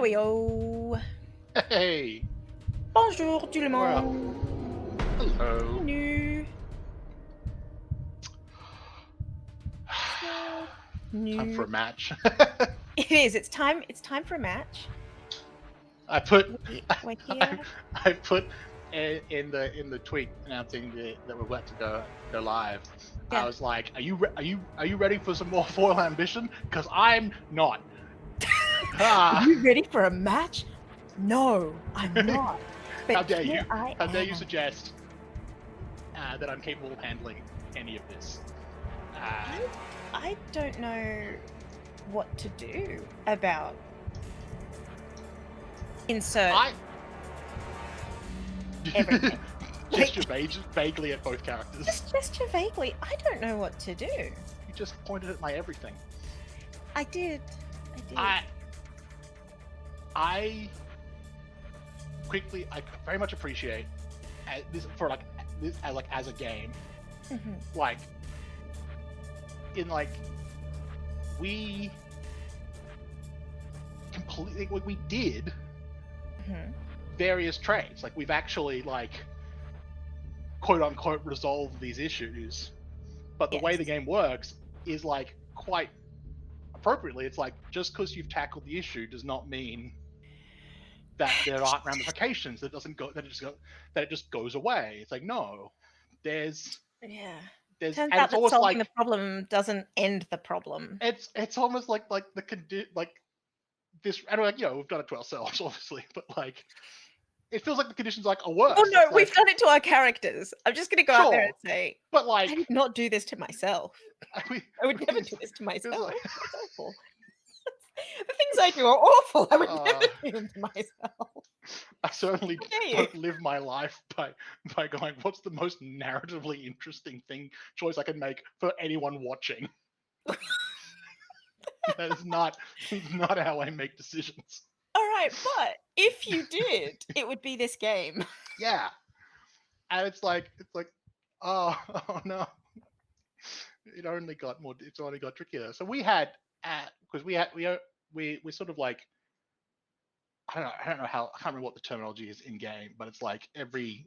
we go. Hey! Bonjour tout le We're up. monde. Hello. Bienvenue. Time for a match. It is. It's time. It's time for a match. I put We're here. I put in the tweet announcing that we're about to go live. Yeah. I was like, "Are you ready for some more foil ambition? Because I'm not." Are you ready for a match? No, I'm not. But How dare you? here I How dare you am. suggest that I'm capable of handling any of this? I don't know what to do about insert everything. Gesture vaguely at both characters. Just gesture vaguely. I don't know what to do. You just pointed at my everything. I did. I very much appreciate this for this as a game. Mm-hmm. Like in we completely we did various trades. Like we've actually quote unquote resolved these issues. But the way the game works is quite appropriately. It's like just because you've tackled the issue does not mean that there aren't ramifications. That it just goes away. It's like no, there's Turns out and it's that almost solving the problem doesn't end the problem. It's almost like this. I don't we've done it to ourselves, obviously, but it feels like the conditions are worse. Oh no, we've done it to our characters. I'm just gonna go out there and say, but I did not do this to myself. I would never do this to myself. Like, it's awful. The things I do are awful. I would never do them to myself. I certainly don't live my life by going, what's the most narratively interesting choice I can make for anyone watching? That is not how I make decisions. All right, but if you did, it would be this game. Yeah, and it's like, oh no, it's only got trickier. So we had because we sort of I don't know how, I can't remember what the terminology is in game, but it's like every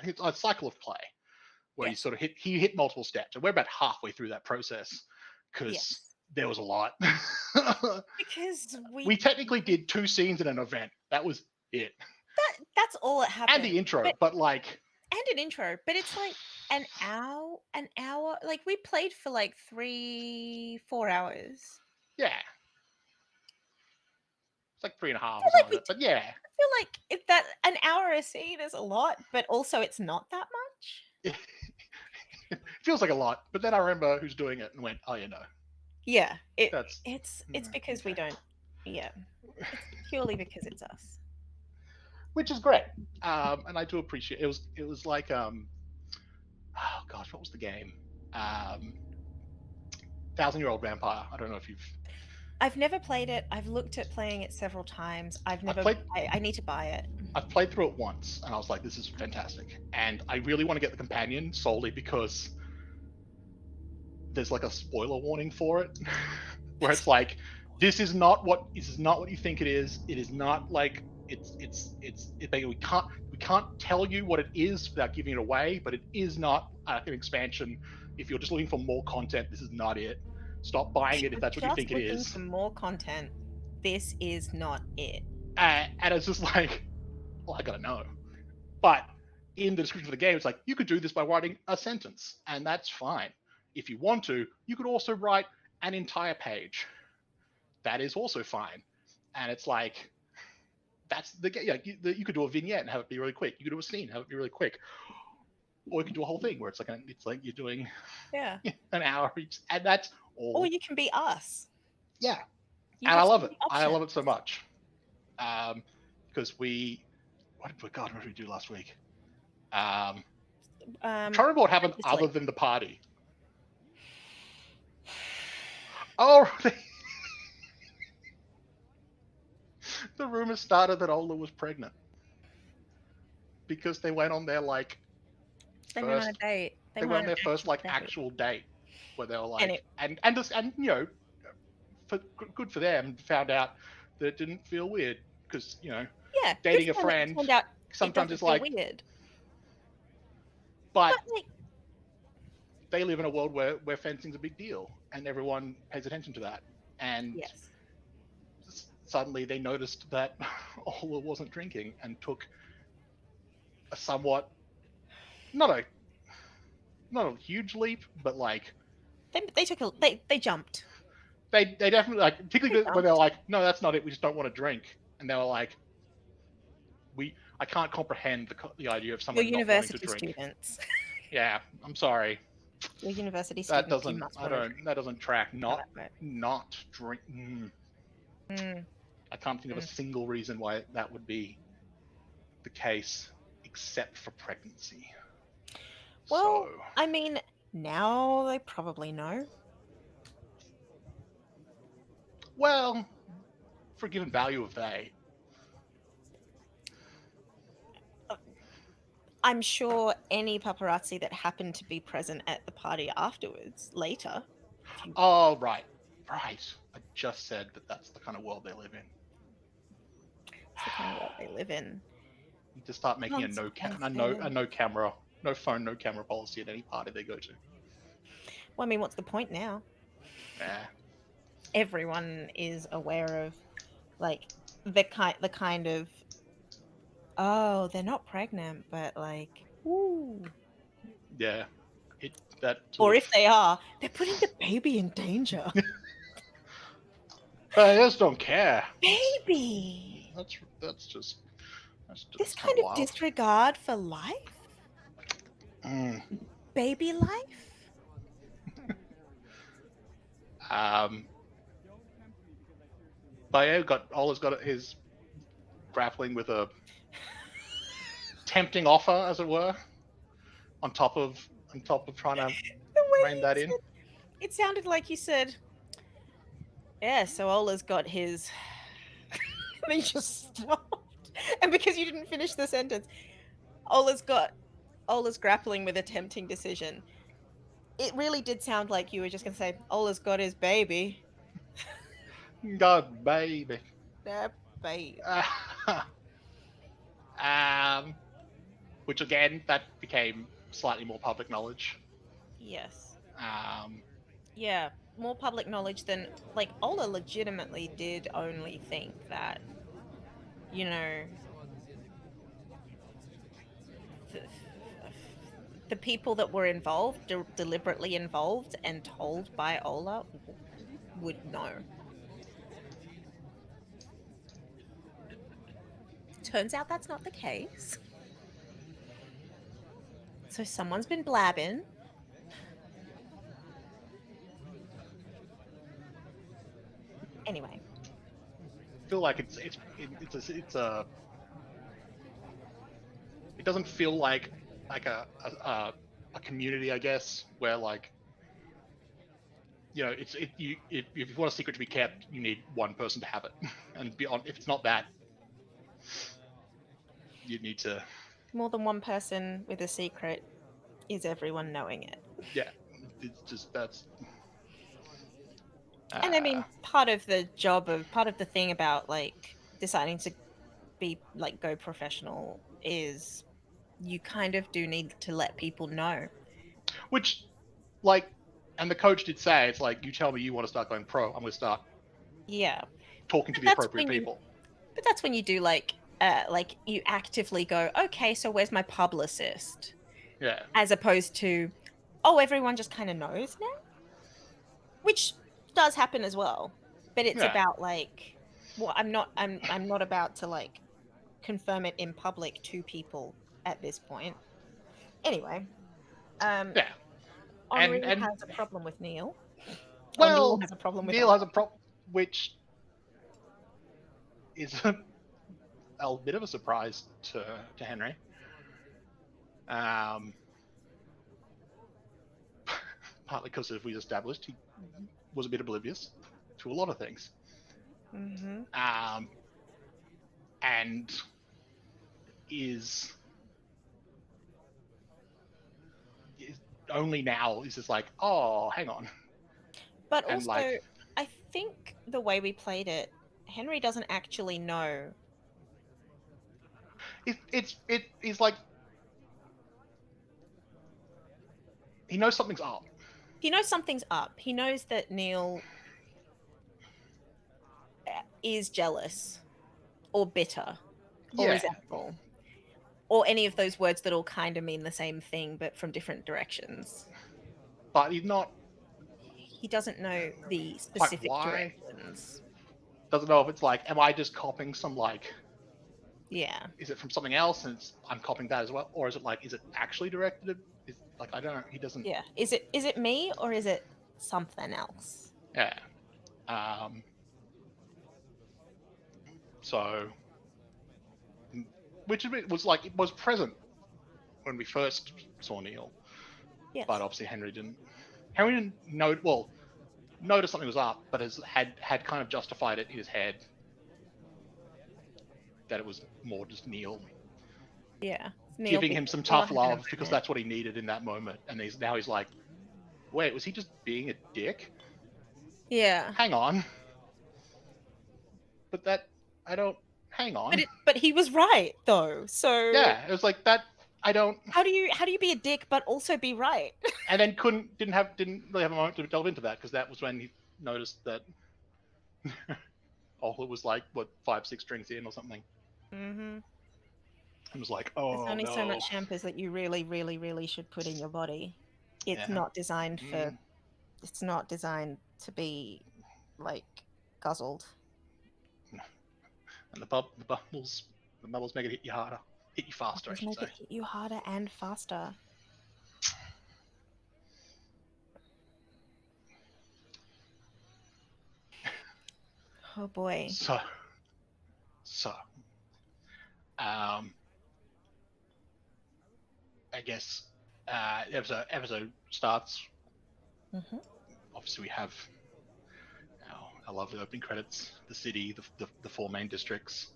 it's a cycle of play where you sort of hit multiple steps, and we're about halfway through that process because there was a lot. Because we technically did 2 scenes in an event. That was it. That's all that happened. And the intro, but and an intro, but it's like an hour. Like we played for 3-4 hours. Yeah. It's like 3.5 or something like that. But yeah. I feel like if that an hour a scene is a lot, but also it's not that much. It feels like a lot, but then I remember who's doing it and went, oh, Yeah, it's because we don't. Yeah, it's purely because it's us, which is great, and I do appreciate it. It was like oh gosh, what was the game? 1,000-Year-Old Vampire. I don't know if you've. I've never played it. I've looked at playing it several times. I've never. I need to buy it. I've played through it once, and I was like, this is fantastic, and I really want to get the companion solely because there's a spoiler warning for it, where it's like, this is not what you think it is. It is not we can't tell you what it is without giving it away, but it is not an expansion. If you're just looking for more content, this is not it. Stop buying it if that's what you think it is. For more content, this is not it. And it's just like, well, I gotta know. But in the description of the game, it's like, you could do this by writing a sentence, and that's fine. If you want to, you could also write an entire page. That is also fine. And it's like, that's you could do a vignette and have it be really quick. You could do a scene, have it be really quick. Or you could do a whole thing where it's like you're doing an hour each, and that's all. Or you can be us. Yeah, and I love it. I love it so much. Because what did we do last week? I'm trying to remember what happened other than the party. Oh, the rumor started that Ola was pregnant because they went on their they went on a date. They went on their first actual date where they were good for them, found out that didn't feel weird because Yeah, good dating a for them that it friend turned out it sometimes doesn't it's feel like, weird. but But, like they live in a world where fencing's a big deal and everyone pays attention to that. And yes. suddenly they noticed that Ola wasn't drinking and took a somewhat not a not a huge leap, but like They took a they jumped. they definitely like They particularly when they're jumped. like, no, that's not it. We just don't want to drink, and they were like, we I can't comprehend the idea of You're someone not wanting to university drink. students. Yeah, I'm sorry. You're university That students, you doesn't must I wanna don't drink. that doesn't track. How Not that works. not drink. Mm, I can't think of a mm. single reason why that would be the case, except for pregnancy. So, Well, I mean, now they probably know. well, for given value of they, Uh, I'm sure any paparazzi that happened to be present at the party afterwards, later, if you oh right, right. I just said that that's the kind of world they live in. it's the kind of world they live in. You just start making a Consequences. no camera, no phone, no camera policy at any party they go to. Well, I mean, what's the point now? Yeah, Everyone is aware of, like, the kind of, "Oh, they're not pregnant, but, like, ooh." yeah. It that sort Or of. if they are, they're putting the baby in danger. I just don't care. Baby! That's just This that's kind kind of of wild. disregard for life? Mm. Baby life? Um, but yeah, Ola's got his grappling with a tempting offer, as it were, on top of trying to The way rein you that in. said it sounded like you said, "Yeah, so Ola's got his." And then you just stopped. And because you didn't finish the sentence, Ola's got Ola's grappling with a tempting decision. It really did sound like you were just gonna say, "Ola's got his baby." God, baby. That baby. um, which again, that became slightly more public knowledge. Yes. Um, Yeah, more public knowledge than like, Ola legitimately did only think that, you know, the the people that were involved, deliberately involved and told by Ola would know. Turns out that's not the case. So someone's been blabbing. Anyway, feel like it's a it doesn't feel like a community, I guess, where like it's it you if you want a secret to be kept, you need one person to have it, and beyond if it's not that, you need to more than one person with a secret is everyone knowing it. yeah, it's just that's And I uh mean, part of the thing about like deciding to be like go professional is you kind of do need to let people know. which like and the coach did say it's like you tell me you want to start going pro, I'm going to start Yeah. talking to But the that's appropriate when you people. but that's when you do like you actively go, "Okay, so where's my publicist?" Yeah, As opposed to, "Oh, everyone just kind of knows now," which does happen as well. But it's yeah, about like, well, I'm not about to like confirm it in public to people at this point. Anyway, um, yeah, Henri and has a problem with Neil, or Neil well, has a problem with Neil Ola. has a prop, which is a bit of a surprise to Henry. Um, Partly because, as we established, he was a bit oblivious to a lot of things, Mhm. um, and is, is only now is just like, oh, hang on, But and also, like, I think the way we played it, Henri doesn't actually know. He's like, he knows something's up. He knows something's up. He knows that Neil is jealous or bitter or Yeah, resentful or any of those words that all kind of mean the same thing but from different directions. but he's not He doesn't know the quite specific why. directions. Doesn't know if it's like, am I just copying some like, Yeah. is it from something else and I'm copying that as well, or is it like, is it actually directed at, is like, I don't know. He doesn't. Yeah. Is it me or is it something else? Yeah. Um. So, which was like, it was present when we first saw Neil, but Yes. obviously Henri didn't. Henri didn't know. Well, noticed something was up, but had kind of justified it in his head that it was more just Neil Yeah. Neil giving being him some Neil tough having a love because moment. that's what he needed in that moment. And he's like, wait, was he just being a dick? Yeah. Hang on, but that I don't. Hang on. But he was right though. So Yeah, it was like that. I don't. how do you be a dick but also be right? And then didn't really have a moment to delve into that because that was when he noticed that Ola was like what 5-6 drinks in or something. Mm-hmm. And was like, There's oh only so no. much champers that you really, really, really should put in your body. It's Yeah. not designed for. Mm. It's not designed to be like guzzled. And the bubbles make it hit you harder, hit you It faster, I does should make say. it hit you harder and faster. Oh boy. So, so, um, I guess episode starts. Hmm. Obviously, we have our lovely opening credits, the city, the four main districts,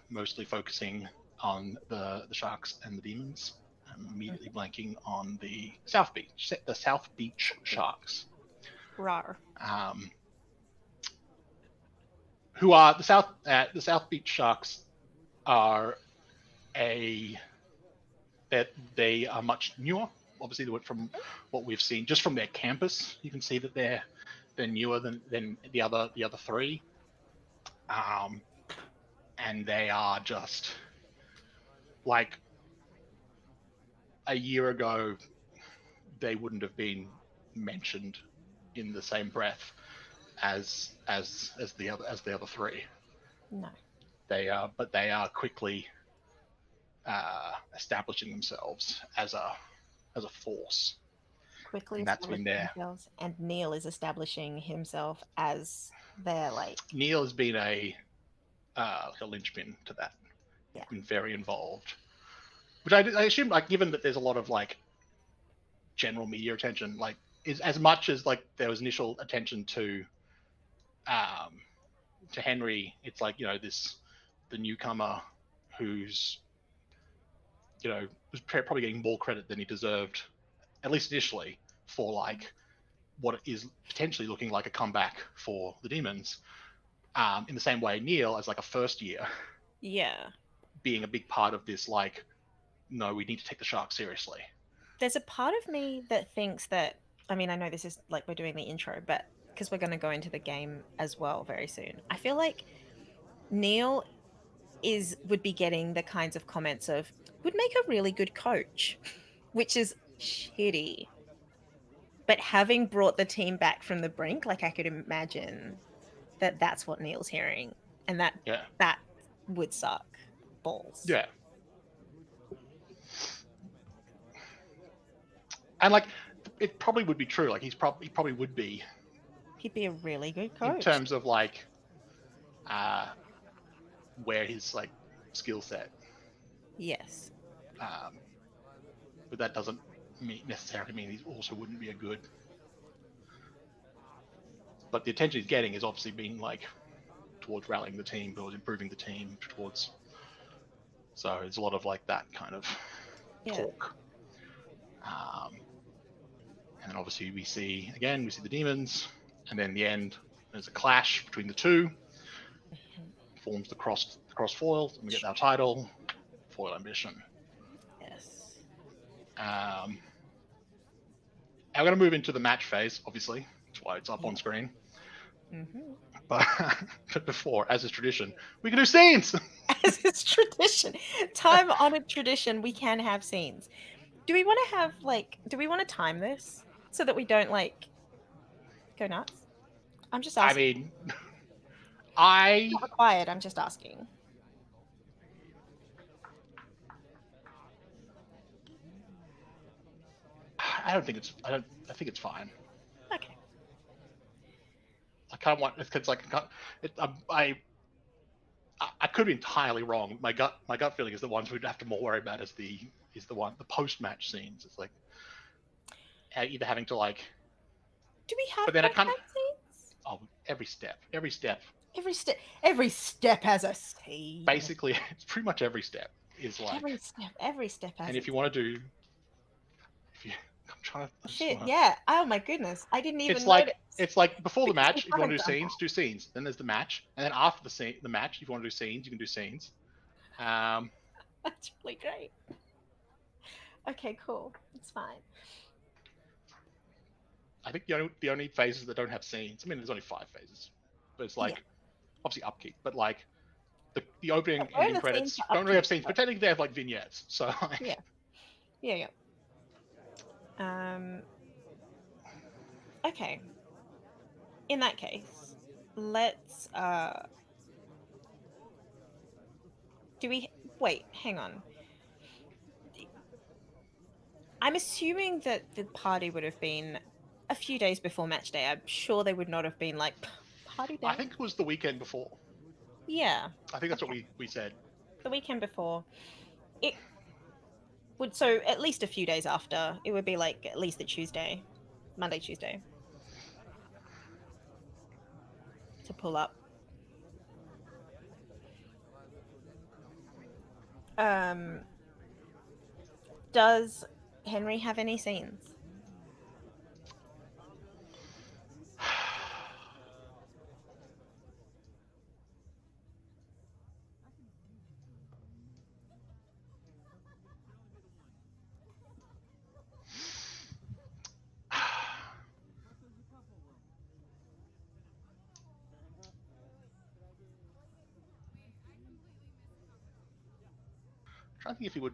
mostly focusing on the sharks and the demons. I'm immediately blanking on the South Beach Sharks, Rar. um, who are the South Beach Sharks are a that they are much newer. Obviously, from what we've seen, just from their campus, you can see that they're newer than the other three, um, and they are just like a year ago they wouldn't have been mentioned in the same breath as the other three. No. But they are quickly establishing themselves as a force, Quickly and that's been establishing their. themselves, and Neil is establishing himself as their like. Neil has been like a linchpin to that. Yeah. He's been very involved, which I assume, like, given that there's a lot of like general media attention, like, is as much as like there was initial attention um to Henri, it's like, the newcomer who's, was probably getting more credit than he deserved, at least initially, for like what is potentially looking like a comeback for the demons. In the same way, Neil, as like a first year, Yeah. being a big part of this, like, no, we need to take the shark seriously. There's a part of me that thinks that, I mean, I know this is like we're doing the intro, but because we're going to go into the game as well very soon, I feel like Neil would be getting the kinds of comments of would make a really good coach, which is shitty. But having brought the team back from the brink, like I could imagine that that's what Neil's hearing, and that Yeah, that would suck balls. yeah, and like it probably would be true. Like he probably would be He'd be a really good in coach. terms of like uh where his like skill set. Yes. Um, but that doesn't necessarily mean he also wouldn't be a good. But the attention he's getting is obviously being like towards rallying the team, towards improving the team, towards. So it's a lot of like that kind of Yeah. talk. Um, and then obviously we see the demons, and then in the end there's a clash between the two. forms the cross foil, and we get our title, Foil Ambition. Yes. And we're going to move into the match phase, obviously. That's why it's up on screen. Mm-hmm. But before, as is tradition, we can do scenes. As is tradition, time-honored tradition, we can have scenes. Do we want to have do we want to time this so that we don't go nuts? I'm just I asking. mean, Not required. I'm just asking. I don't think it's. I think it's fine. Okay. I kind of want. It's like it, I could be entirely wrong. My gut feeling is the ones we'd have to more worry about is the post match scenes. It's like either having to Do we have but then I kind of post-match scenes? every step Every step has a scene. basically it's pretty much every step is Every step has and a if you want to do if you I'm trying to shit. Yeah. Oh my goodness. I didn't even notice. it's like before the Because we match if you want to haven't done do scenes, then there's the match, and then after the match if you want to do scenes you can do scenes. That's really great. Okay, cool. It's fine. I think the only phases that don't have scenes, I mean there's only 5 phases, but it's Yeah. obviously upkeep, but the opening Where ending the scenes credits are don't really have upkeep, scenes, but technically they have vignettes. So Yeah. Yeah. Um. Okay. In that case, let's. Do we wait? Hang on. I'm assuming that the party would have been a few days before match day. I'm sure they would not have been like party I day. think it was the weekend before. Yeah. I think that's what Okay. we said. The weekend before. It would so at least a few days after. It would be at least the Tuesday, Monday, Tuesday to pull up. Um. Does Henry have any scenes? Trying to think if he would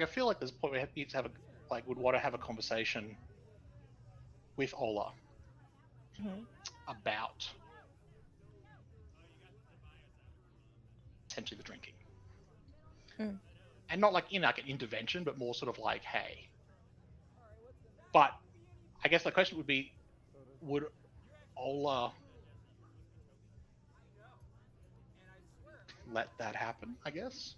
I feel like there's a point where he needs to have would want to have a conversation with Ola Mm-hmm. about essentially the drinking. Mm. And not in an intervention, but more sort of hey. But I guess the question would be, would Ola let that happen? I guess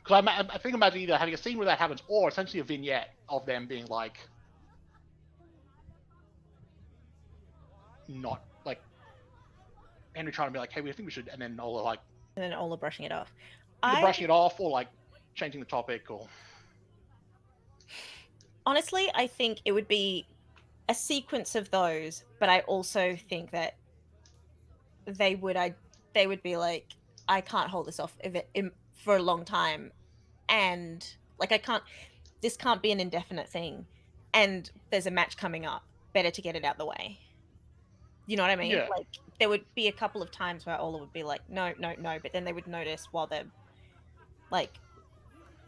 because I think imagine either having a scene where that happens, or essentially a vignette of them being not Henry trying to be hey, we think we should, and then Ola And then Ola brushing it off. either I brushing it off or changing the topic or. honestly, I think it would be a sequence of those, but I also think that they would they would be I can't hold this off for a long time, and I can't. This can't be an indefinite thing, and there's a match coming up. Better to get it out the way. You know what I mean? Yeah, There would be a couple of times where Ola would be no, no, no, but then they would notice while they're like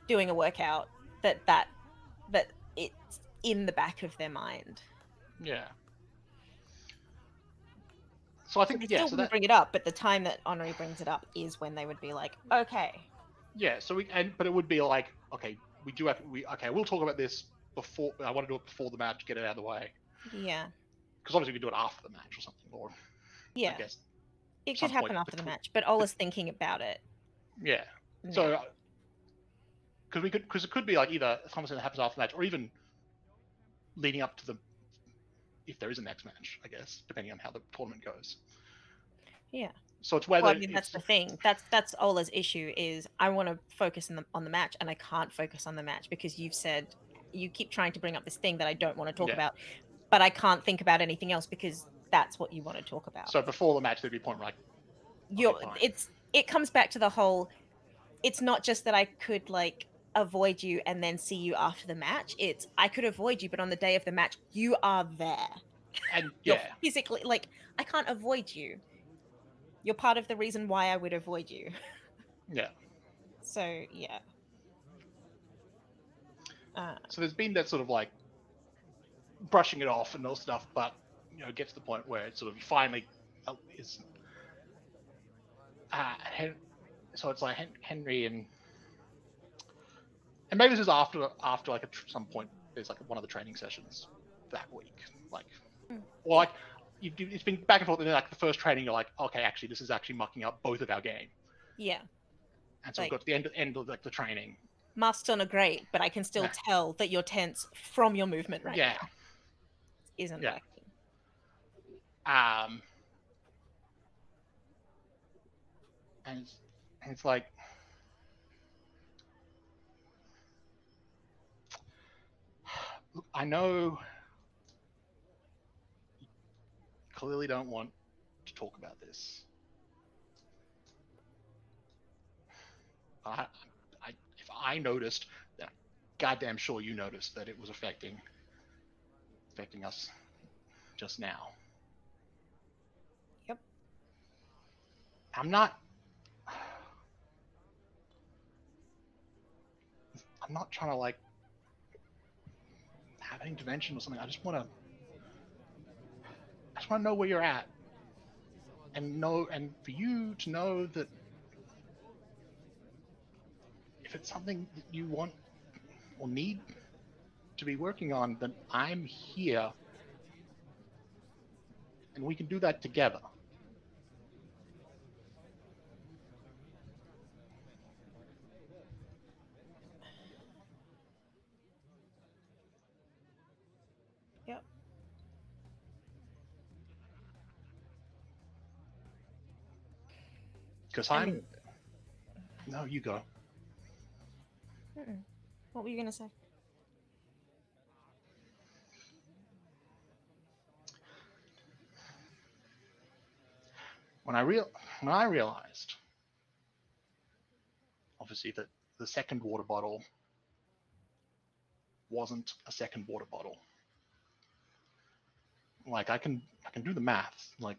doing a workout that it's in the back of their mind. yeah. So I So think they still so wouldn't that bring it up, but the time that Henri brings it up is when they would be okay. so but it would be okay, we do have okay, we'll talk about this before. I want to do it before the match, get it out of the way, Yeah. because obviously we can do it after the match or something, or I Yeah. guess It could some point happen after the between. match, but Ola's thinking about it. Yeah. Yeah. So because it could be either a conversation that happens after the match, or even leading up to if there is a next match, I guess, depending on how the tournament goes. Yeah. So it's Well, whether I mean, that's it's the thing. That's Ola's issue is I want to focus on the match, and I can't focus on the match because you've said you keep trying to bring up this thing that I don't want to talk yeah. about, but I can't think about anything else because that's what you want to talk about. So before the match, there'd be a point where like, okay, You're fine, it comes back to the whole it's not just that I could like avoid you and then see you after the match. It's I could avoid you, but on the day of the match, you are there. and You're yeah, physically like I can't avoid you. You're part of the reason why I would avoid you. yeah. So yeah. Uh, So there's been that sort of like brushing it off and all stuff, but it gets to the point where it's sort of finally is. Hen- so it's like Henry and maybe this is after like some point there's like one of the training sessions that week, like or yeah. like it's been back and forth. And then like the first training, you're like, okay, actually this is actually mucking up both of our game, Yeah. and so we've Like got to the end of like the training. masks on are great, but I can still Yeah, tell that you're tense from your movement right yeah, now. It isn't yeah. working. Um, and it's like look, I know you clearly don't want to talk about this. I, if I noticed, then I'm goddamn sure you noticed that it was affecting us just now. Yep. I'm not. I'm not trying to like have an intervention or something. I just want to know where you're at, and for you to know that if it's something that you want or need to be working on, then I'm here, and we can do that together. Yep. Because I I'm. mean, No, you go. mm-mm. What were you gonna say? When I real when I realized, obviously, that the second water bottle wasn't a second water bottle. Like I can do the math. Like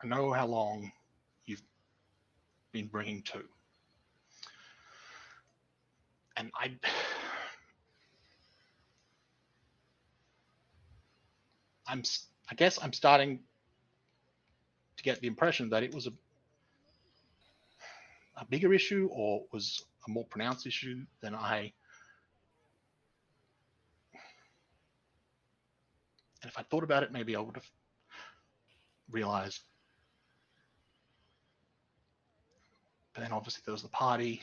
I know how long you've been bringing to, and I'm I guess I'm starting to get the impression that it was a bigger issue or was a more pronounced issue than I. And if I thought about it, maybe I would have realized. But then obviously there was the party.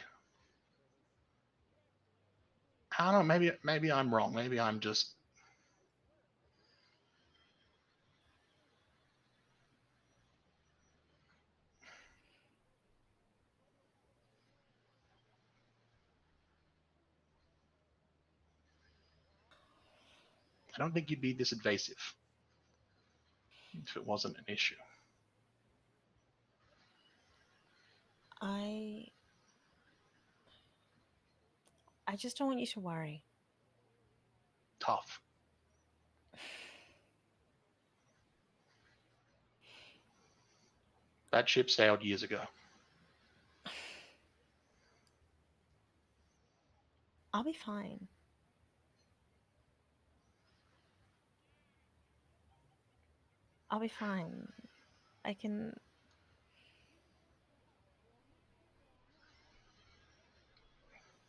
I don't know. Maybe I'm wrong. Maybe I'm just. I don't think you'd be this invasive if it wasn't an issue. I I just don't want you to worry. Tough. That ship sailed years ago. I'll be fine. I'll be fine. I can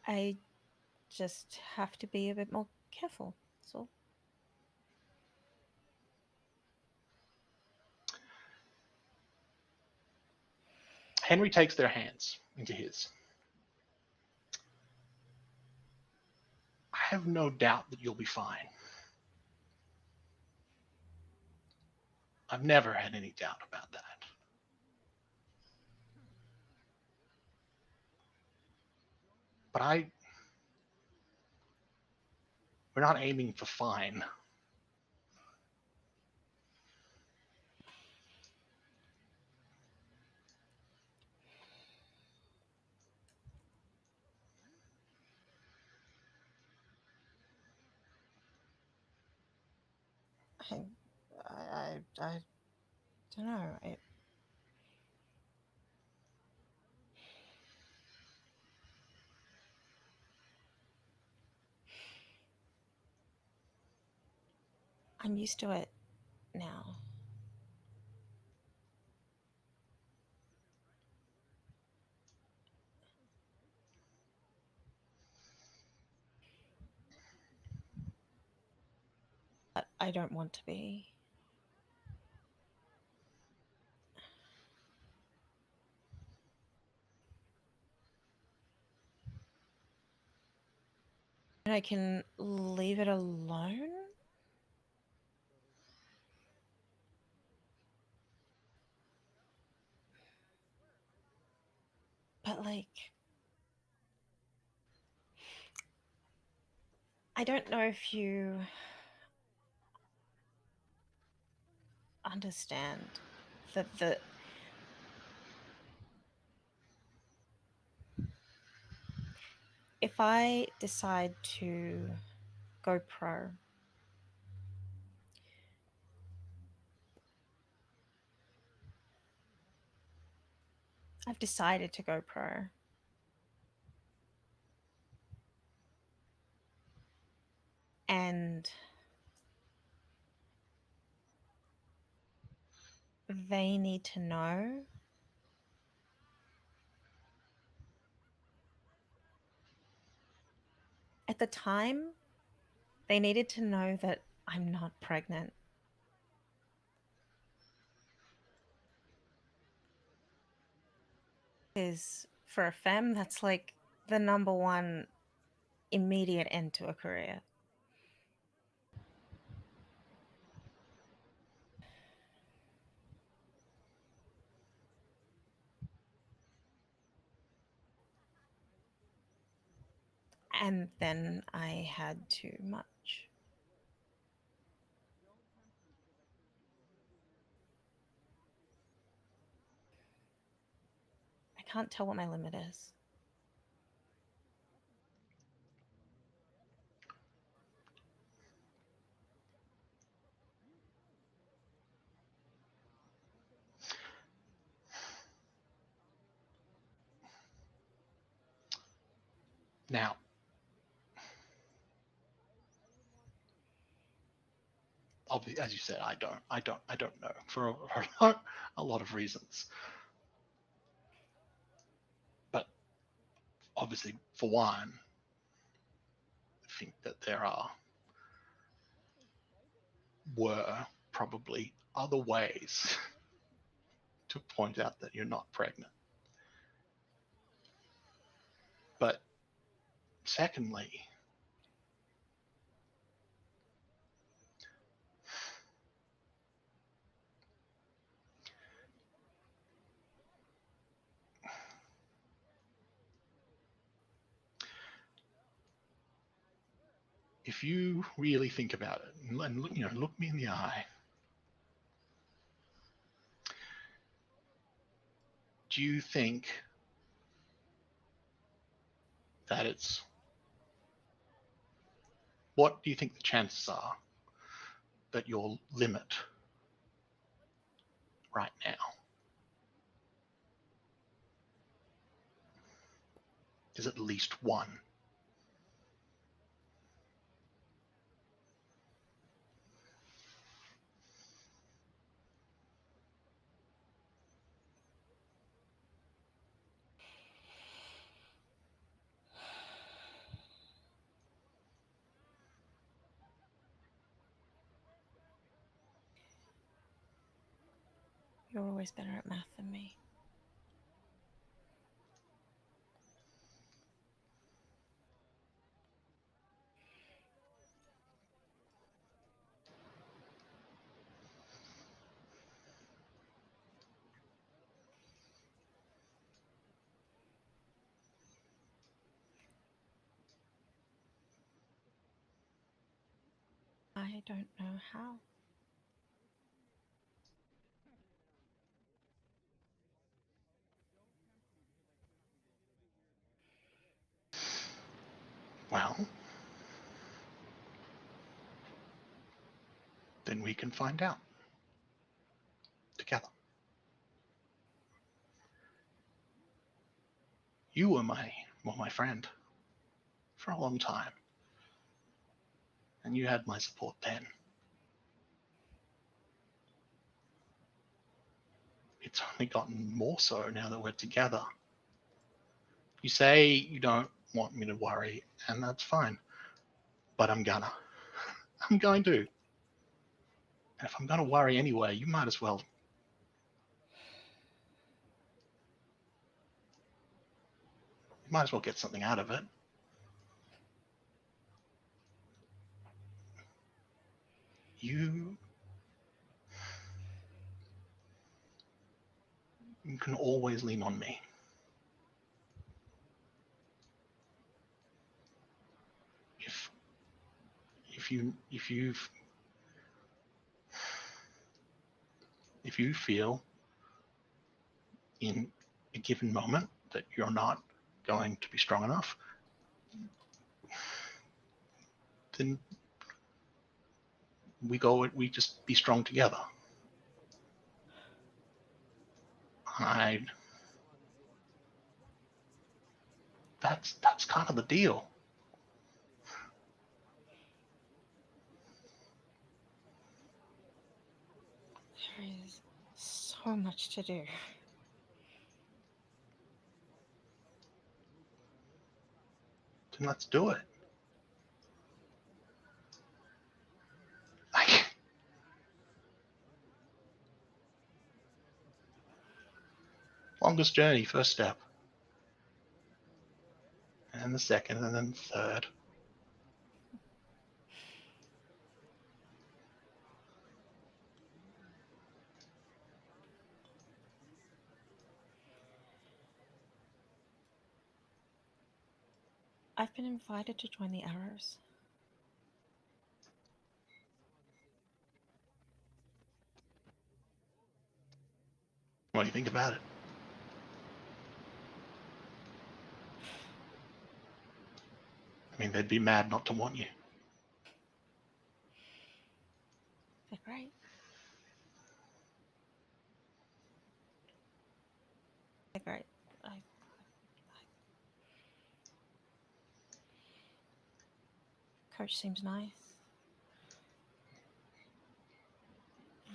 I just have to be a bit more careful. So Henry takes their hands into his. I have no doubt that you'll be fine. I've never had any doubt about that. But we're not aiming for fine. I don't know. I'm used to it now. But I don't want to be. And I can leave it alone? But like, I don't know if you understand that if I decide to go pro, I've decided to go pro. And they need to know. At the time, they needed to know that I'm not pregnant. Is for a femme, that's like the number one immediate end to a career. And then I had too much. I can't tell what my limit is. Now, as you said, I don't know for a lot of reasons. But obviously, for one, I think that were probably other ways to point out that you're not pregnant. But secondly, if you really think about it and look me in the eye, do you think that what do you think the chances are that your limit right now is at least one? You're always better at math than me. I don't know how. Well, then we can find out together. You were my friend for a long time, and you had my support then. It's only gotten more so now that we're together. You say you don't want me to worry, and that's fine. But I'm gonna. I'm going to. And if I'm gonna worry anyway, you might as well. You might as well get something out of it. You. You can always lean on me. If if you feel in a given moment that you're not going to be strong enough, then we just be strong together. I that's kind of the deal. There is so much to do. Then let's do it. Like, longest journey, first step. And the second, and then the third. I've been invited to join the Arrows. What do you think about it? I mean, they'd be mad not to want you. They're great. They're great. Coach seems nice.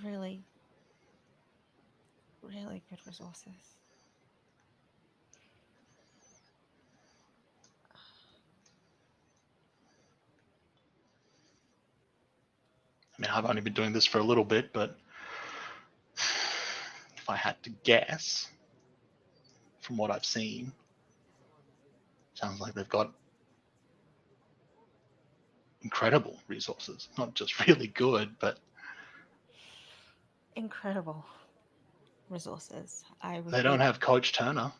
Really, really good resources. I mean, I've only been doing this for a little bit, but if I had to guess, from what I've seen, sounds like they've got incredible resources. Not just really good, but Incredible resources. I would they be. don't have Coach Turner.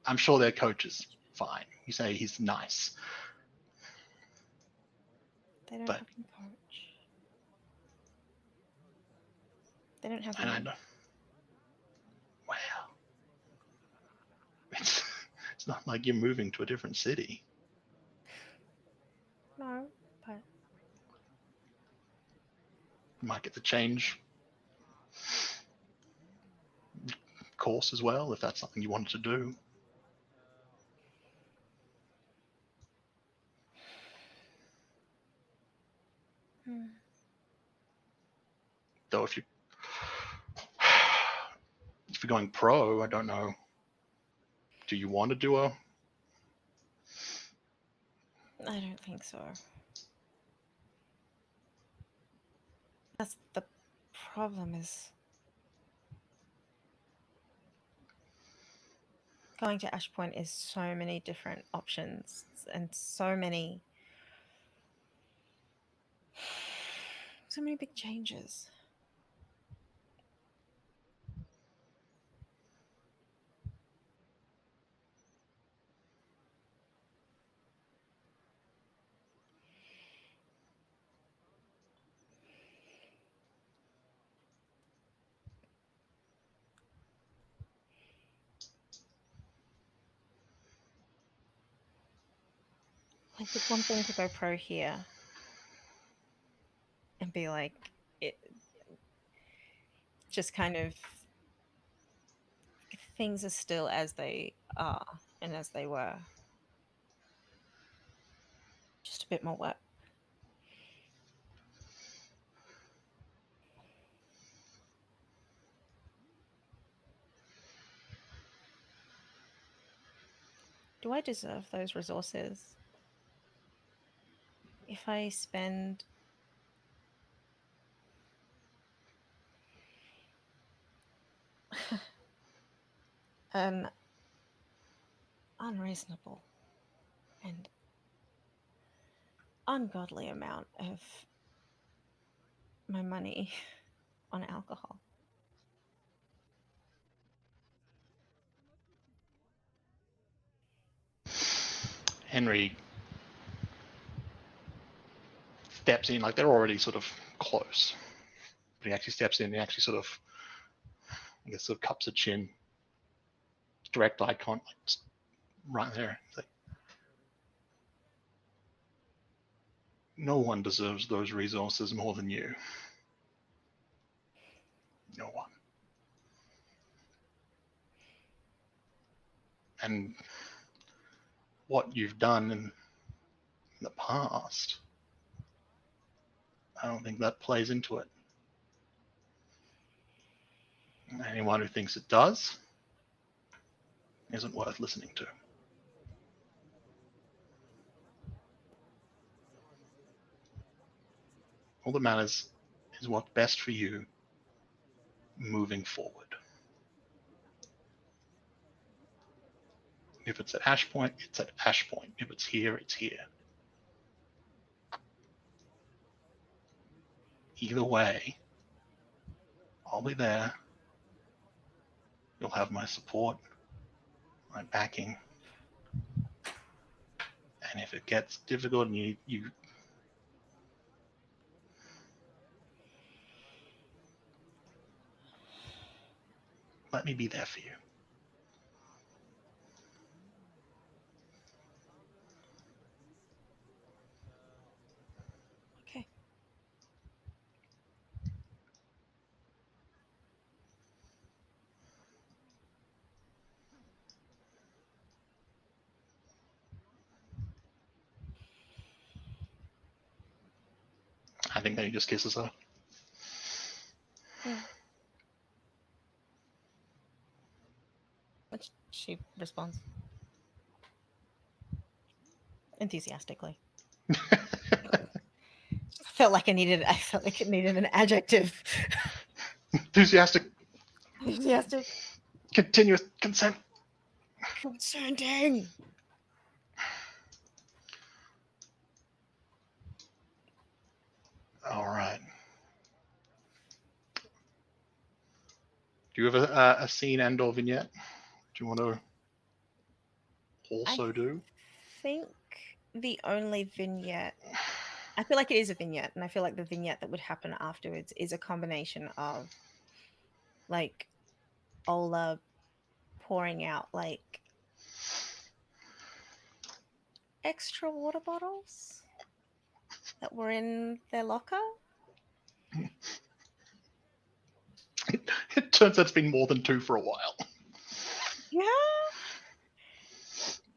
I'm sure their coach is fine. You say he's nice, They don't but have any coach. They don't have and I me. know, wow, it's it's not like you're moving to a different city. No, but You might get to change course as well if that's something you wanted to do. hmm, Though if you're going pro, I don't know. Do you want to do a? I don't think so. That's the problem is going to Ash Point is so many different options and so many big changes. Like, it's one thing to go pro here and be like, it just kind of things are still as they are and as they were. Just a bit more work. Do I deserve those resources? If I spend an unreasonable and ungodly amount of my money on alcohol. Henry steps in, like they're already sort of close. But he actually steps in, he actually sort of, I guess, sort of cups a chin, direct eye contact, right there. It's like, no one deserves those resources more than you. No one. And what you've done in the past, I don't think that plays into it. Anyone who thinks it does isn't worth listening to. All that matters is what's best for you moving forward. If it's at Ash Point, it's at Ash Point. If it's here, it's here. Either way, I'll be there. You'll have my support, my backing. And if it gets difficult and you let me be there for you. Okay. I think that he just kisses her. Hmm. Which she responds enthusiastically. I felt like it needed an adjective. Enthusiastic, Enthusiastic. continuous consent. Consenting. All right. Do you have a scene and/or vignette? Do you want to also do? I think the only vignette, I feel like it is a vignette, and I feel like the vignette that would happen afterwards is a combination of like Ola pouring out like extra water bottles that were in their locker. It turns out it's been more than 2 for a while. Yeah.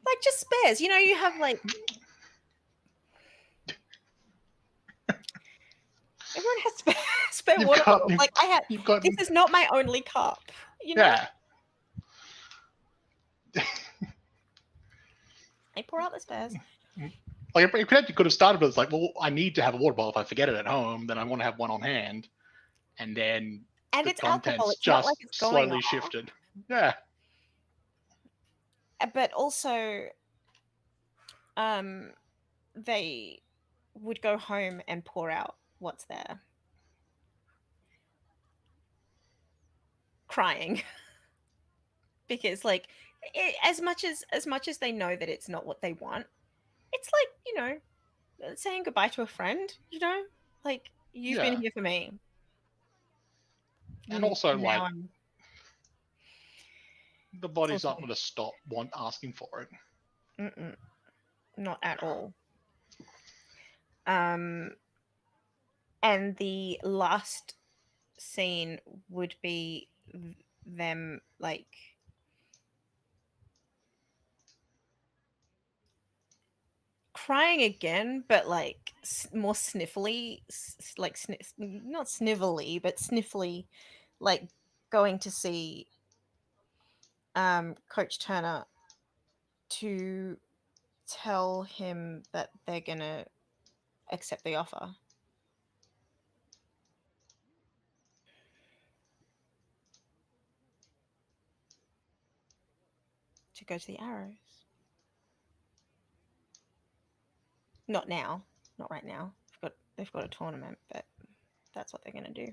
Like just spares. You know, you have like everyone has spare You've water got, bottles. Like I had you've got, this is not my only cup. You know? yeah. I pour out the spares. Like you could have started with it's like, well, I need to have a water bottle. If I forget it at home, then I want to have one on hand, and then And the it's alcohol. contents It's not like just it's going slowly off. shifted. Yeah. But also they would go home and pour out what's there. Crying. Because like as much as they know that it's not what they want, it's like, you know, saying goodbye to a friend, you know? Like you've Yeah. been here for me. And also, Now like, I'm the it's body's also not going to stop asking for it. not at all. And the last scene would be them like crying again, but like more sniffly, like not snivelly, but sniffly, like going to see Coach Turner to tell him that they're gonna accept the offer. To go to the Arrows. Not now, not right now. They've got a tournament, but that's what they're gonna do,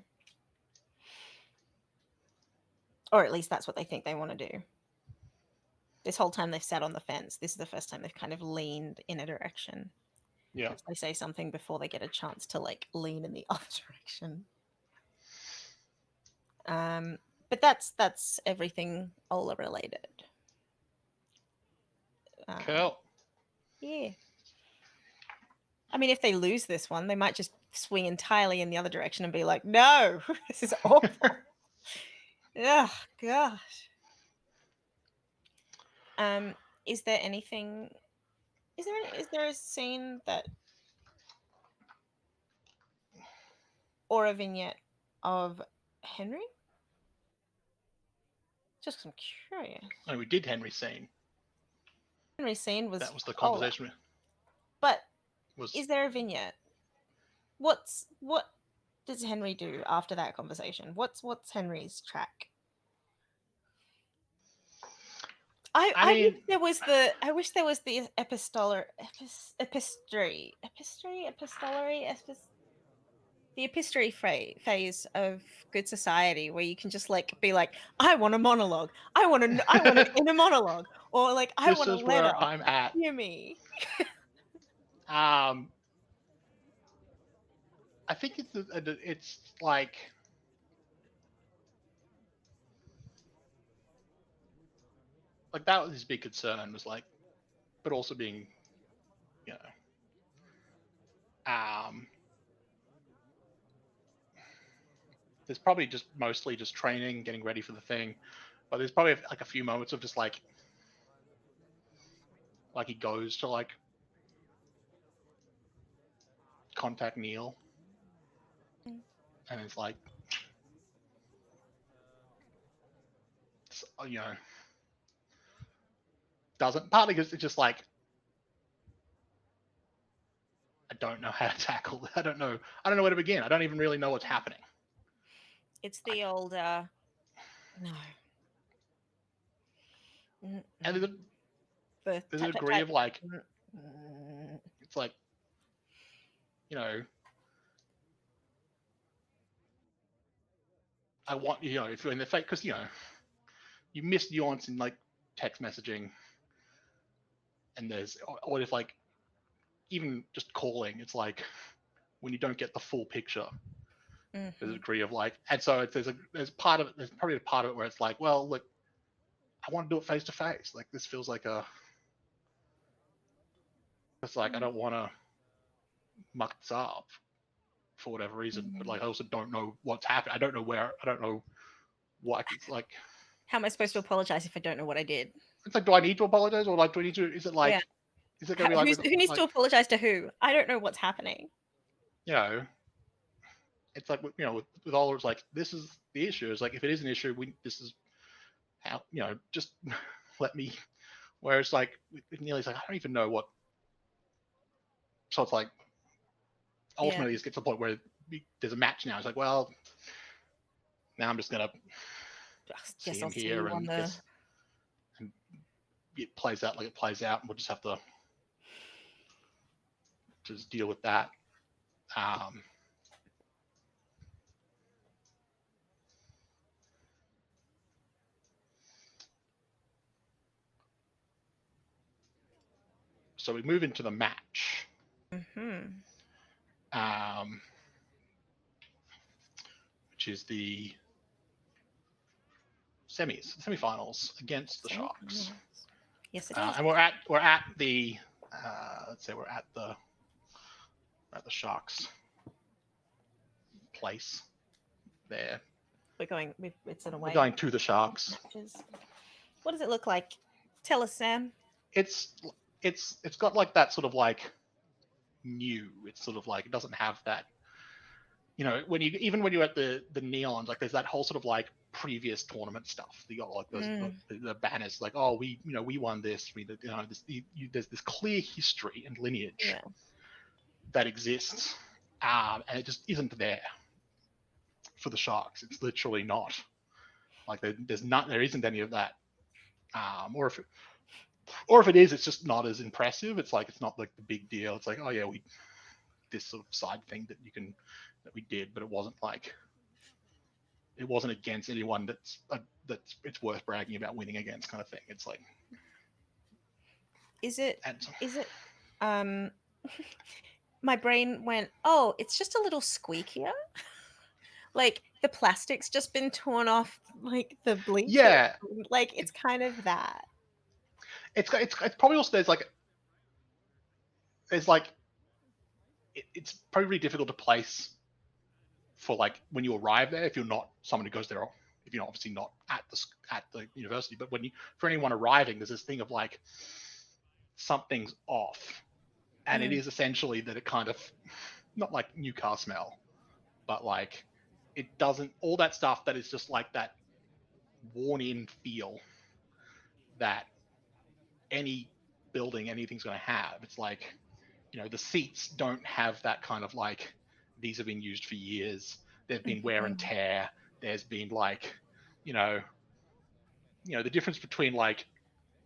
or at least that's what they think they want to do. This whole time they've sat on the fence. This is the first time they've kind of leaned in a direction. Yeah. They say something before they get a chance to like lean in the other direction. But that's everything Ola related. Cool. Yeah. I mean, if they lose this one, they might just swing entirely in the other direction and be like, "No, this is awful." Oh gosh. Um, is there anything? Is there a scene that or a vignette of Henry? Just 'cause I'm curious. And we did Henry scene. Henry's scene was That was the Ola, conversation. but Was is there a vignette? What does Henry do after that conversation? What's Henry's track? I wish mean, I wish there was the epistolary the epistolary phase of Good Society where you can just like be like, I want a monologue, I want an inner monologue, or like I this want a is where letter. I'm at. Hear me. I think it's like that was his big concern, was like, but also being, you know, there's probably just mostly just training, getting ready for the thing, but there's probably like a few moments of just like he goes to like contact Neil, and it's like, you know, doesn't, partly because it's just like, I don't know how to tackle. I don't know where to begin. I don't even really know what's happening. It's the old no. And there's The a tap tap degree tap. of like, Mm. it's like, you know, I want, you know, if you're in the fake, because, you know, you miss nuance in like text messaging, and there's, or if like, even just calling, it's like when you don't get the full picture, there's a Mhm. degree of like, and so there's part of it, there's probably a part of it where it's like, well, look, I want to do it face to face. Like this feels like it's like, I don't want to muck this up for whatever reason, but like I also don't know what's happened. I don't know where. I don't know what. It's like, How am I supposed to apologize if I don't know what I did? it's like, do I need to apologize, or like, do I need to? Is it Yeah. like, is it gonna be like with Who needs to like, apologize to who? I don't know what's happening. you know? It's like, you know, with all, it's like, this is the issue. It's like, if it is an issue, this is how, you know, just let me. Where it's like with Neely's like, I don't even know what. So it's like, Yeah. ultimately, it gets to the point where there's a match now. It's like, well, now I'm just gonna see Guess him I'll see here, you on and the. guess, and it plays out like it plays out, and we'll just have to just deal with that. Um, so we move into the match, Mhm. um, which is the semifinals against the Sharks, Semifinals. Yes, it is. and we're at the let's say we're at the at the Sharks place there. We're going. It's an We're away going to the Sharks. matches. What does it look like? Tell us, Sam. It's it's got like that sort of like new. It's sort of like it doesn't have that. When you even when you're at the neons, like there's that whole sort of like previous tournament stuff. You got like those the banners, like we won this. There's this clear history and lineage Yeah. that exists, and it just isn't there for the Sharks. It's literally not. Like there isn't any of that. Or if it is, it's just not as impressive. It's like it's not like the big deal. It's like, oh yeah, we this sort of side thing that we did, but it wasn't against anyone that's it's worth bragging about winning against kind of thing. It's like, Is it? and Is it? Um, my brain went, oh, it's just a little squeakier. Like the plastic's just been torn off, like the bleach. yeah, Like it's kind of that. it's probably also it's probably really difficult to place for like when you arrive there if you're not someone who goes there, if you're obviously not at the university. But for anyone arriving, there's this thing of like something's off, and it is essentially that it kind of not like new car smell, but like it doesn't all that stuff that is just like that worn in feel that any building anything's going to have. It's like the seats don't have that kind of like these have been used for years, there've been wear and tear, there's been like the difference between like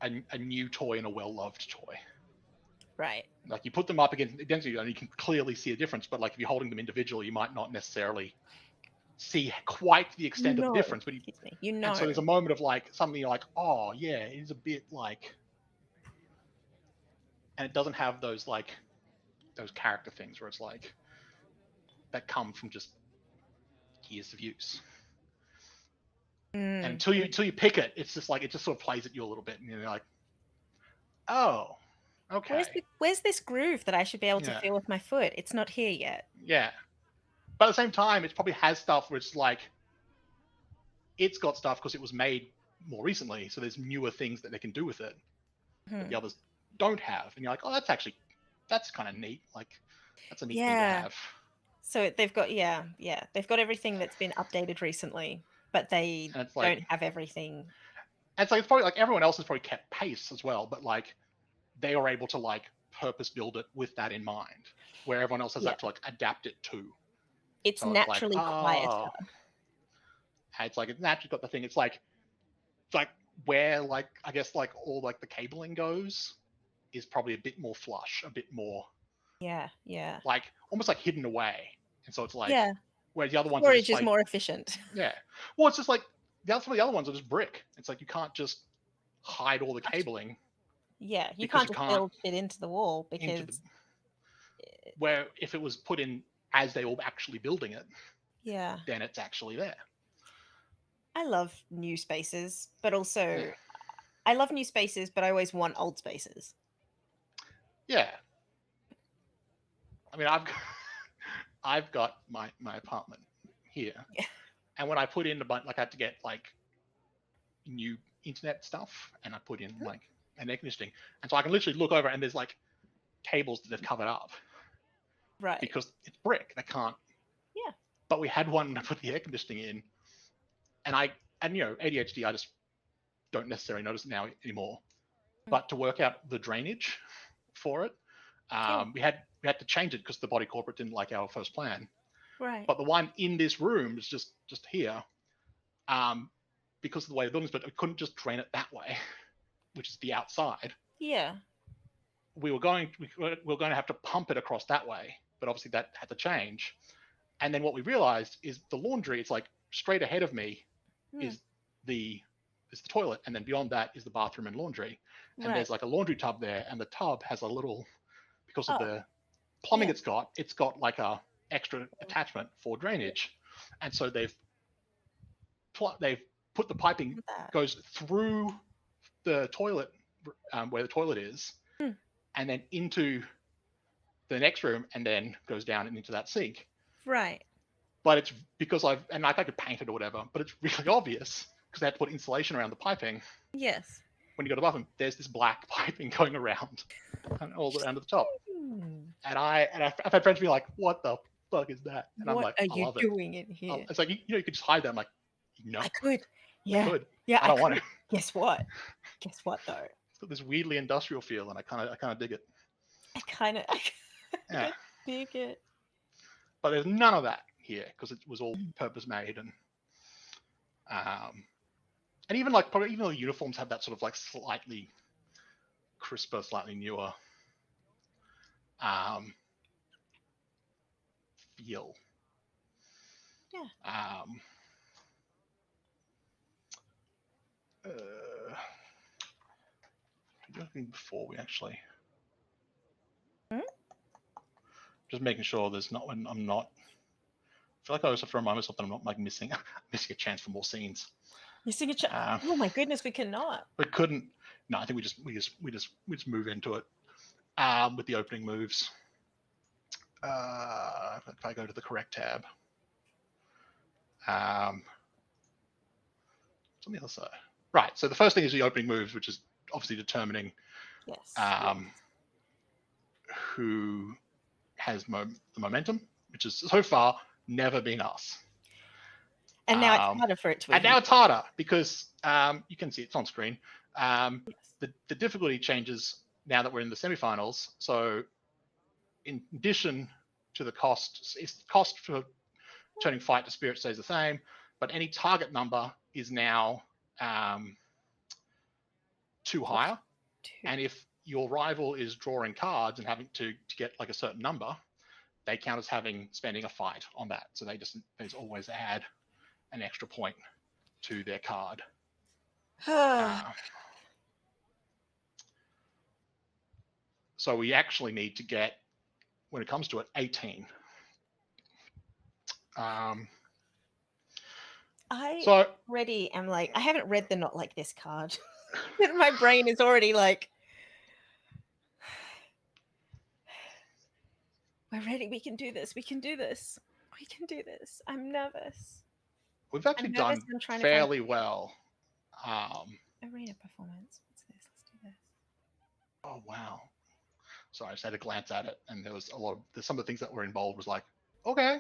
a new toy and a well-loved toy. Right. Like you put them up against you and you can clearly see a difference, but like if you're holding them individually you might not necessarily see quite the extent of the difference. But and so there's a moment of like something you're like, oh yeah, it is a bit like, and it doesn't have those character things where it's like that come from just years of use. And until you pick it, it's just like it just sort of plays at you a little bit, and you're like, oh, okay. Where's this groove that I should be able to feel with my foot? It's not here yet. Yeah, but at the same time, it probably has stuff where it's like it's got stuff because it was made more recently, so there's newer things that they can do with it that the others don't have, and you're like, oh, that's kind of neat. Like that's a neat thing to have. So they've got they've got everything that's been updated recently, but they don't have everything. And it's probably like everyone else has probably kept pace as well, but like they are able to like purpose build it with that in mind, where everyone else has had to like adapt it to. It's so naturally quieter. It's like it's naturally got the thing. It's like where like I guess like all like the cabling goes is probably a bit more flush, a bit more like almost like hidden away. And so it's like whereas the other ones storage is more efficient. Yeah. Well, it's just like some of the other ones are just brick. It's like you can't just hide all the cabling. Yeah, you can't just build it into the wall because where if it was put in as they were actually building it, then it's actually there. I love new spaces, but also I love new spaces, but I always want old spaces. Yeah. I mean, I've got my apartment here, and when I put in I had to get like new internet stuff, and I put in like an air conditioning, and so I can literally look over and there's like cables that they've covered up, right? Because it's brick, they can't. Yeah. But we had one when I put the air conditioning in, and ADHD, I just don't necessarily notice it now anymore. But to work out the drainage for it, we had to change it because the body corporate didn't like our first plan. Right. But the one in this room is just here, because of the way the building's built, it couldn't just drain it that way, which is the outside. Yeah. We were going to have to pump it across that way, but obviously that had to change. And then what we realized is the laundry. It's like straight ahead of me is the toilet, and then beyond that is the bathroom and laundry. And there's like a laundry tub there, and the tub has a little, because of the plumbing it's got like a extra attachment for drainage, and so they've put the piping goes through the toilet where the toilet is, and then into the next room and then goes down and into that sink. Right. But it's because I could paint it or whatever, but it's really obvious because they had to put insulation around the piping. Yes. When you go to the bathroom, there's this black piping going around and all around to the top. And I've had friends be like, "What the fuck is that?" And I'm What like, are "I you love it." doing in here? It's like you could just hide that. I'm like, "No, I could. I Yeah. could. Yeah, I I don't want could. to." Guess what? Guess what though? It's got this weirdly industrial feel, and I kind of dig it. I Yeah, dig it. but there's none of that here because it was all purpose made, um, and even like probably even though the uniforms have that sort of like slightly crisper, slightly newer um, feel. Yeah. Um, uh, before we actually Hmm? just making sure there's not when I'm not. I feel like I always have to remind myself that I'm not like missing missing a chance for more scenes. Your signature. Uh, Oh my goodness, we cannot. we couldn't. No, I think we just move into it with the opening moves. If I go to the correct tab, it's on the other side. Right. So the first thing is the opening moves, which is obviously determining Yes. um, who has the momentum, which is so far never been us. And now it's harder for it to And even. now it's harder because you can see it's on screen. Yes. The difficulty changes now that we're in the semifinals. So in addition to the cost, cost for turning fight to spirit stays the same, but any target number is now two higher. And if your rival is drawing cards and having to get like a certain number, they count as spending a fight on that. So they always add an extra point to their card. So we actually need to get, when it comes to it, 18. I already am like, I haven't read the Not Like This card. My brain is already like, we're ready. We can do this. We can do this. We can do this. I'm nervous. We've actually done fairly well. Arena performance. What's this? Let's do this. Oh, wow. So I just had a glance at it, and there was some of the things that were involved was like, okay.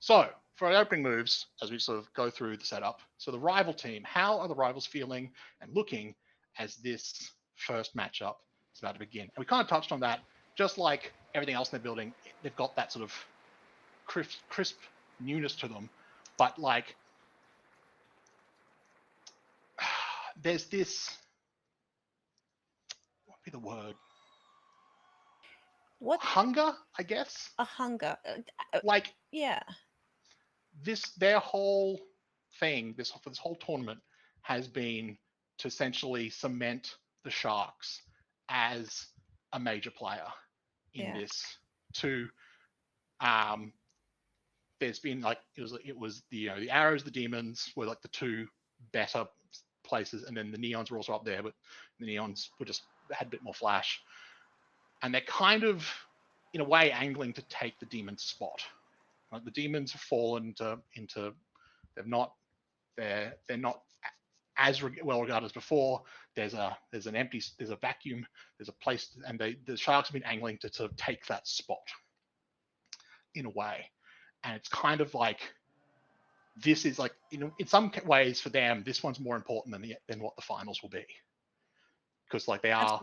So for our opening moves, as we sort of go through the setup, so the rival team, how are the rivals feeling and looking as this first matchup is about to begin? And we kind of touched on that. Just like everything else in the building, they've got that sort of crisp newness to them, but like there's this, what would be the word? What? Hunger, I guess. A hunger. Like, yeah. Their whole thing, for this whole tournament, has been to essentially cement the Sharks as a major player in this. There's been like it was the the Arrows, the Demons were like the two better places, and then the Neons were also up there, but the Neons had a bit more flash, and they're kind of in a way angling to take the Demons' spot. Like the Demons have fallen into they're not as well regarded as before. There's a vacuum, there's a place, and the Sharks have been angling to sort of take that spot in a way. And it's kind of like this is like in some ways for them, this one's more important than what the finals will be, because like they are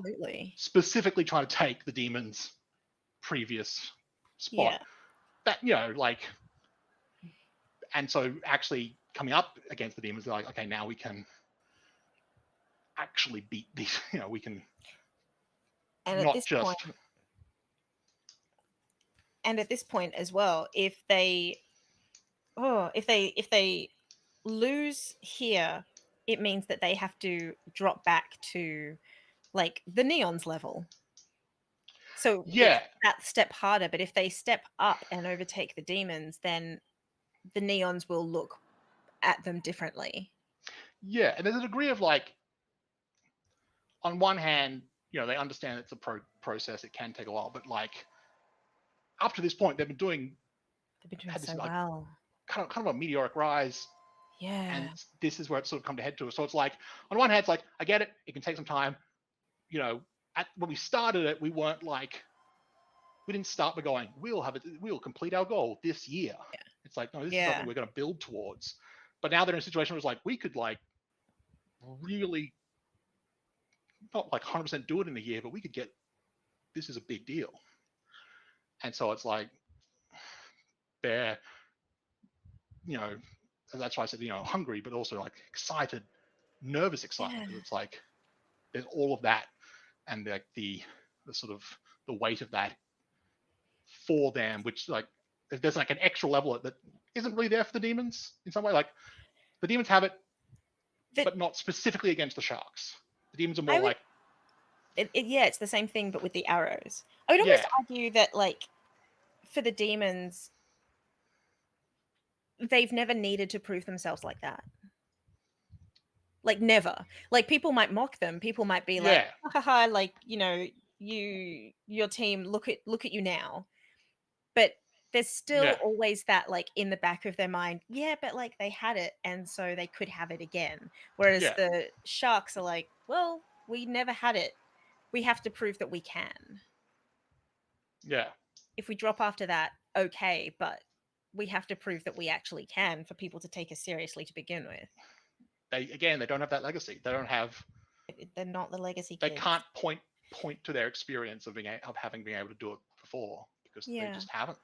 specifically trying to take the Demons' previous spot. That like, and so actually coming up against the Demons, they're like, okay, now we can actually beat these. We can. And at this point as well, if they lose here, it means that they have to drop back to like the Neons level. So it's that step harder. But if they step up and overtake the Demons, then the Neons will look at them differently. Yeah, and there's a degree of like, on one hand, they understand it's a process. It can take a while, but like up to this point, they've been doing They've been doing had this so like well. kind of a meteoric rise, and Yeah. this is where it's sort of come to head to. So it's like on one hand, it's like I get it, it can take some time. You know, when we started it, we weren't like we didn't start by going we'll complete our goal this year. It's like no, this is something Yeah. we're going to build towards. But now they're in a situation where it's like we could like really not like 100% do it in a year, but we could get this is a big deal. And so it's like they're you know that's why I said hungry, but also like excited, nervous excitement Yeah. because it's like there's all of that and like the sort of the weight of that for them, which like there's like an extra level that isn't really there for the demons in some way. Like the demons have it, That but not specifically against the sharks. The demons are I more would like yeah, it's the same thing but with the arrows. I would yeah, almost argue that like for the demons, they've never needed to prove themselves like that. Like never. Like people might mock them. People might be like, yeah, ha ha ha, like, your team, look at you now. But there's still yeah, always that like in the back of their mind, yeah, but like they had it and so they could have it again. Whereas yeah, the sharks are like, well, we never had it. We have to prove that we can. yeah. If we drop after that, okay, but we have to prove that we actually can for people to take us seriously to begin with. They don't have that legacy. They don't have They're not the legacy they kids. can't point to their experience of of having been able to do it before because they Yeah. just haven't.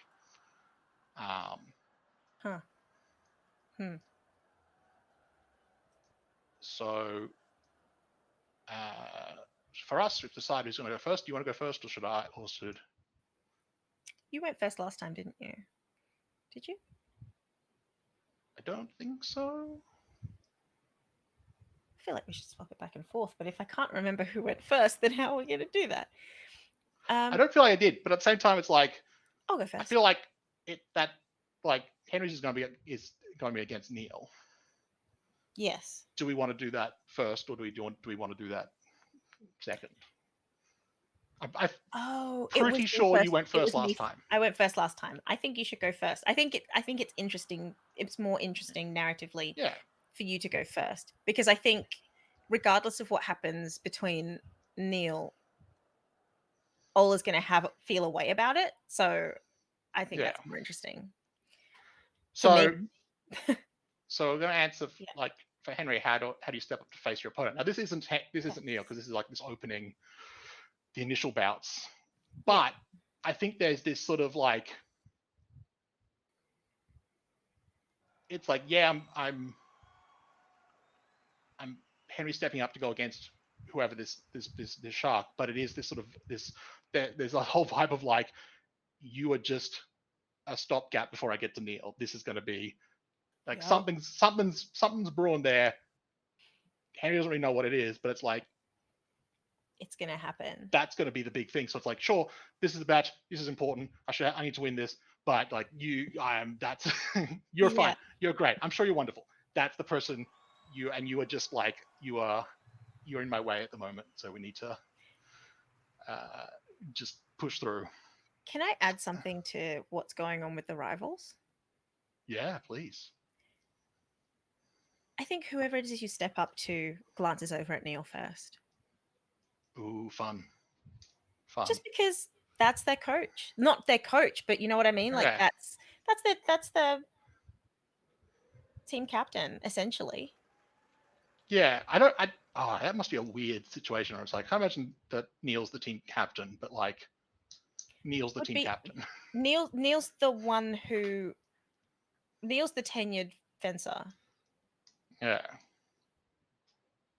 Um, Huh. Hmm. so uh, for us, we've decided who's going to go first. Do you want to go first, or should I? Or should You went first last time, didn't you? Did you? I don't think so. I feel like we should swap it back and forth, but if I can't remember who went first, then how are we going to do that? I Um, don't feel like I did, but at the same time, it's like I'll go I first. feel like it that like Henry's is going to be against Neil. Yes. Do we want to do that first, or do we want to do that second? I'm Oh, it was pretty me sure you first. went It first was last me. time. I went first last time. I think you should go first. I think it's interesting. It's more interesting narratively Yeah, for you to go first because I think, regardless of what happens between Neil, Ola's going to have feel a way about it. So I think yeah. that's more interesting for me. So so we're going to answer Yeah. like for Henry, how do you step up to face your opponent? Now this Yeah. isn't Neil because this is like this opening the initial bouts, Yeah. but I think there's this sort of like it's like yeah I'm Henry stepping up to go against whoever this shark, but it is this sort of there's a whole vibe of like you are just a stopgap before I get to Neil. This is going to be like Yep. something's brewing there. Henry doesn't really know what it is, but it's like It's going to happen. that's going to be the big thing. So it's like, sure, this is a match. This is important. I need to win this. But like I am. That's you're Yeah. fine. You're great. I'm sure you're wonderful. That's the person you are just like you're in my way at the moment. So we need to uh, just push through. Can I add something to what's going on with the rivals? Yeah, please. I think whoever it is you step up to glances over at Neil first. Ooh, fun, fun. Just because that's their coach. Not their coach, but you know what I mean? Like Yeah, that's the team captain, essentially. yeah. I don't. That must be a weird situation. Where it's like, I imagine that Neil's the team captain, but like Neil's the Would team be captain. Neil's the one who Neil's the tenured fencer, Yeah.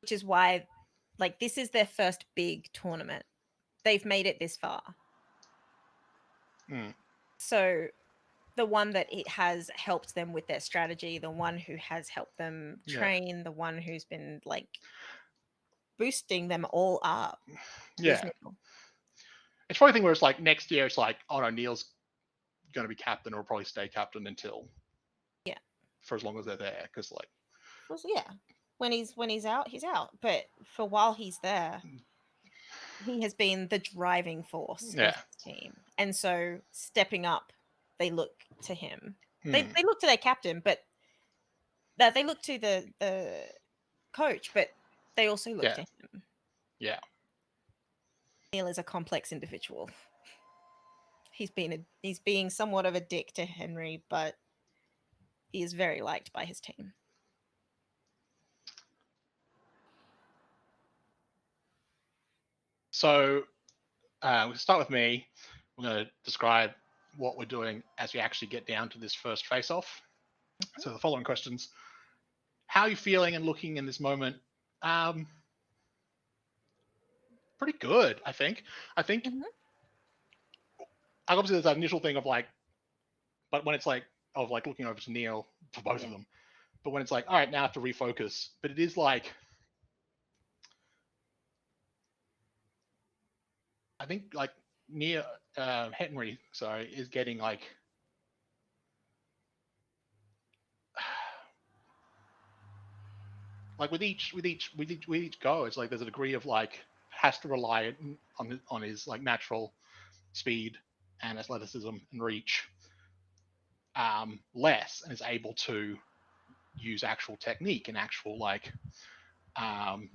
which is why like this is their first big tournament. They've made it this far. Mm, So the one that it has helped them with their strategy, the one who has helped them yeah. train, the one who's been like boosting them all up is Yeah. Neil. It's probably a thing where it's like next year it's like, oh no, Neil's going to be captain or will probably stay captain until Yeah. for as long as they're there because like Well, yeah. When he's out, he's out. But for while he's there, he has been the driving force of Yeah. his team, and so stepping up, they look to him. Hmm. They look to their captain, but that they look to the coach, but they also look Yeah. to him. Yeah. Neil is a complex individual. He's being somewhat of a dick to Henry, but he is very liked by his team. So we'll start with me. I'm going to describe what we're doing as we actually get down to this first face-off. Mhm. So the following questions: how are you feeling and looking in this moment? Um, Pretty good, I think. I think Mhm. obviously there's that initial thing of like, but when it's like of like looking over to Neil for both of Yeah. them, but when it's like, all right, now I have to refocus. But it is like, I think like Neil Henry, sorry, is getting like with each go, it's like there's a degree of like has to rely on his like natural speed and athleticism and reach less, and is able to use actual technique and actual like um,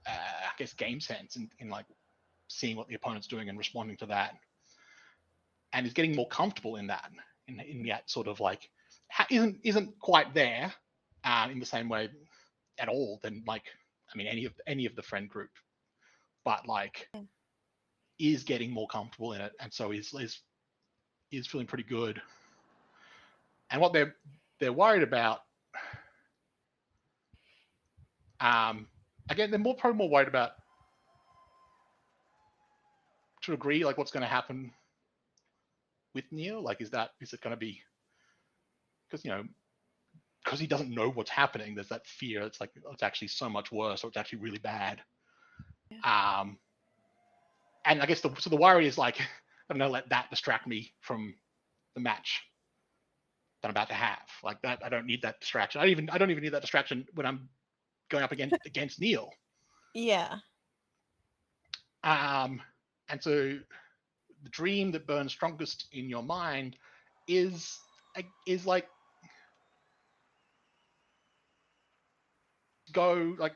I guess game sense in like seeing what the opponent's doing and responding to that, and is getting more comfortable in that in that sort of like isn't quite there in the same way at all than like I mean any of the friend group, but like is getting more comfortable in it, and so is feeling pretty good. And what they're worried about, um, again, they're more probably more worried about to agree like what's going to happen with Neil. Like, is it going to be because because he doesn't know what's happening. There's that fear. It's like oh, it's actually so much worse, or it's actually really bad. Yeah. Um, and I guess the worry is like I'm going to let that distract me from the match that I'm about to have. Like that, I don't need that distraction. I don't even need that distraction when I'm going up against Neil. Yeah. Um, and so the dream that burns strongest in your mind is is like go like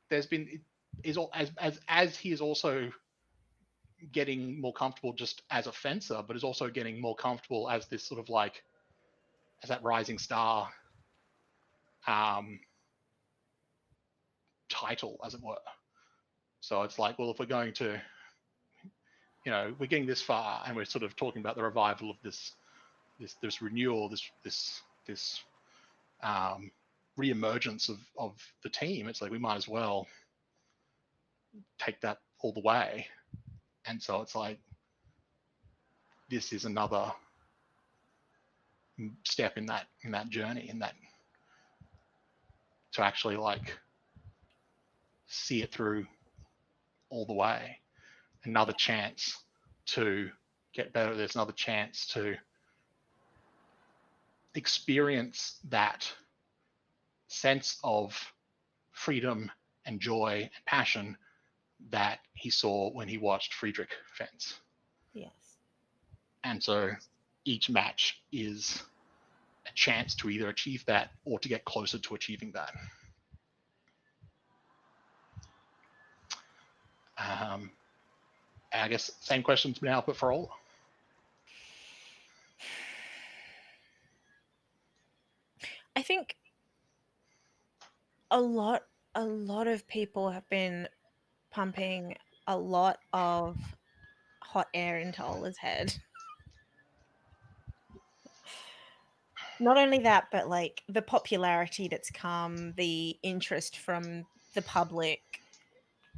there's been is all as he is also getting more comfortable just as a fencer, but is also getting more comfortable as this sort of like as that rising star um, title, as it were. So it's like, well, if we're going to, we're getting this far, and we're sort of talking about the revival of this renewal, this um, re-emergence of the team. It's like we might as well take that all the way. And so it's like this is another step in that journey, in that to actually like see it through all the way. Another chance to get better. There's another chance to experience that sense of freedom and joy and passion that he saw when he watched Friedrich fence. Yes. And so each match is a chance to either achieve that or to get closer to achieving that. Um, and I guess same questions now, but for all. I think a lot a lot of people have been pumping a lot of hot air into Ola's head. Not only that, but like the popularity that's come, the interest from the public.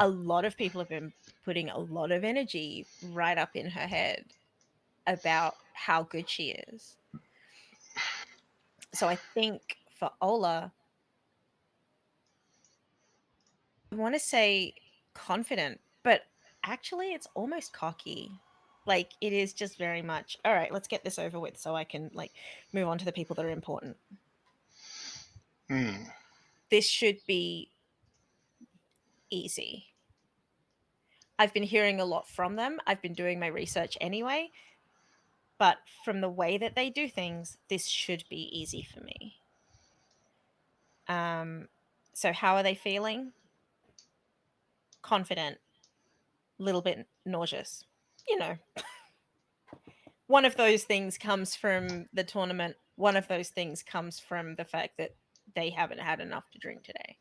A lot of people have been putting a lot of energy right up in her head about how good she is. So I think for Ola, I want to say confident, but actually it's almost cocky. Like it is just very much, all right, let's get this over with so I can like move on to the people that are important. Hmm. This should be easy. I've been hearing a lot from them. I've been doing my research anyway. But from the way that they do things, this should be easy for me. Um, so how are they feeling? Confident, little bit nauseous. You know, one of those things comes from the tournament. One of those things comes from the fact that they haven't had enough to drink today.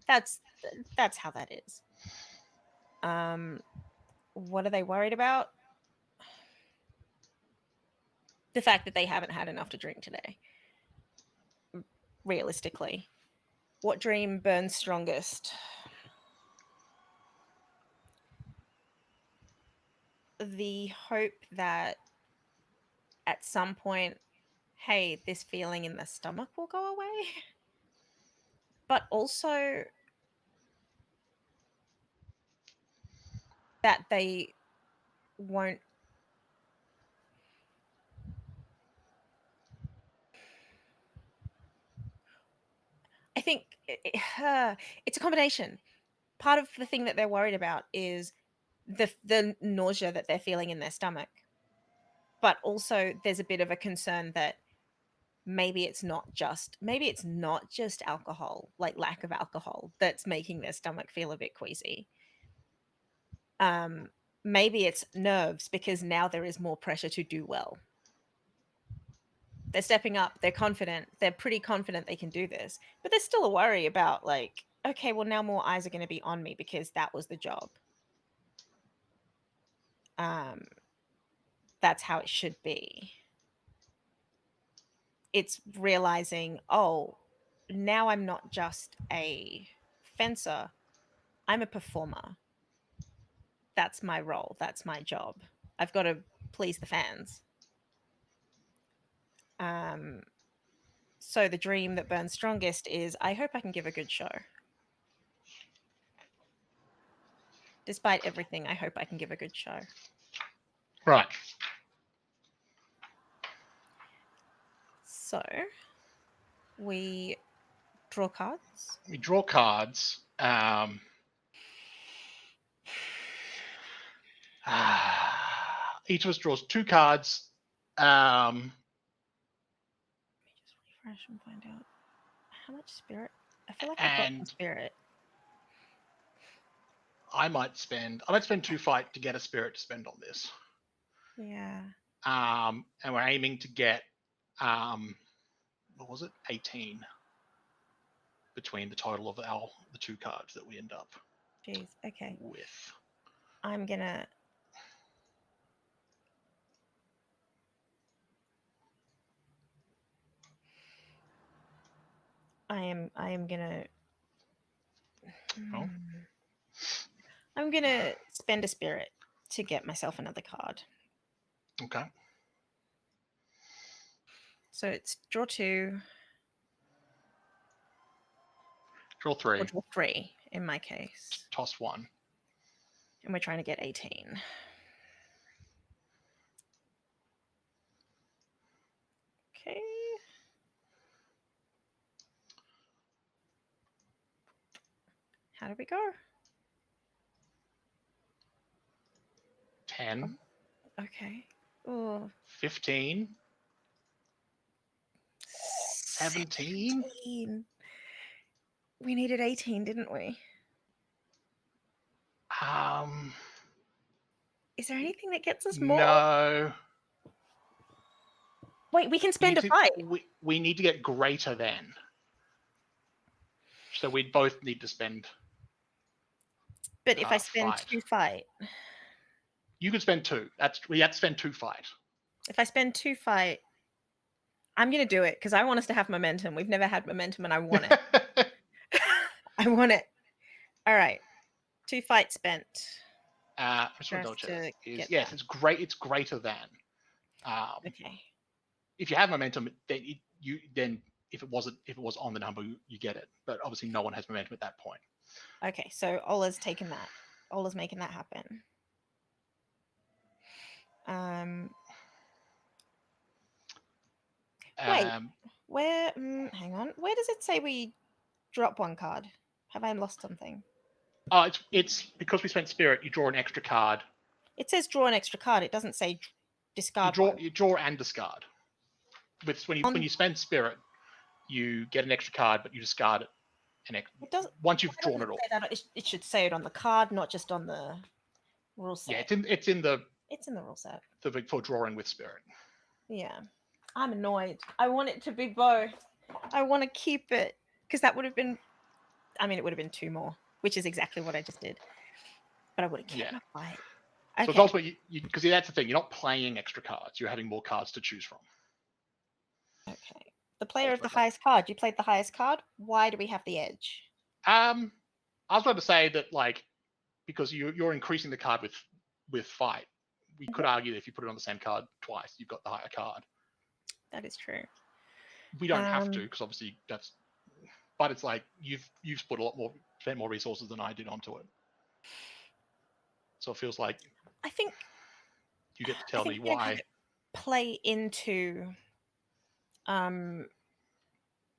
That's that's how that is. Um, what are they worried about? The fact that they haven't had enough to drink today. Realistically, what dream burns strongest? The hope that at some point, hey, this feeling in the stomach will go away. But also that they won't. I think it's a combination. Part of the thing that they're worried about is the nausea that they're feeling in their stomach. But also there's a bit of a concern that maybe it's not just alcohol, like lack of alcohol, that's making their stomach feel a bit queasy. Um, maybe it's nerves because now there is more pressure to do well. They're stepping up, they're confident, they're pretty confident they can do this, but there's still a worry about, like, okay, well, now more eyes are going to be on me because that was the job. Um, that's how it should be. It's realizing, oh, now I'm not just a fencer, I'm a performer. That's my role, that's my job. I've got to please the fans. Um, so the dream that burns strongest is I hope I can give a good show. Despite everything, I hope I can give a good show. Right. So we draw cards. We draw cards. Each of us draws two cards. Let me just refresh and find out how much spirit. I feel like I've got some And spirit. I might spend 2 fight to get a spirit to spend on this. Yeah. And we're aiming to get what was it? 18 between the total of the two cards that we end up Jeez. Okay. with. I'm gonna. I am gonna. Oh, I'm gonna spend a spirit to get myself another card. okay. So it's draw two Draw or 3. draw three in my case, Toss 1. and we're trying to get 18. Okay. How did we go? 10. Okay. Oh, 15. 17. 17. We needed 18, didn't we? Um, Is there anything that gets us more? no. Wait, we can We need spend a to fight. we need to get greater than. So we both need to spend But if I spend fight. two fight, You could spend 2. We have to spend 2 fight. if I spend two fight, I'm gonna do it because I want us to have momentum. We've never had momentum, and I want it. I want it. All right, two fight spent I just want to double just check this. to Is get yes, that. it's great. It's greater than. Okay. If you have momentum, then if it was on the number, you get it. But obviously, no one has momentum at that point. Okay. So Ola's taken that. Ola's making that happen. Um. Wait. Um, Where? Hang on. Where does it say we drop one card? Have I lost something? It's because we spent spirit. You draw an extra card. It says draw an extra card. It doesn't say You discard draw one. you draw and discard. With when On you spend spirit, you get an extra card, but you discard it. it doesn't. Once you've Why drawn doesn't it it all. say that? It should say it on the card, not just on the rule Yeah, set. it's in It's in the rule set. the for drawing with spirit. Yeah. I'm annoyed. I want it to be both. I want to keep it because that would have been. I mean, it would have been two more, which is exactly what I just did. But I would have kept Yeah. my fight. So it's Okay. ultimately because that's the thing. You're not playing extra cards. You're having more cards to choose from. Okay. The player of the Ultimately. highest card. You played the highest card. Why do we have the edge? I was about to say that because you're increasing the card with fight. We could argue that if you put it on the same card twice, you've got the higher card. That is true. We don't have to Um, because obviously that's. But it's like you've spent more resources than I did onto it. So it feels like I think you get to I tell think me we're gonna have why. it play into um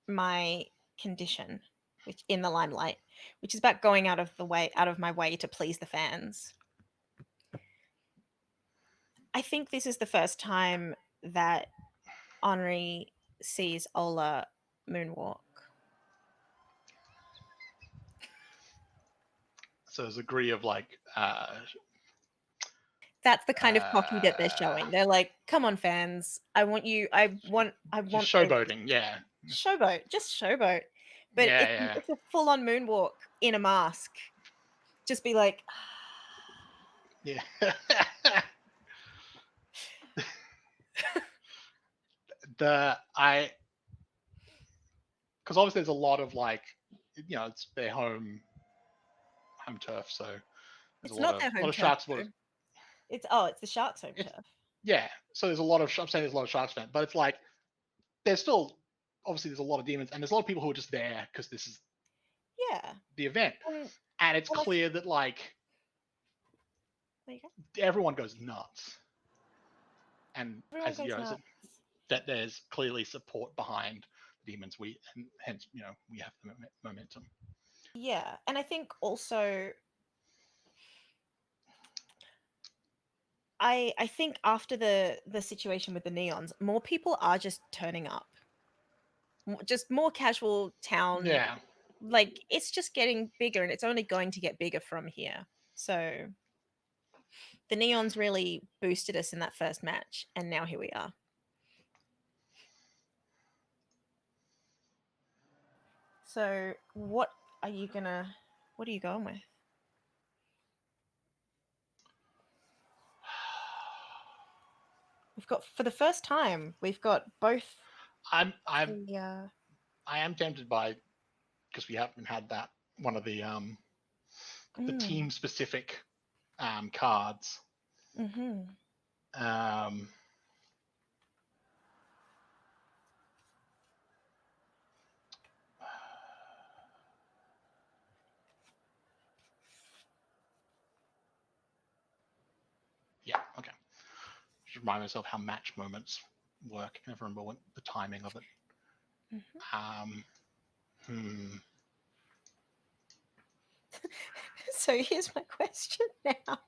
my condition, which in the limelight, which is about going out of my way to please the fans. I think this is the first time that Henri sees Ola moonwalk. So there's a degree of That's the kind of cocky that they're uh, showing. They're like, "Come on, fans! I want you. I just want this showboating. Yeah, showboat. Just showboat." But yeah, it's a full on moonwalk in a mask. Just be like, yeah, yeah. I because obviously there's a lot of it's their home turf, so there's it's not their a lot home of turf sharks. though. It's the Sharks' home It's turf. yeah. So there's a lot of I'm saying there's a lot of sharks fans, but it's like there's still obviously there's a lot of demons, and there's a lot of people who are just there because this is Yeah, the event, and and it's and I clear that there you go. everyone goes nuts, and Everyone as goes nuts. that there's clearly support behind the demons. And hence we have the momentum. Yeah, and I think also I think after the situation with the neons, more people are just turning up. Just more casual town. Yeah. Like it's just getting bigger, and it's only going to get bigger from here. So the neons really boosted us in that first match, and now here we are. So are you gonna? What are you going with? We've got for the first time, we've got both I'm the I am tempted by because we haven't had that one of the mm, team specific cards. mm-hmm. Um, yeah, okay. Just remind myself how match moments work. I can never remember the timing of it. Mm-hmm. Um, hmm. So here's my question now.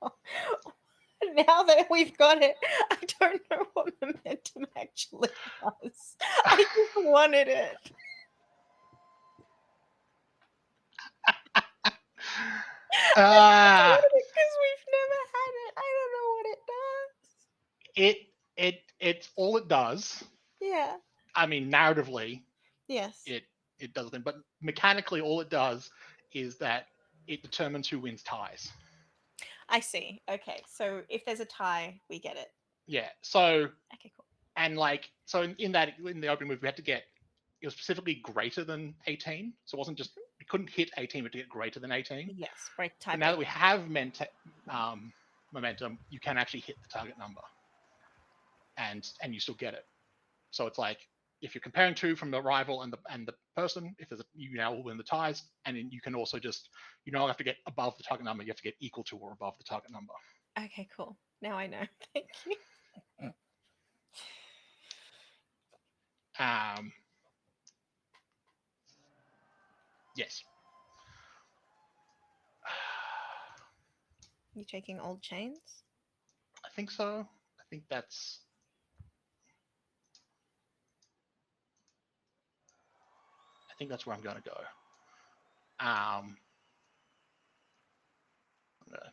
Now that we've got it, I don't know what momentum actually does. I just wanted it. I Ah, wanted it because we've never had it. I don't know what it does. it's all it does. Yeah. I mean, narratively, Yes. it it does thing, but mechanically, all it does is that it determines who wins ties. I see. Okay. So if there's a tie, we get it. Yeah. So Okay, cool. and so in the opening move, we had to get it was specifically greater than 18. So it wasn't just we couldn't hit 18, but to get greater than 18. Yes, break But now that tiebreaker. we have momentum, you can actually hit the target number, and you still get it. So it's like if you're comparing two from the rival and the person, if there's you now will win the ties, and then you can also just you don't have to get above the target number, you have to get equal to or above the target number. Okay, cool. Now I know. Thank you. Um, yes. You taking old chains? I think so. I think that's where I'm going to go. I'm going to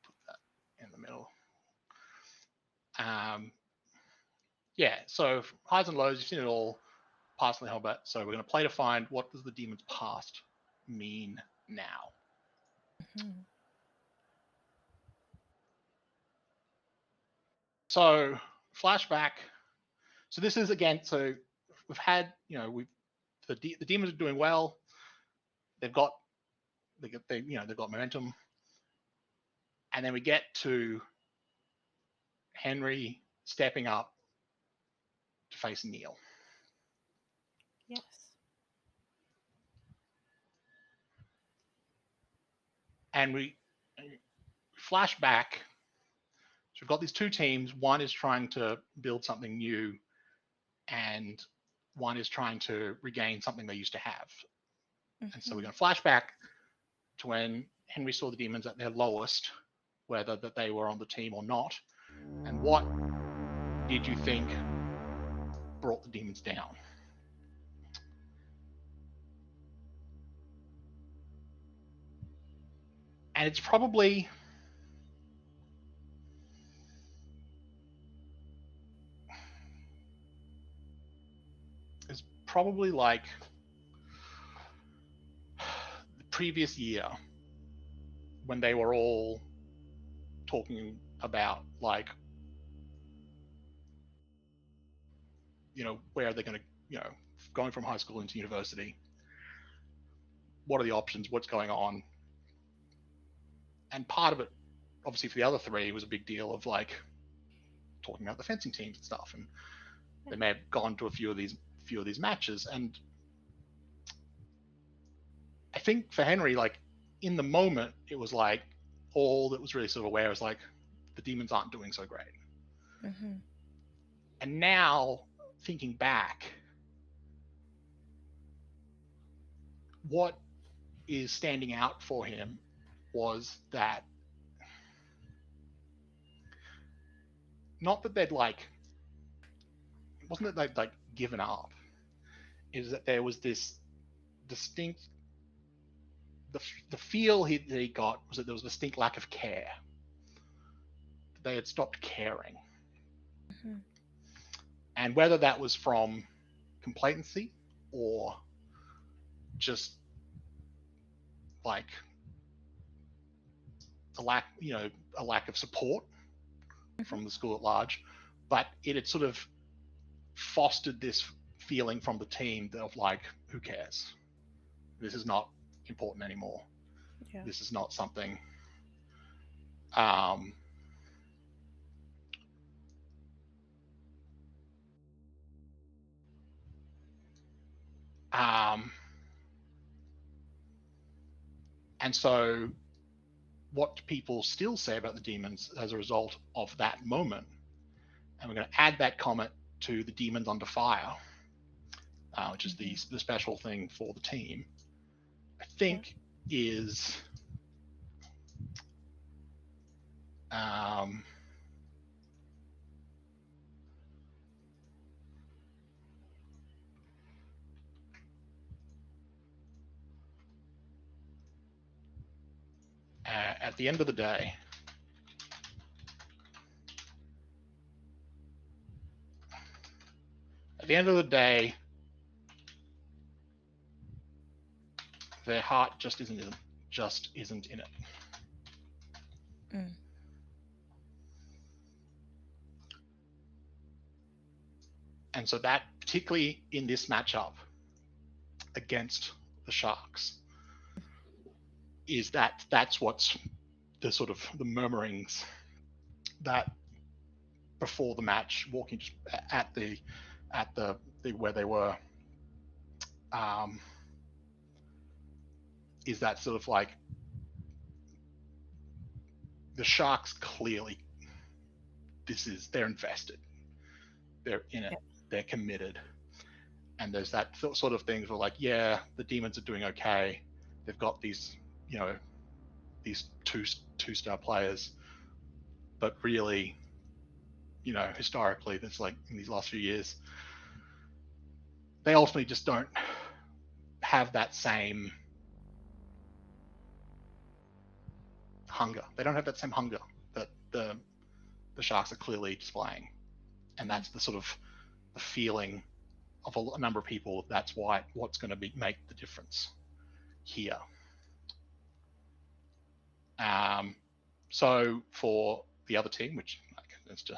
put that in the middle. Yeah, so highs and lows, you've seen it all. Past and the Hellbat. So we're going to play to find what does the demon's past mean now. Mm-hmm. So flashback. So this is again. So we've had the demons are doing well. They've got they've got momentum, and then we get to Henri stepping up to face Neil. Yes. And we flash back. So we've got these two teams. One is trying to build something new, and one is trying to regain something they used to have. Mm-hmm. And so we're going to flash back to when Henri saw the demons at their lowest, whether that they were on the team or not. And what did you think brought the demons down? And it's probably like the previous year when they were all talking about like where they're going to going from high school into university, what are the options, what's going on. And part of it obviously for the other three was a big deal of like talking about the fencing teams and stuff, and they may have gone to a few of these matches. And I think for Henri, like in the moment, it was like all that was really sort of aware was like the demons aren't doing so great. Mm-hmm. And now thinking back, what is standing out for him was that not that they'd like, it wasn't that they'd like given up, is that there was this distinct, the feel that he got was that there was a distinct lack of care. They had stopped caring. Mm-hmm. And whether that was from complacency or just like a lack of support from the school at large, but it had sort of fostered this feeling from the team of like, who cares? This is not important anymore. Yeah. This is not something. Um, um, and so, what do people still say about the demons as a result of that moment? And we're going to add that comment to the demons under fire, which is the special thing for the team. I think is at the end of the day, their heart just isn't in it. Mm. And so that, particularly in this matchup against the Sharks, is that's what's the sort of the murmurings that before the match, walking at the where they were, is that sort of like the Sharks clearly, they're invested, they're in it, they're committed, and there's that sort of things where like, yeah, the demons are doing okay, they've got these these two-star players, but really, historically, that's like in these last few years, they ultimately just don't have that same hunger. They don't have that same hunger that the Sharks are clearly displaying, and that's the sort of the feeling of a number of people. That's what's going to make the difference here. So for the other team, which is to,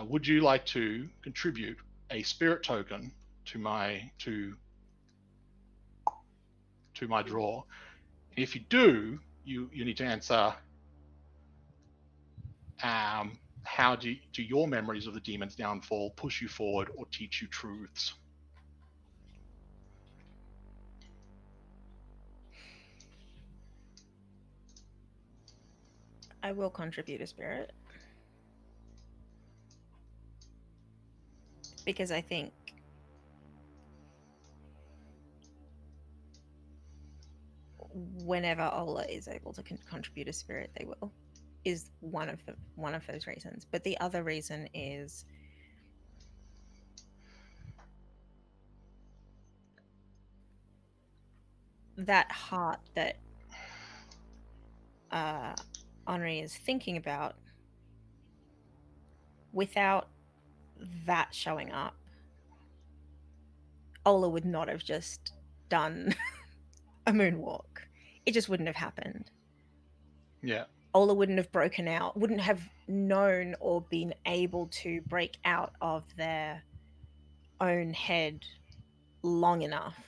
would you like to contribute a spirit token to my draw? And if you do, you need to answer. How do your memories of the demon's downfall push you forward or teach you truths? I will contribute a spirit because I think whenever Ola is able to contribute a spirit, they will. Is one of those reasons. But the other reason is that heart that Henri is thinking about. Without that showing up, Ola would not have just done a moonwalk. It just wouldn't have happened. Yeah. Ola wouldn't have broken out, wouldn't have known or been able to break out of their own head long enough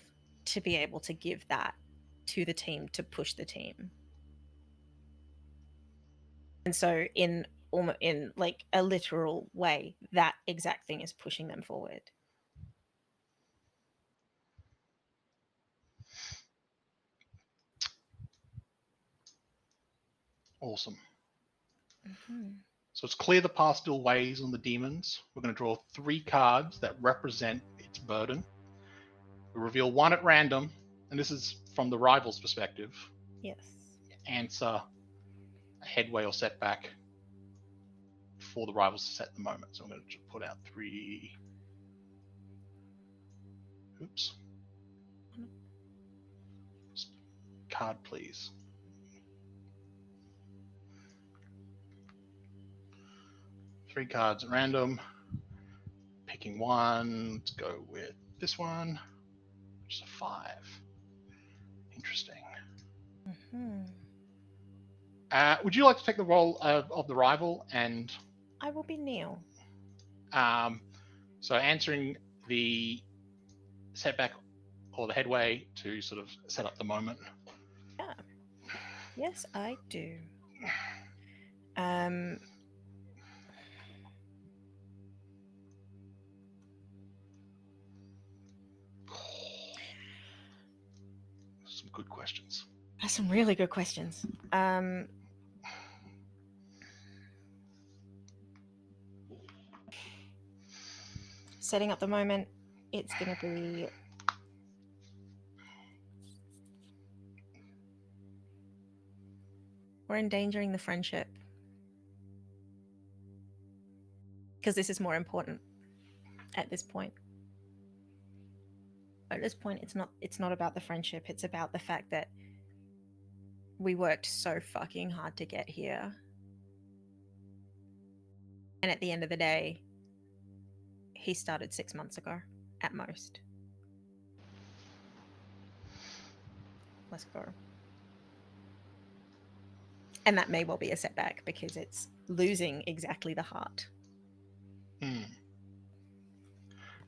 to be able to give that to the team to push the team. And so in like a literal way, that exact thing is pushing them forward. Awesome. Mm-hmm. So it's clear the path still weighs on the demons. We're going to draw 3 cards that represent its burden. We reveal one at random, and this is from the rival's perspective. Yes. Answer a headway or setback for the rivals to set the moment. So I'm going to put out 3. Oops. Card, please. Three cards at random. Picking one. Let's go with this one, which is a 5. Interesting. Mm-hmm. Would you like to take the role of the rival and? I will be Neil. So answering the setback or the headway to sort of set up the moment. Yeah. Yes, I do. Um. Some good questions. That's some really good questions. Setting up the moment, it's going to be we're endangering the friendship because this is more important at this point. At this point, it's not about the friendship. It's about the fact that we worked so fucking hard to get here. And at the end of the day, he started 6 months ago at most. Let's go. And that may well be a setback because it's losing exactly the heart.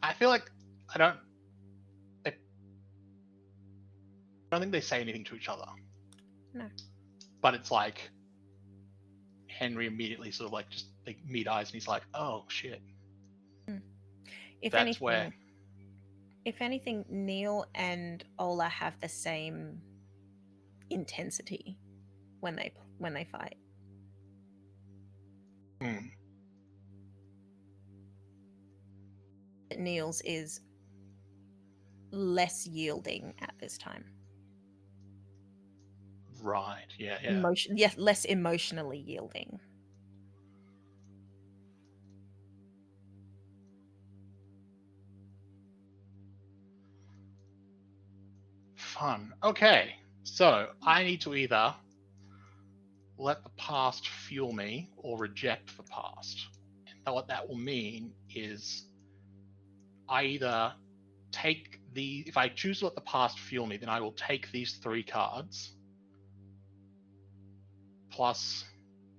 I feel like I don't think they say anything to each other. No. But it's like Henri immediately sort of like just like meet eyes and he's like, oh shit. If That's where anything, Neil and Ola have the same intensity when they fight. Neil's is less yielding at this time. Right. Yeah. Yeah. Emotion, yes, less emotionally yielding. Fun. Okay. So I need to either let the past fuel me or reject the past. And what that will mean is I either take if I choose to let the past fuel me, then I will take these 3 cards, plus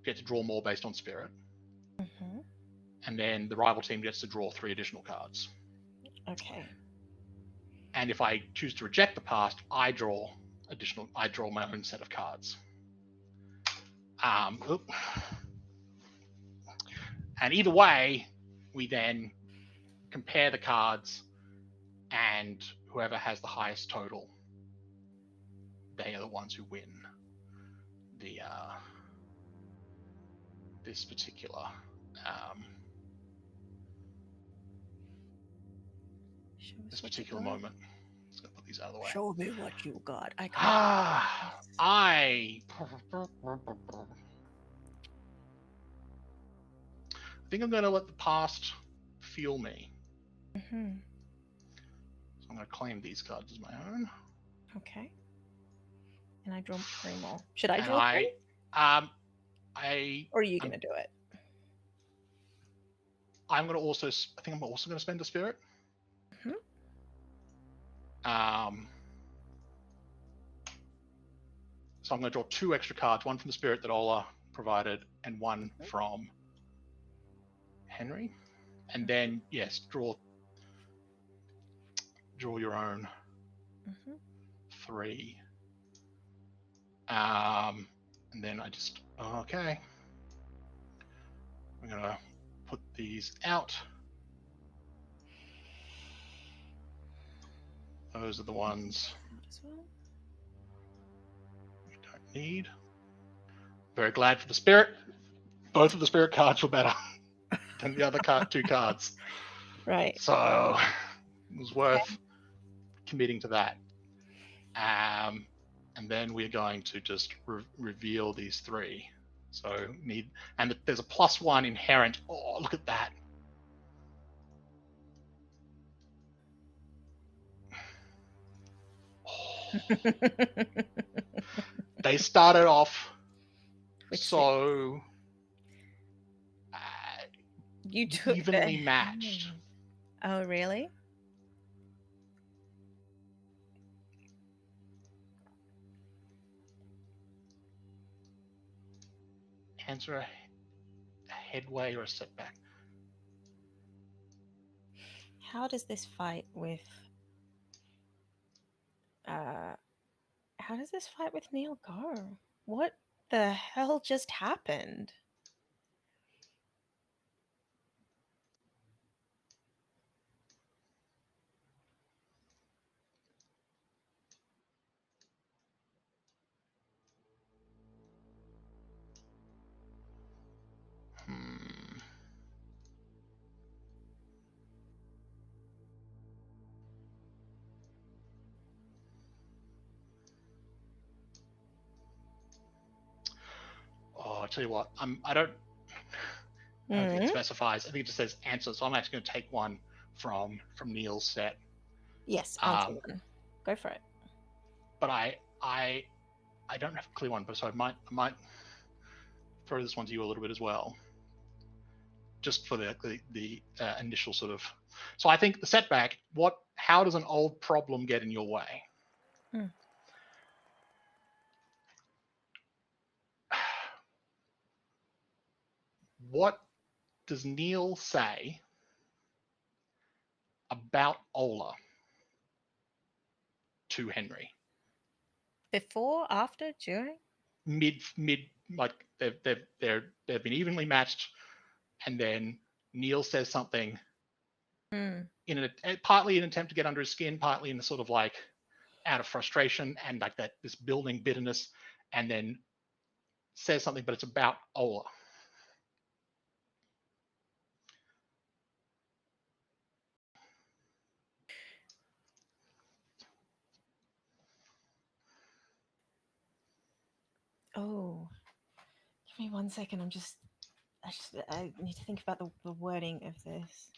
get to draw more based on spirit. Mm-hmm. And then the rival team gets to draw 3 additional cards. Okay. And if I choose to reject the past, I draw my own set of cards. And either way, we then compare the cards, and whoever has the highest total, they are the ones who win the this particular moment. Just gonna put these out of the way. Show me what you got. I think I'm gonna let the past fuel me. Mm-hmm. So I'm gonna claim these cards as my own. Okay. And I draw 3 more. Should I And draw 3? Or are you I'm, gonna do it? I'm gonna also. I think I'm also gonna spend a spirit. Mm-hmm. So I'm going to draw 2 extra cards, one from the spirit that Ola provided, and one from Henri. And then, yes, draw your own 3. And then I just, okay. I'm going to put these out. Those are the ones we don't need. Very glad for the spirit. Both of the spirit cards were better than the other 2 cards. Right. So it was worth committing to that. And then we're going to just reveal these 3. So and there's a +1 inherent. Oh, look at that. They started off so you took evenly matched. Oh, really? Answer a headway or a setback. How does this fight with Neil go? What the hell just happened? Oh, I'll tell you what. I don't think it specifies. I think it just says answer. So I'm actually going to take one from Neil's set. Yes, answer one. Go for it. But I don't have a clear one, so I might throw this one to you a little bit as well, just for the initial sort of. So I think the setback. How does an old problem get in your way? What does Neil say about Ola to Henri? Before, after, during? Mid, like they've been evenly matched, and then Neil says something in partly an attempt to get under his skin, partly in a sort of like out of frustration and like this building bitterness, and then says something, but it's about Ola. Oh, give me 1 second. I need to think about the wording of this.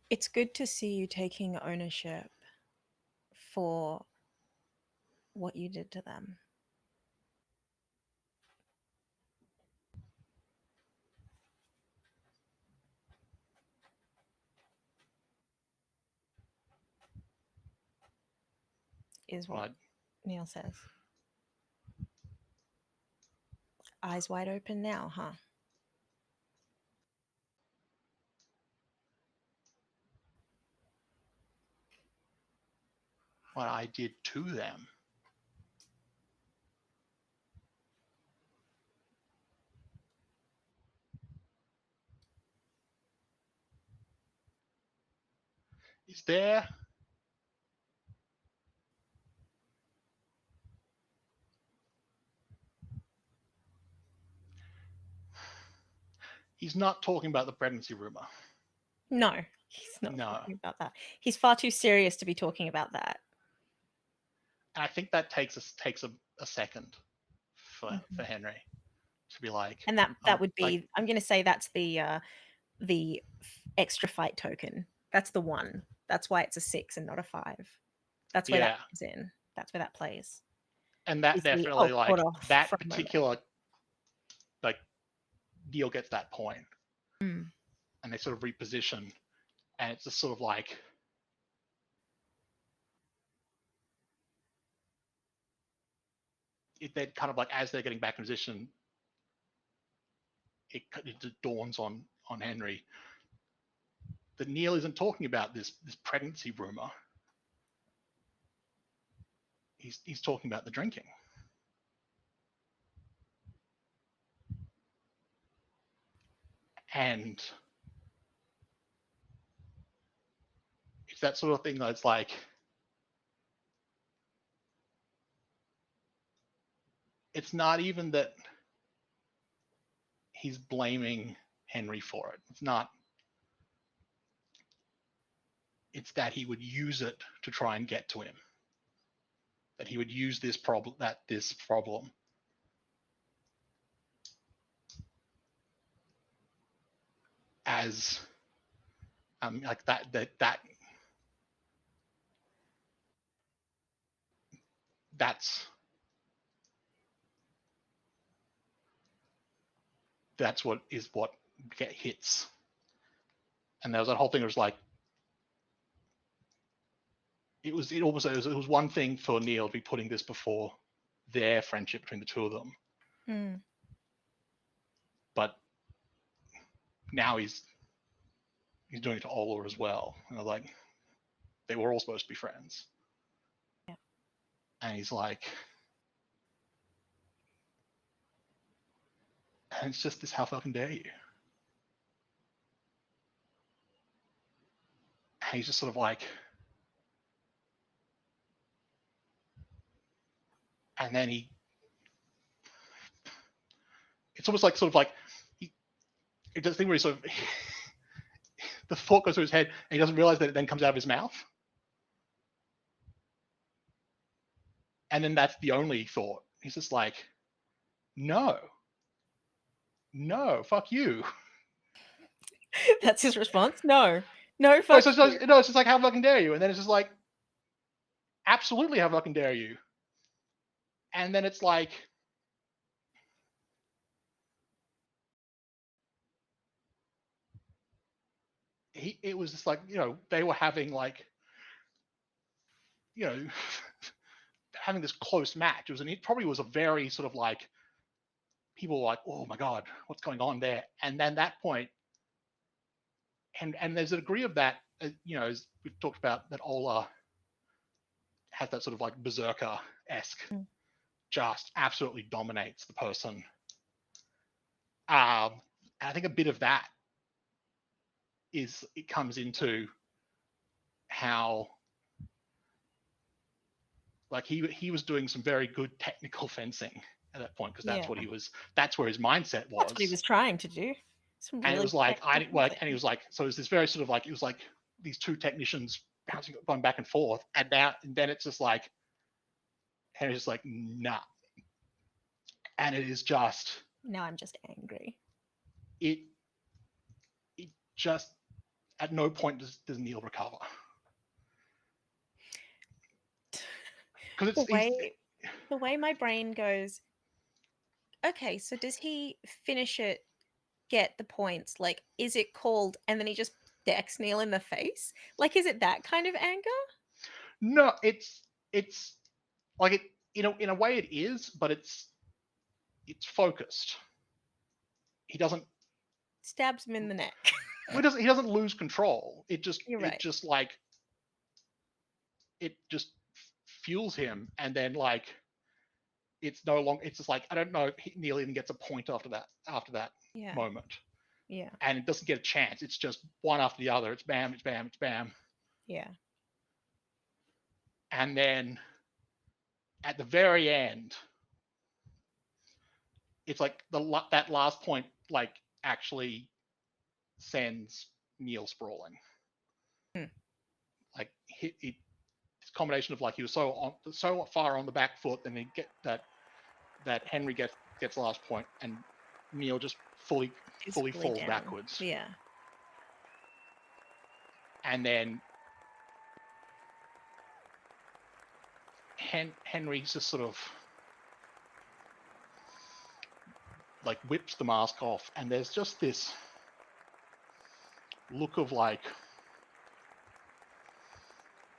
It's good to see you taking ownership for what you did to them. Is what What Neil says. Eyes wide open now, huh? I did to them. Is there? He's not talking about the pregnancy rumor. No, he's not No. talking about that. He's far too serious to be talking about that. And I think that takes a second for Mhm. Henry to be like, And that would like, be, I'm going to say that's the extra fight token. That's the one. That's why it's a 6 and not a 5. That's where that yeah. comes in. That's where that plays. And that Is the definitely, hold like, off that for a moment. particular, like, deal gets that point, Mm. and they sort of reposition, and it's just sort of like, they're kind of like, as they're getting back in position, it dawns on Henry that Neil isn't talking about this pregnancy rumor. He's talking about the drinking. And it's that sort of thing that's like, it's not even that he's blaming Henry for it. It's not. It's that he would use it to try and get to him. That he would use this problem as like that's what get hits. And there was that whole thing. It was like, it was one thing for Neil to be putting this before their friendship between the two of them, Mm. but now he's doing it to Ola as well. And they're like, they were all supposed to be friends. Yeah. And he's like, and it's just this, how fucking dare you? And he's just sort of like, and then it's almost like, sort of like, it does thing where he sort of, the thought goes through his head and he doesn't realize that it then comes out of his mouth. And then that's the only thought. He's just like, no, fuck you. That's his response. No, no, No, fuck it's you. just like, how fucking dare you? And then it's just like, absolutely, how fucking dare you? And then it's like, it was just like, they were having like, having this close match. It probably was a very sort of like, people were like, oh my God, what's going on there? And then that point, and there's a degree of that, as we've talked about, that Ola has that sort of like berserker-esque, Mm. just absolutely dominates the person. And I think a bit of that it comes into how Like he was doing some very good technical fencing at that point, because Yeah. that's where his mindset That's what he was. was trying to do. Some And it really was like technical and he was like, so it was this very sort of like, it was like these two technicians bouncing, going back and forth, and then it's just like Henry's just like, nah. And it is just, Now I'm just angry. it it just, at no point does Neil recover, because The it's he's way my brain goes, okay, so does he finish it, get the points? Like, is it called, and then he just decks Neil in the face? Like, is it that kind of anger? no, it's like, it, in a way it is, but it's focused. He doesn't Stabs him in the neck. he doesn't lose control. You're right. Like, it just fuels him, and then like, it's no longer, it's just like, I don't know if Neil even gets a point after that Yeah. moment, Yeah. and it doesn't get a chance. It's just one after the other. It's bam, it's bam, it's bam, Yeah. and then at the very end, it's like that last point like actually sends Neil sprawling. Hmm. Like, this combination of like, he was so far on the back foot, and then get that Henry gets the last point, and Neil just fully falls Down. backwards, Yeah. and then Henry's just sort of like whips the mask off, and there's just this look of like,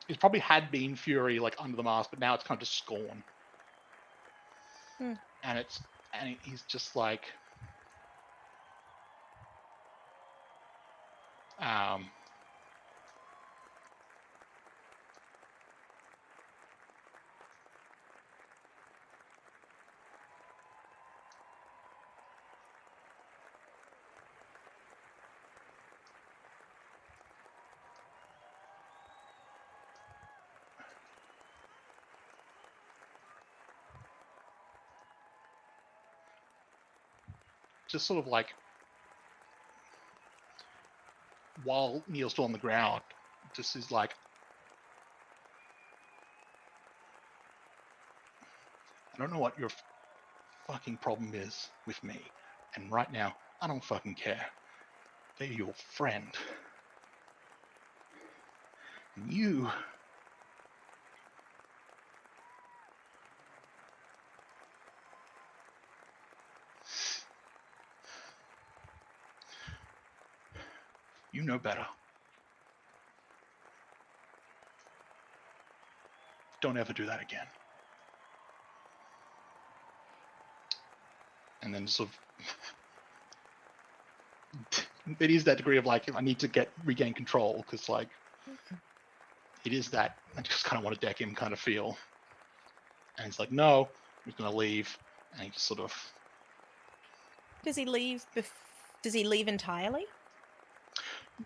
it probably had been fury like under the mask, but now it's kind of just scorn. Hmm. And he's just like, just sort of like, while Neil's still on the ground, just is like, I don't know what your fucking problem is with me, and right now I don't fucking care. They're your friend, and you know better. Don't ever do that again. And then sort of, it is that degree of like, I need to regain control, because like, it is that I just kind of want to deck him kind of feel. And he's like, no, he's going to leave, and he just sort of. Does he leave? Does he leave entirely?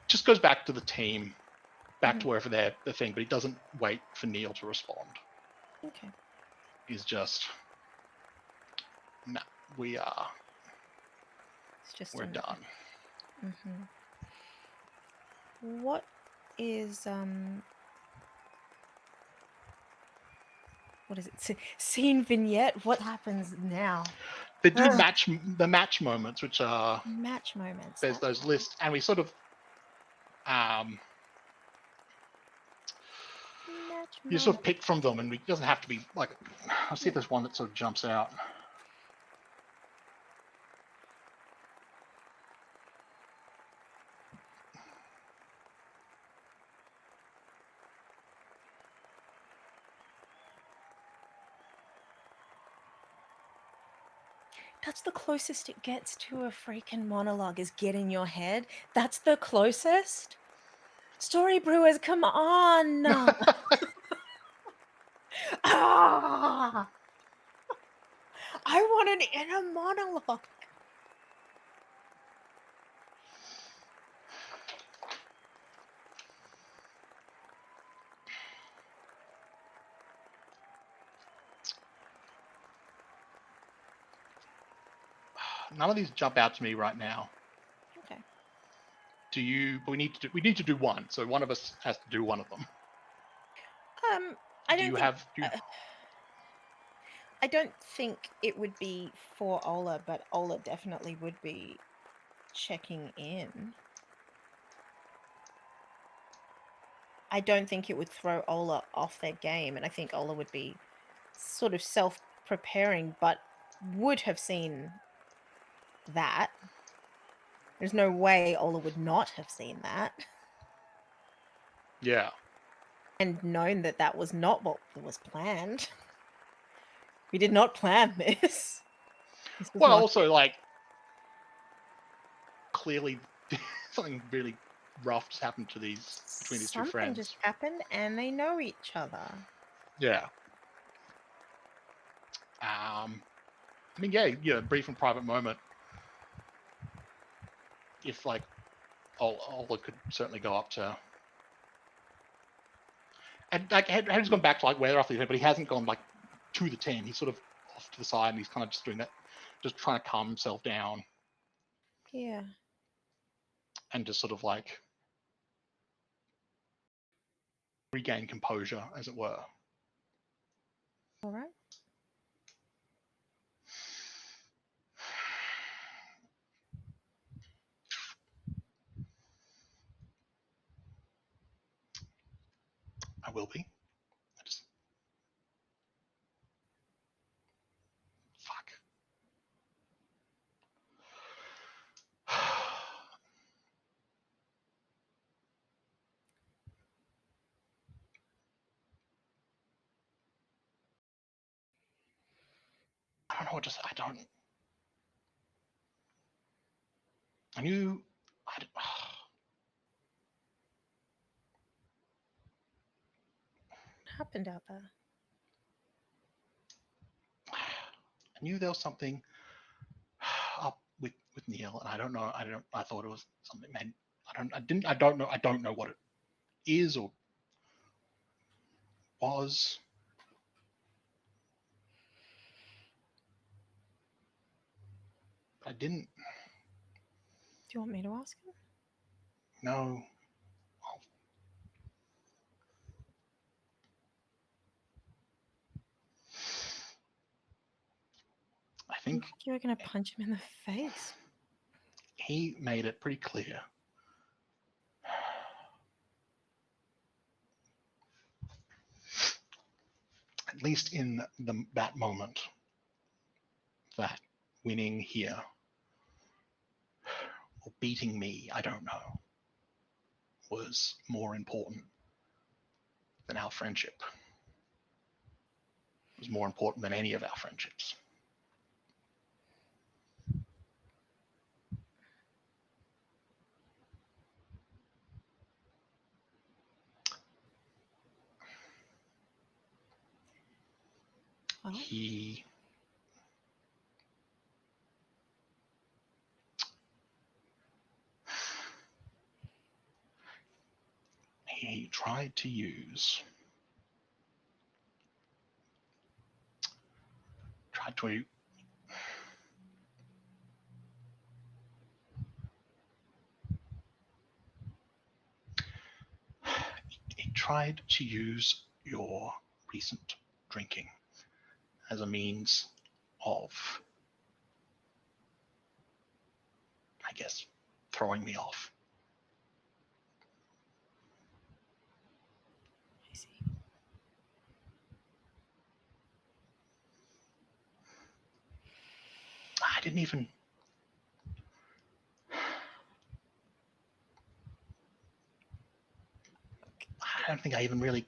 Just goes back to the team, back to wherever they're the thing, but he doesn't wait for Neil to respond. Okay. He's just, nah, we're done. Mm-hmm. What is what is it? Scene vignette. What happens now? They do the match moments, which are match moments. There's those lists, and we sort of you sort of pick from them, and it doesn't have to be like. I'll see if there's one that sort of jumps out. That's the closest it gets to a freaking monologue, is get in your head. That's the closest. Story brewers, come on. Ah! I want an inner monologue. None of these jump out to me right now. Okay. Do you? But we need to do one. So one of us has to do one of them. I Do don't you think. have? I don't think it would be for Ola, but Ola definitely would be checking in. I don't think it would throw Ola off their game, and I think Ola would be sort of self-preparing, but would have seen that. There's no way Ola would not have seen that Yeah. and known that that was not what was planned. We did not plan this. This was Well, not. also like clearly something really rough just happened to between these two Something just friends. happened, and they know each other. Yeah. I mean, yeah, brief and private moment. If like Ola could certainly go up to, and like Henry's gone back to like where after the event, but he hasn't gone like to the 10. He's sort of off to the side, and he's kind of just doing that, just trying to calm himself down Yeah. and just sort of like regain composure, as it were. All right. I will be. I just fuck. I don't know what just I don't. I knew. I, What happened out there? I knew there was something up with Neil, and I don't know. I thought it was something. Man, I don't know. I don't know what it is or was. I didn't Do you want me to ask him? know. I think Like you were going to punch him in the face. he made it pretty clear. At least in that moment, that winning here or beating me, I don't know, was more important than our friendship. It was more important than any of our friendships. Well, He tried to use tried to he tried to use your recent drinking as a means of, I guess, throwing me off. I see. I didn't even. I don't think I even really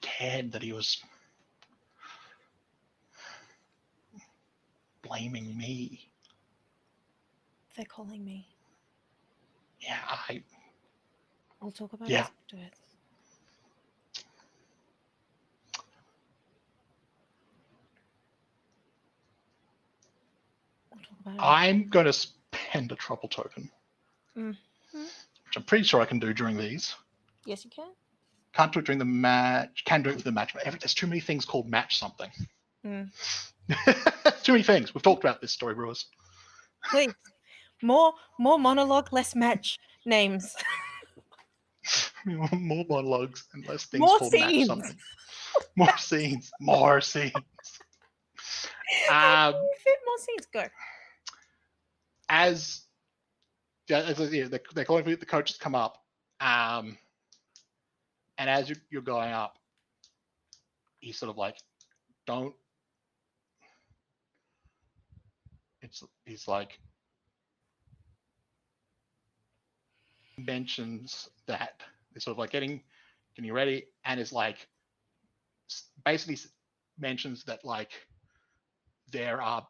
cared that he was blaming me. They're calling me. Yeah, We'll talk about Yeah. this afterwards. We'll talk about it. I'm going to spend a trouble token, which I'm pretty sure I can do during these. Yes, you can. Can't do it during the match. Can do it with the match. But there's too many things called match something. Too many things. We've talked about this story, Brewers. Please. More monologue, less match names. More monologues and less things More called match scenes. something. More scenes. More scenes. How can you fit more scenes? Go. As they're calling for the coaches to come up, and as you're going up, he's sort of like, don't. He's like, mentions that they're sort of like getting ready, and is like, basically mentions that like there are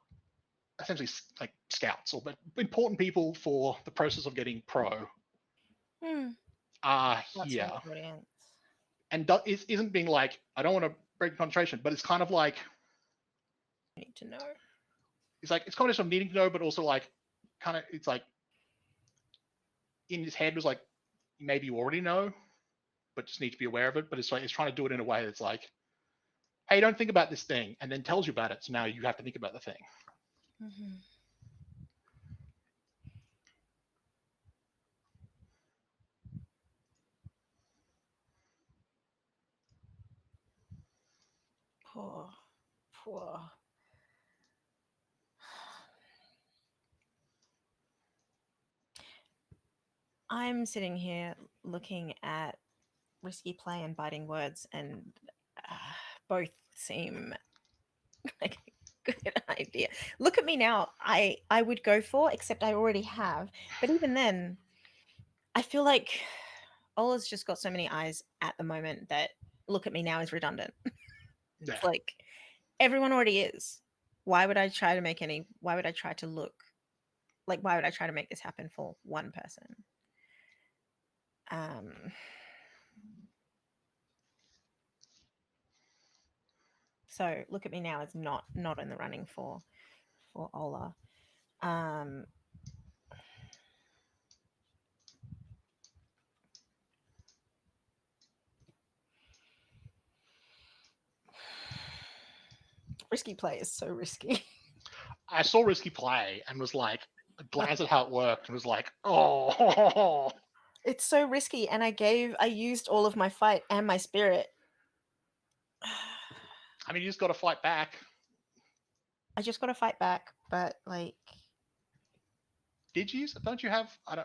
essentially like scouts or important people for the process of getting pro are That's here, from the audience. and isn't being like, I don't want to break concentration, but it's kind of like, Need to know. it's like, it's a combination of needing to know, but also like, kind of, it's like, in his head was like, maybe you already know, but just need to be aware of it. But it's like, it's trying to do it in a way that's like, hey, don't think about this thing, and then tells you about it. So now you have to think about the thing. Mm-hmm. Poor. I'm sitting here looking at risky play and biting words, and both seem like a good idea. Look at me now. I would go for, except I already have. But even then, I feel like Ola's just got so many eyes at the moment that look at me now is redundant. Yeah. It's like everyone already is. Why would I try to make any? Why would I try to look? Like, why would I try to make this happen for one person? Um, so look at me now is not in the running for Ola. Risky play is so risky. I saw risky play and was like, glanced at how it worked and was like, oh. It's so risky, and I used all of my fight and my spirit. I mean, you just got to fight back. I just got to fight back, but like, Did you? Don't you have? I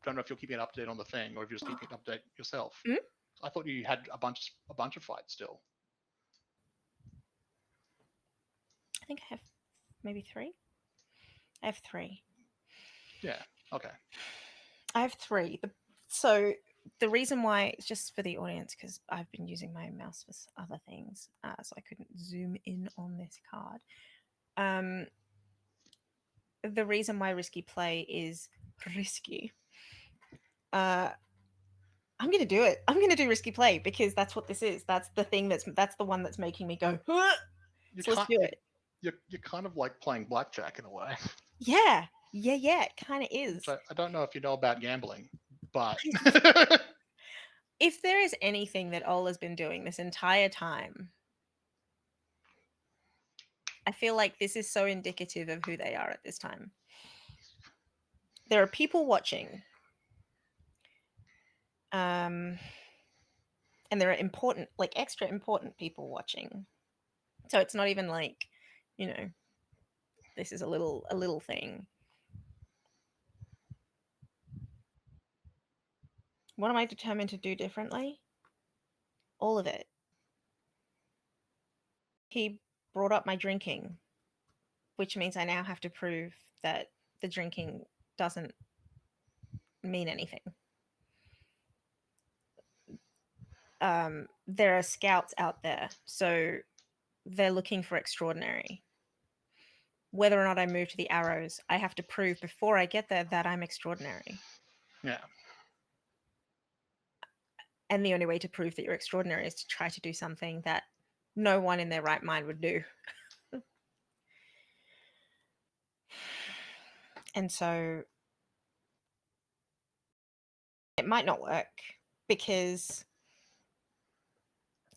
don't know if you're keeping an update on the thing or if you're just keeping an update yourself. Hmm? I thought you had a bunch of fights still. I think I have maybe 3. I have 3. Yeah. Okay. I have 3. So the reason why, it's just for the audience, because I've been using my mouse for other things, so I couldn't zoom in on this card. The reason why risky play is risky. I'm gonna do it. I'm gonna do risky play because that's what this is. That's the thing. That's the one that's making me go. Huh! You So let's can't. do it. You're kind of like playing blackjack in a way. Yeah, it kind of Which is. I don't know if you know about gambling, but If there is anything that Ola's been doing this entire time, I feel like this is so indicative of who they are at this time. There are people watching, and there are important, like extra important people watching. So it's not even like, you know, this is a little thing. What am I determined to do differently? All of it. He brought up my drinking, which means I now have to prove that the drinking doesn't mean anything. There are scouts out there, so they're looking for extraordinary. Whether or not I move to the arrows, I have to prove before I get there that I'm extraordinary. yeah. And the only way to prove that you're extraordinary is to try to do something that no one in their right mind would do. And so it might not work because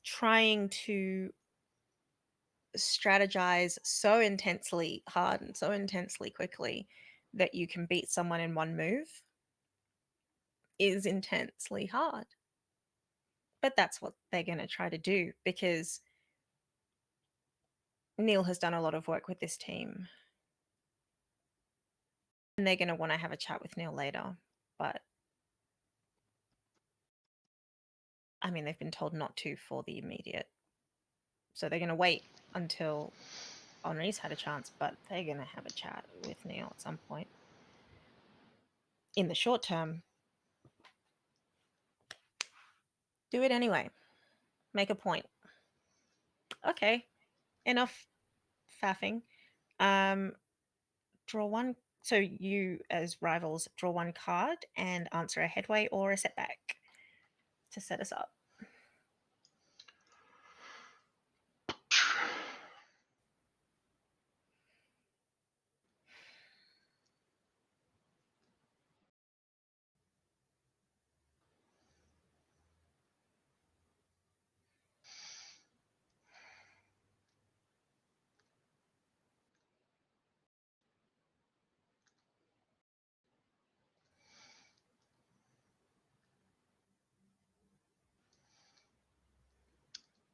trying to strategize so intensely hard and so intensely quickly that you can beat someone in one move is intensely hard. But that's what they're going to try to do because Neil has done a lot of work with this team. And they're going to want to have a chat with Neil later. But I mean, they've been told not to for the immediate. So they're going to wait until Henri's had a chance, but they're going to have a chat with Neil at some point. In the short term, do it anyway. Make a point. Okay, enough faffing. Draw one. So you, as rivals, draw one card and answer a headway or a setback to set us up.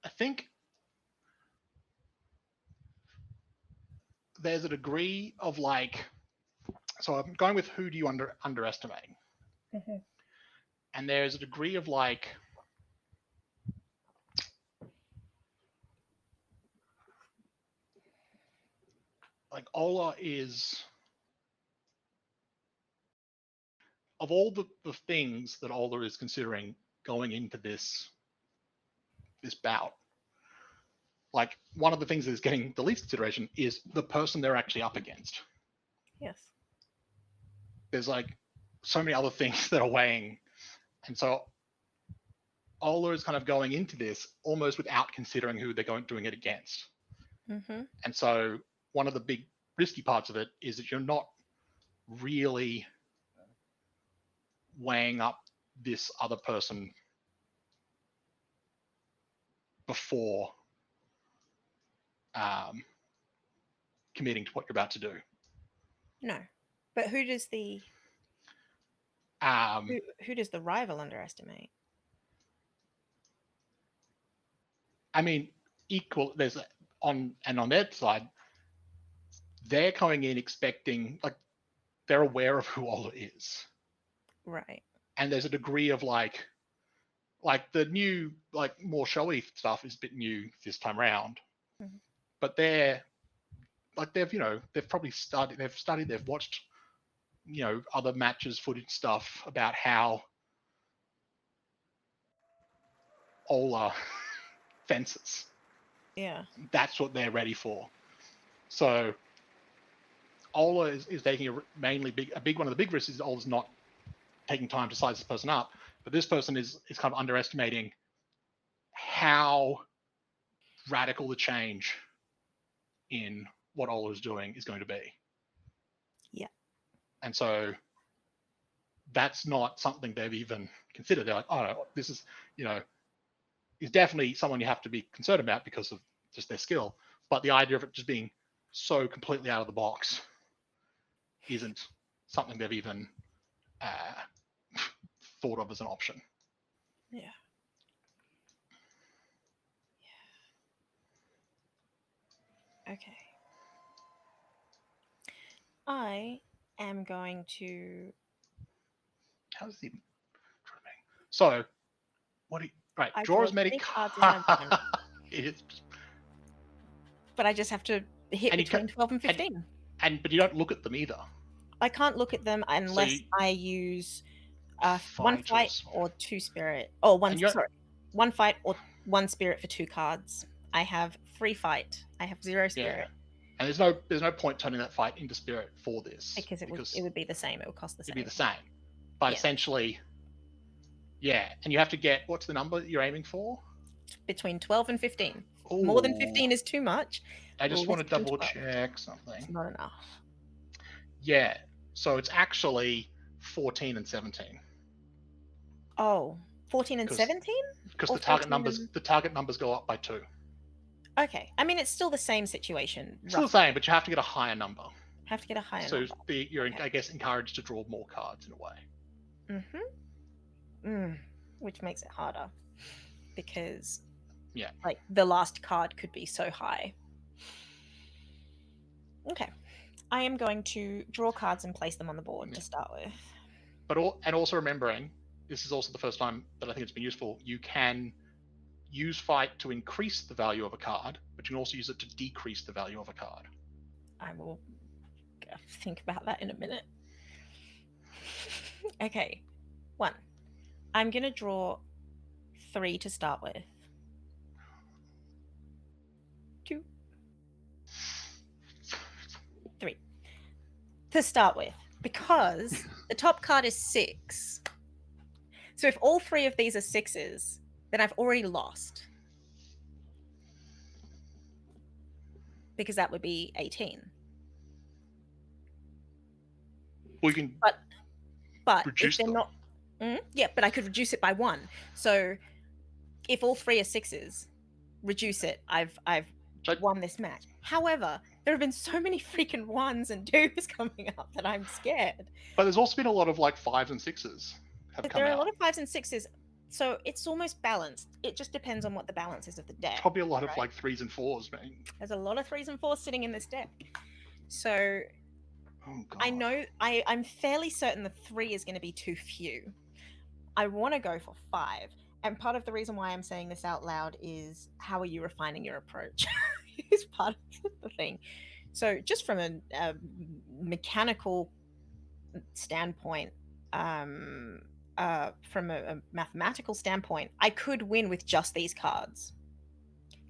I think there's a degree of like, so I'm going with who do you underestimate, and there's a degree of like Ola is, of all the things that Ola is considering going into this bout, like one of the things that is getting the least consideration is the person they're actually up against. Yes. There's like so many other things that are weighing, and so Ola is kind of going into this almost without considering who they're doing it against. Mm-hmm. And so one of the big risky parts of it is that you're not really weighing up this other person before committing to what you're about to do. No, but who does the who does the rival underestimate? I mean, there's on their side, they're coming in expecting, like, they're aware of who Ola is, Right. and there's a degree of like the new, like, more showy stuff is a bit new this time around, Mm-hmm. but they've probably they've watched other matches, footage stuff about how Ola fences. Yeah. That's what they're ready for. So Ola is taking a big one of the big risks is Ola's not taking time to size this person up, but this person is kind of underestimating how radical the change in what Ola is doing is going to be. Yeah. And so that's not something they've even considered. They're like, oh no, this is definitely someone you have to be concerned about because of just their skill. But the idea of it just being so completely out of the box isn't something they've even thought of as an option. Yeah. Okay. I am going to. How does he? So, what do you? Right, I draw draw as as many many cards as I want, but I just have to hit between 12 and 15. But you don't look at them either. I can't look at them unless I use one fight or two spirit. Oh, one fight or one spirit for 2 cards. I have free fight. I have 0 spirit. Yeah. And there's no point turning that fight into spirit for this Because it would be the same. It would cost the same. It'd be the same. But essentially, yeah. And you have to get, what's the number you're aiming for? Between 12 and 15. Ooh. More than 15 is too much. I just want to double check something. It's not enough. Yeah. So it's actually 14 and 17. Oh, 14 and 17? Because the target numbers go up by 2. Okay. I mean, it's still the same situation, Still the roughly. same, but you have to get a higher number. Have to get a higher So number. you're, Okay. I guess, encouraged to draw more cards in a way. Which makes it harder because, Yeah. like, the last card could be so high. Okay. I am going to draw cards and place them on the board Yeah. to start with. But also remembering, this is also the first time that I think it's been useful. You can use Fight to increase the value of a card, but you can also use it to decrease the value of a card. I will think about that in a minute. Okay. 1. I'm going to draw 3 to start with. 2. 3. To start with. Because the top card is 6. So if all 3 of these are 6s, then I've already lost. Because that would be 18. Or you can But reduce if they're them. not... yeah, but I could reduce it by 1. So if all 3 are 6s, reduce it. I've won this match. However, there have been so many freaking 1s and 2s coming up that I'm scared. But there's also been a lot of like 5s and 6s have come There are out. a lot of 5s and 6s, so it's almost balanced. It just depends on what the balance is of the deck. Probably a lot of like 3s and 4s, man. There's a lot of 3s and 4s sitting in this deck. So oh, God. I know I'm fairly certain the 3 is going to be too few. I want to go for 5. And part of the reason why I'm saying this out loud is how are you refining your approach? Is part of the thing. So just from a mechanical standpoint, from a mathematical standpoint, I could win with just these cards.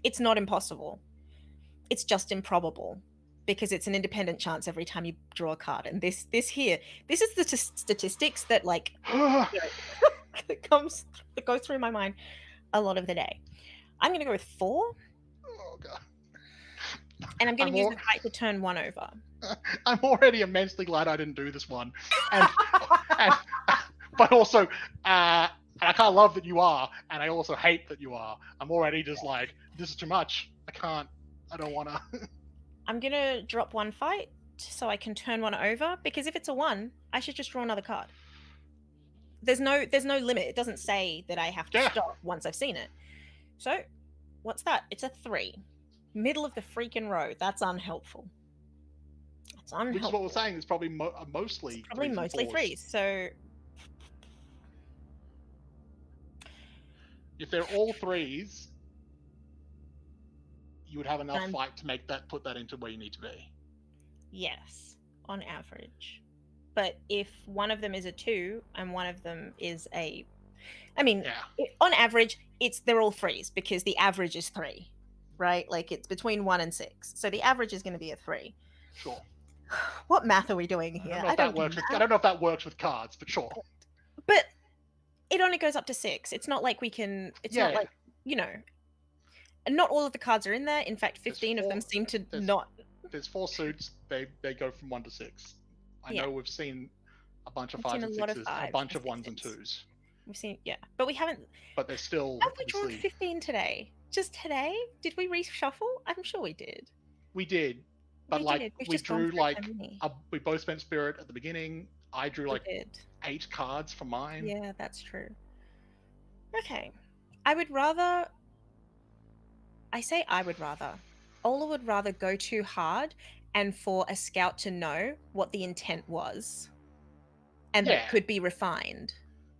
It's not impossible. It's just improbable because it's an independent chance every time you draw a card. And this is the statistics that like that goes through my mind a lot of the day. I'm going to go with 4. Oh, God. And I'm going to use the Fight to turn 1 over. I'm already immensely glad I didn't do this one. And but also, and I kind of love that you are, and I also hate that you are. I'm already just like, this is too much. I don't want to. I'm going to drop 1 Fight so I can turn 1 over, because if it's a 1, I should just draw another card. There's no limit. It doesn't say that I have to stop once I've seen it. So, what's that? It's a 3. Middle of the freaking road. That's unhelpful. That's unhelpful. Which is what we're saying. It's probably mostly mostly 3s. So if they're all 3s, you would have enough Fight to put that into where you need to be. Yes, on average. But if one of them is a 2 and one of them is a... I mean, on average, they're all 3s because the average is 3, right? Like, it's between 1 and 6. So the average is going to be a 3. Sure. What math are we doing here? I don't know if that works with cards, but sure. But it only goes up to 6. It's not like we can... It's not like, you know... And not all of the cards are in there. In fact, 15 of them seem to not... There's 4 suits. They go from 1 to 6. I know we've seen a bunch of 5s and 6s, and a bunch of 1s and 2s. We've seen, but we haven't... But they're still... Have we drawn 15 today? Just today? Did we reshuffle? I'm sure we did. We did. But we drew we both spent Spirit at the beginning. I drew 8 cards for mine. Yeah, that's true. Okay. I would rather... Ola would rather go too hard and for a scout to know what the intent was. And that could be refined.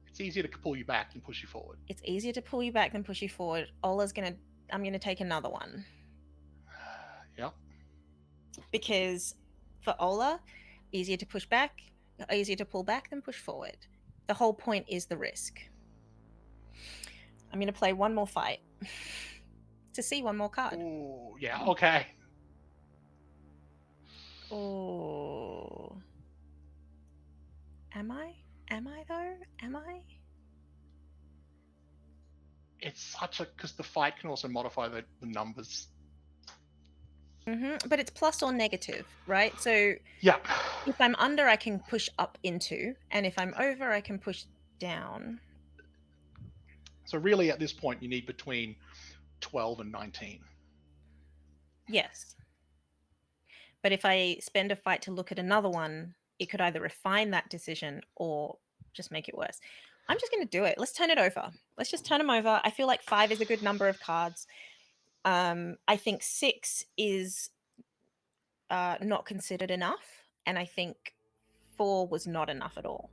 It's easier to pull you back than push you forward. It's easier to pull you back than push you forward. I'm going to take another one. Yep. Because for Ola, easier to pull back than push forward. The whole point is the risk. I'm going to play 1 more Fight to see 1 more card. Ooh, yeah, okay. Oh. Am I though? Am I? It's such a... Because the Fight can also modify the numbers. But it's plus or negative, right? So yeah, if I'm under, I can push up into, and if I'm over, I can push down. So really, at this point, you need between 12 and 19. Yes. But if I spend a fight to look at another one, it could either refine that decision or just make it worse. I'm just going to do it. Let's turn it over. Let's just turn them over. I feel like 5 is a good number of cards. I think 6 is not considered enough, and I think 4 was not enough at all.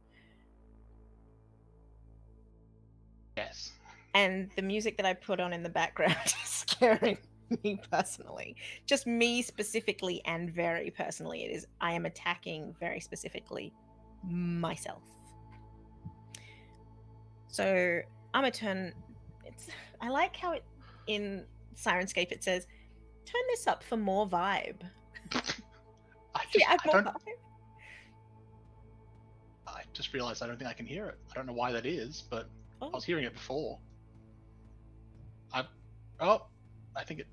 Yes. And the music that I put on in the background is scaring me personally. Just me specifically and very personally. It is, I am attacking very specifically myself. So I'm gonna turn. I like how it in Sirenscape it says, "Turn this up for more vibe." I Yeah, add more don't. vibe. I just realized I don't think I can hear it. I don't know why that is, but I Oh, was hearing it before. I think it.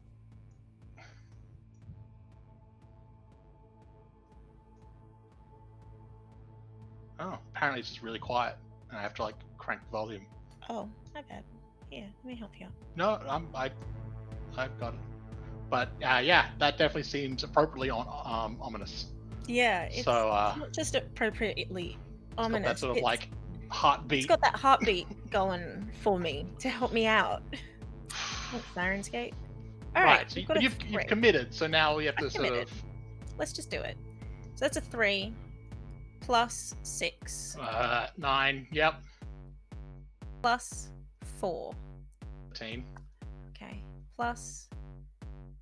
Oh, apparently it's just really quiet, and I have to like crank the volume. oh, my bad. Here, let me help you out. No, I've got it. But yeah, that definitely seems appropriately ominous. Yeah, it's So not just appropriately it's got ominous. that sort of It's like heartbeat. got that heartbeat going for me to help me out. Thanks, Sirenscape. All right, Right. So we've got you've committed. So now we have to sort of. Let's just do it. So that's a 3 plus 6 9. Yep. plus 4. 13. Okay, plus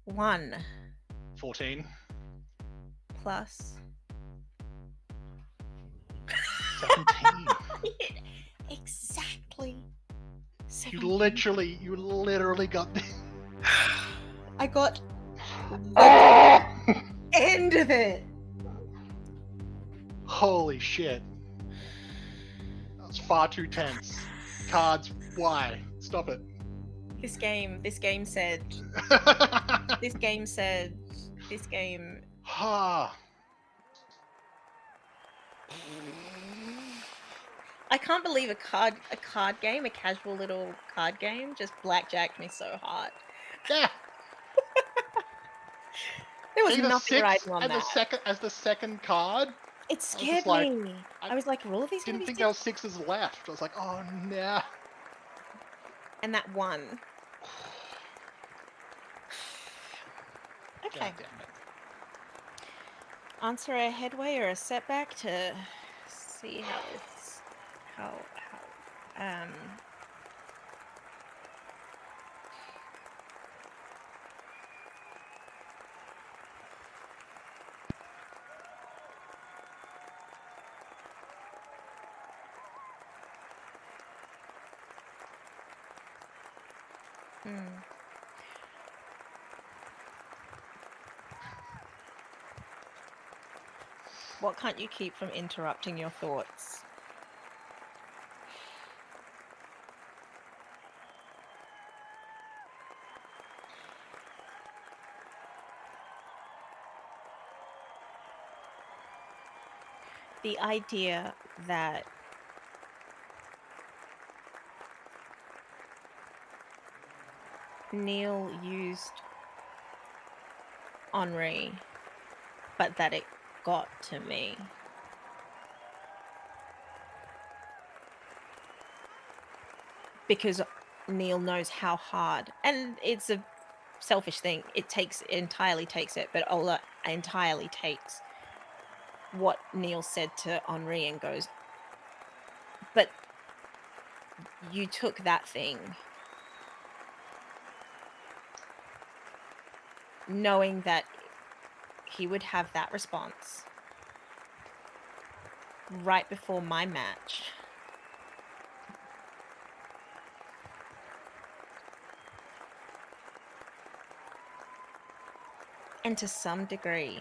1 14. plus 17. exactly. You literally got the I got the end of it. Holy shit. That's far too tense. Cards, why? Stop it. This game said this game I can't believe a casual little card game just blackjacked me so hard. Yeah. There was Getting a nothing 6 riding on that. as the second card. It I was just scared like, me. I was like, are all of these going to didn't be think six? there was 6s left. I was like, oh no. And that one. Okay. God damn it. Answer a headway or a setback to see how this What can't you keep from interrupting your thoughts? The idea that Neil used Henri, but that it got to me. Because Neil knows how hard, and it's a selfish thing. It entirely takes it, but Ola entirely takes what Neil said to Henri and goes, but you took that thing knowing that he would have that response right before my match. And to some degree,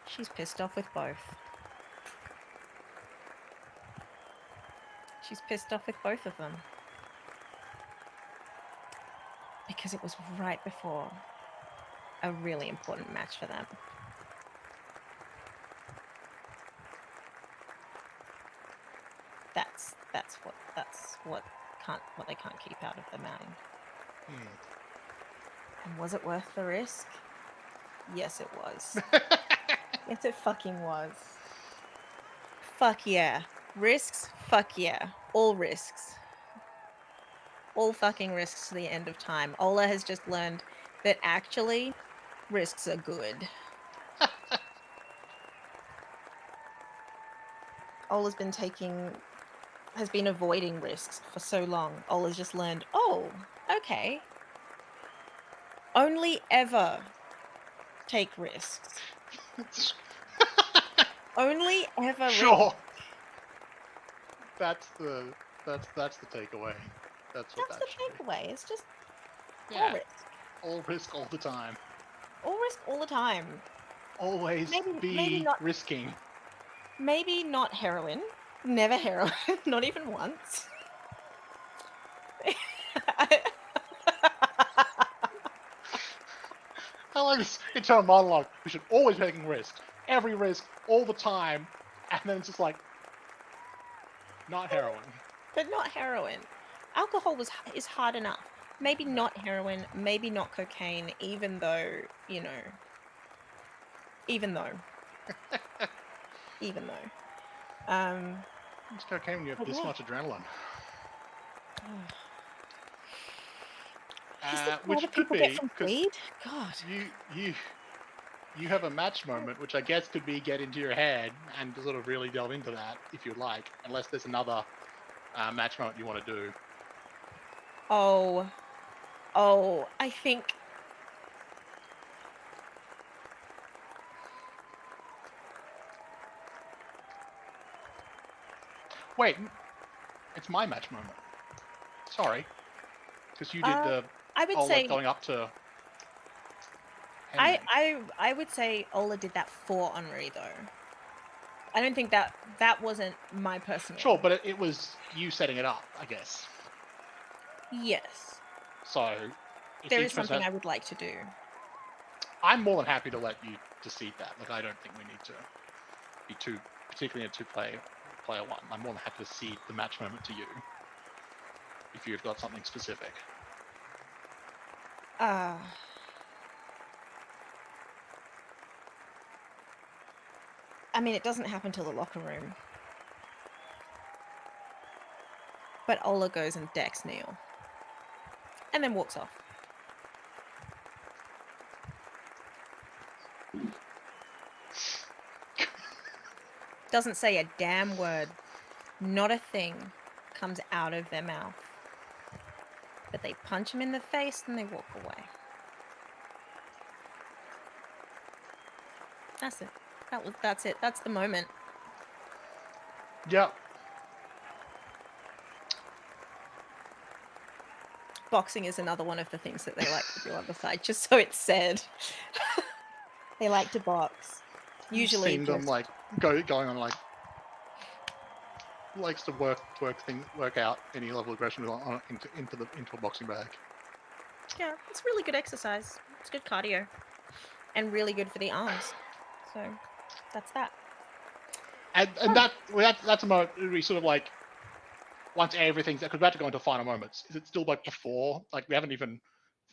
she's pissed off with both. She's pissed off with both of them. Because it was right before a really important match for them. That's what they can't keep out of their mind. Was it worth the risk? Yes, it was. Yes, it fucking was. Fuck yeah. Risks? Fuck yeah. All risks. All fucking risks to the end of time. Ola has just learned that actually risks are good. Ola's been taking has been avoiding risks for so long. Ola's just learned, oh, okay. Only ever take risks. Only ever risk. Sure. That's the that's the takeaway. That's what That's that the should be. takeaway. It's just all Yeah. risk. All risk all the time. All risk all the time. Always Maybe be not risking. maybe not heroin. Never heroin, not even once. I like this internal monologue. We should always be taking risks. Every risk, all the time. And then it's just like, not heroin. But not heroin. Alcohol is hard enough. Maybe No. not heroin, maybe not cocaine, even though, even though, even though. It's cocaine when you have But this yeah. much adrenaline. Is this why the Which could people get be, from because weed? God. you you you have a match moment, which I guess could be get into your head and to sort of really delve into that if you'd like, unless there's another match moment you want to do. Oh, oh, I think Wait, it's my match moment. Sorry, because you did uh the I would Ola say going up to I Henri. I I would say Ola did that for Henri though. I don't think that wasn't my Sure, personal. but it was you setting it up, I guess. Yes. So if There each is person something has, I would like to do. I'm more than happy to let you deceive that. Like I don't think we need to be too, particularly in a two player one. I'm more than happy to cede the match moment to you if you've got something specific. Uh I mean, it doesn't happen till the locker room. But Ola goes and decks Neil and then walks off. Doesn't say a damn word. Not a thing comes out of their mouth. But they punch him in the face and they walk away. That's it. That's it. That's the moment. Yeah. Boxing is another one of the things that they like to do on the side, just so it's said. They like to box. You've Usually seen them just like going on like likes to work out any level of aggression into a boxing bag. yeah, it's really good exercise. It's good cardio and really good for the arms. So that's that. And that's a moment we sort of like once everything's because we have to go into final moments. Is it still like before? Like we haven't even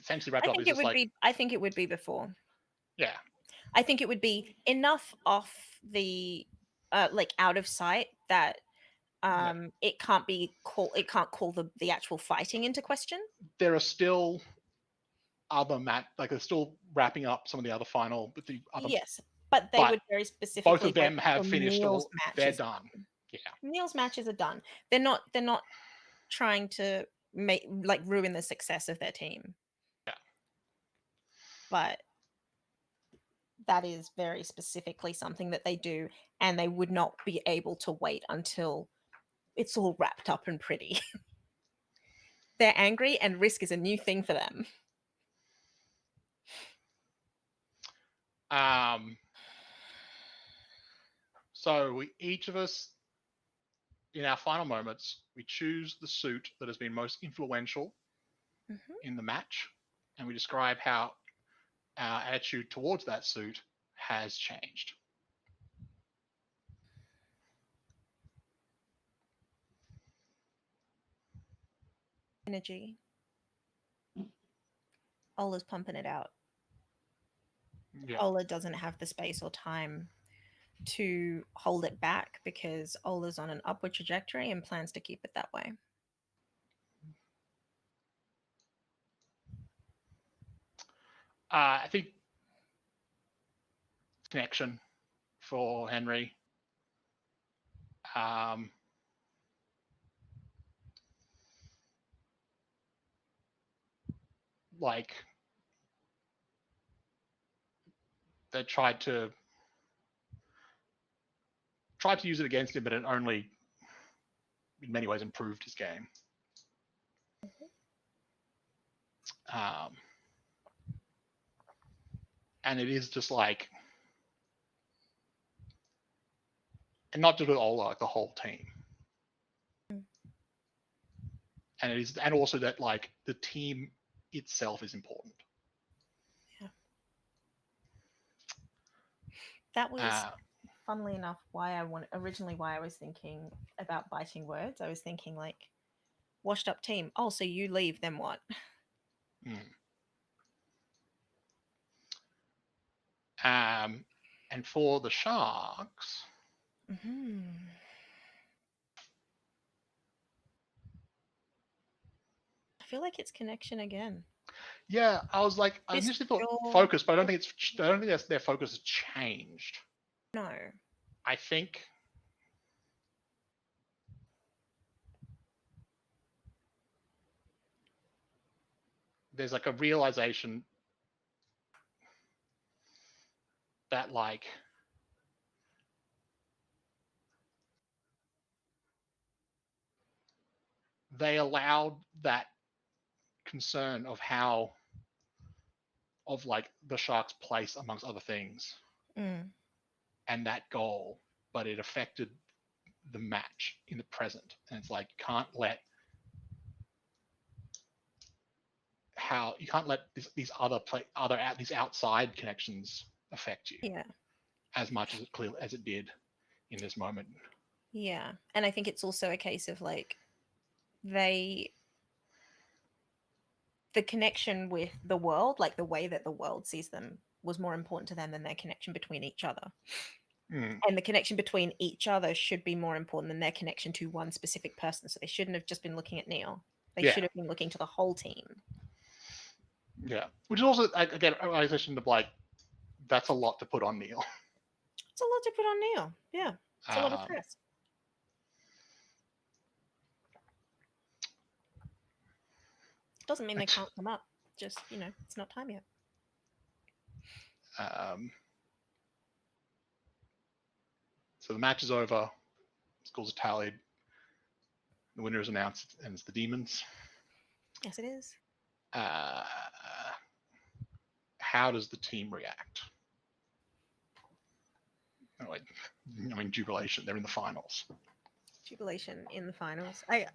essentially wrapped up. Is just like I think it would be before. yeah, I think it would be enough off the like out of sight that yeah. it can't call the actual fighting into question. There are still other like they're still wrapping up some of the other final with the other, Yes, but they but would very both specifically of wait them have until finished Neil's all. match They're is done. done. Yeah, Neil's matches are done. They're not trying to make like ruin the success of their team, yeah. but that is very specifically something that they do, and they would not be able to wait until it's all wrapped up and pretty. They're angry, and risk is a new thing for them. Um. So each of us in our final moments, we choose the suit that has been most influential Mhm. in the match, and we describe how our attitude towards that suit has changed. Energy. Ola's pumping it out. Yeah. Ola doesn't have the space or time to hold it back because Ola's on an upward trajectory and plans to keep it that way. I think connection for Henri. Um, like they tried to use it against him, but it only, in many ways, improved his game. Um, and it is just like, and not just with Ola, like the whole team. And it is, and also that like the team itself is important. Yeah. That was, Uh, funnily enough, originally why I was thinking about biting words. I was thinking like, washed up team. Oh, so you leave, then what? mm. And for the Sharks, Mm-hmm. I feel like it's connection again. yeah, I was like, I Just initially thought pure. focus, but I don't think that's their focus has changed. No. I think there's like a realization that like they allowed that concern of how of like the Sharks' place amongst other things Mm. and that goal, but it affected the match in the present. And it's like you can't let these these outside connections affect you Yeah. as much as it did in this moment. Yeah. And I think it's also a case of like they the connection with the world, like the way that the world sees them, was more important to them than their connection between each other. Mm, And the connection between each other should be more important than their connection to one specific person. So they shouldn't have just been looking at Neil. They yeah, should have been looking to the whole team. yeah. Which is also again a realization of like that's a lot to put on Neil. It's a lot to put on Neil. Yeah. It's a lot of Um, stress. Doesn't mean they can't come up. Just, it's not time yet. um, so the match is over. Scores are tallied. The winner is announced, and it's the Demons. Yes, it is. Uh, how does the team react? Oh, wait, I mean, jubilation. They're in the finals. Jubilation in the finals. I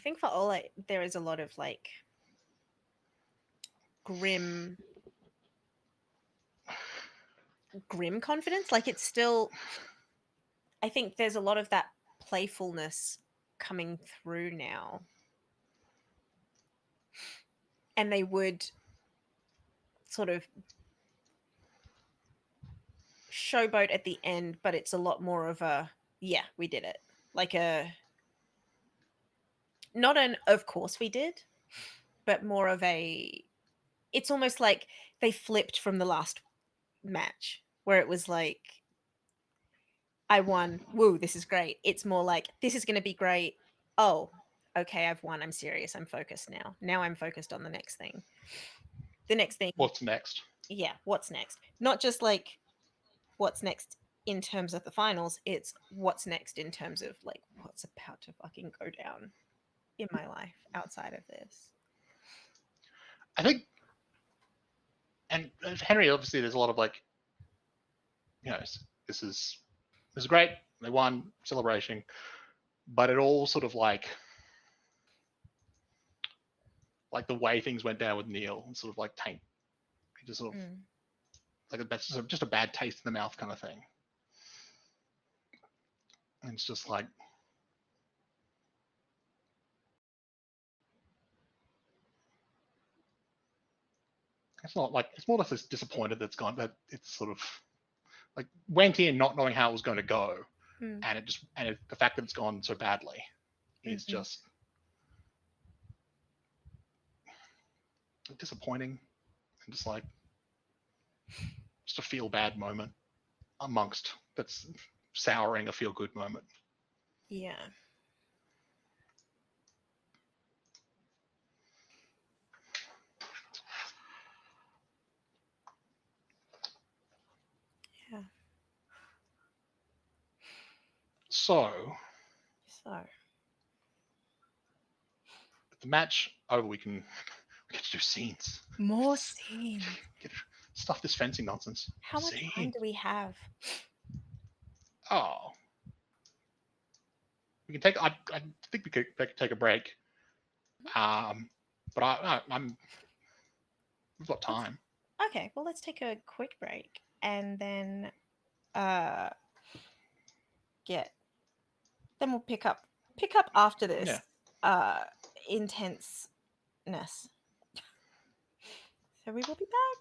think for Ola, there is a lot of like grim confidence. Like it's still, I think there's a lot of that playfulness coming through now. And they would sort of showboat at the end, but it's a lot more of a, yeah, we did it. Like not an, of course we did, but more of a, it's almost like they flipped from the last match where it was like, I won. Woo, this is great. It's more like, this is going to be great. Oh, okay, I've won. I'm serious. I'm focused now. Now I'm focused on the next thing. The next thing, What's next? yeah, what's next? Not just like what's next in terms of the finals, it's what's next in terms of like what's about to fucking go down in my life outside of this. I think, and Henri, obviously, there's a lot of like, this is great. They won, celebration, but it all sort of like the way things went down with Neil, and sort of like taint, just sort of Mm. like that's just a bad taste in the mouth kind of thing. And it's just like it's not like it's more or less disappointed that it's gone. That it's sort of like went in not knowing how it was going to go, Mm. and the fact that it's gone so badly is Mhm. just disappointing and just a feel bad moment amongst that's souring a feel good moment. Yeah. Yeah. So So the match over, we get to do scenes. more scenes. Get stuff this fencing nonsense. How much time Scenes. do we have? Oh, we can take. I think we could take a break. But I'm we've got Let's, time. okay, well, let's take a quick break and then uh get then we'll pick up after this Yeah. uh intenseness. So we will be back.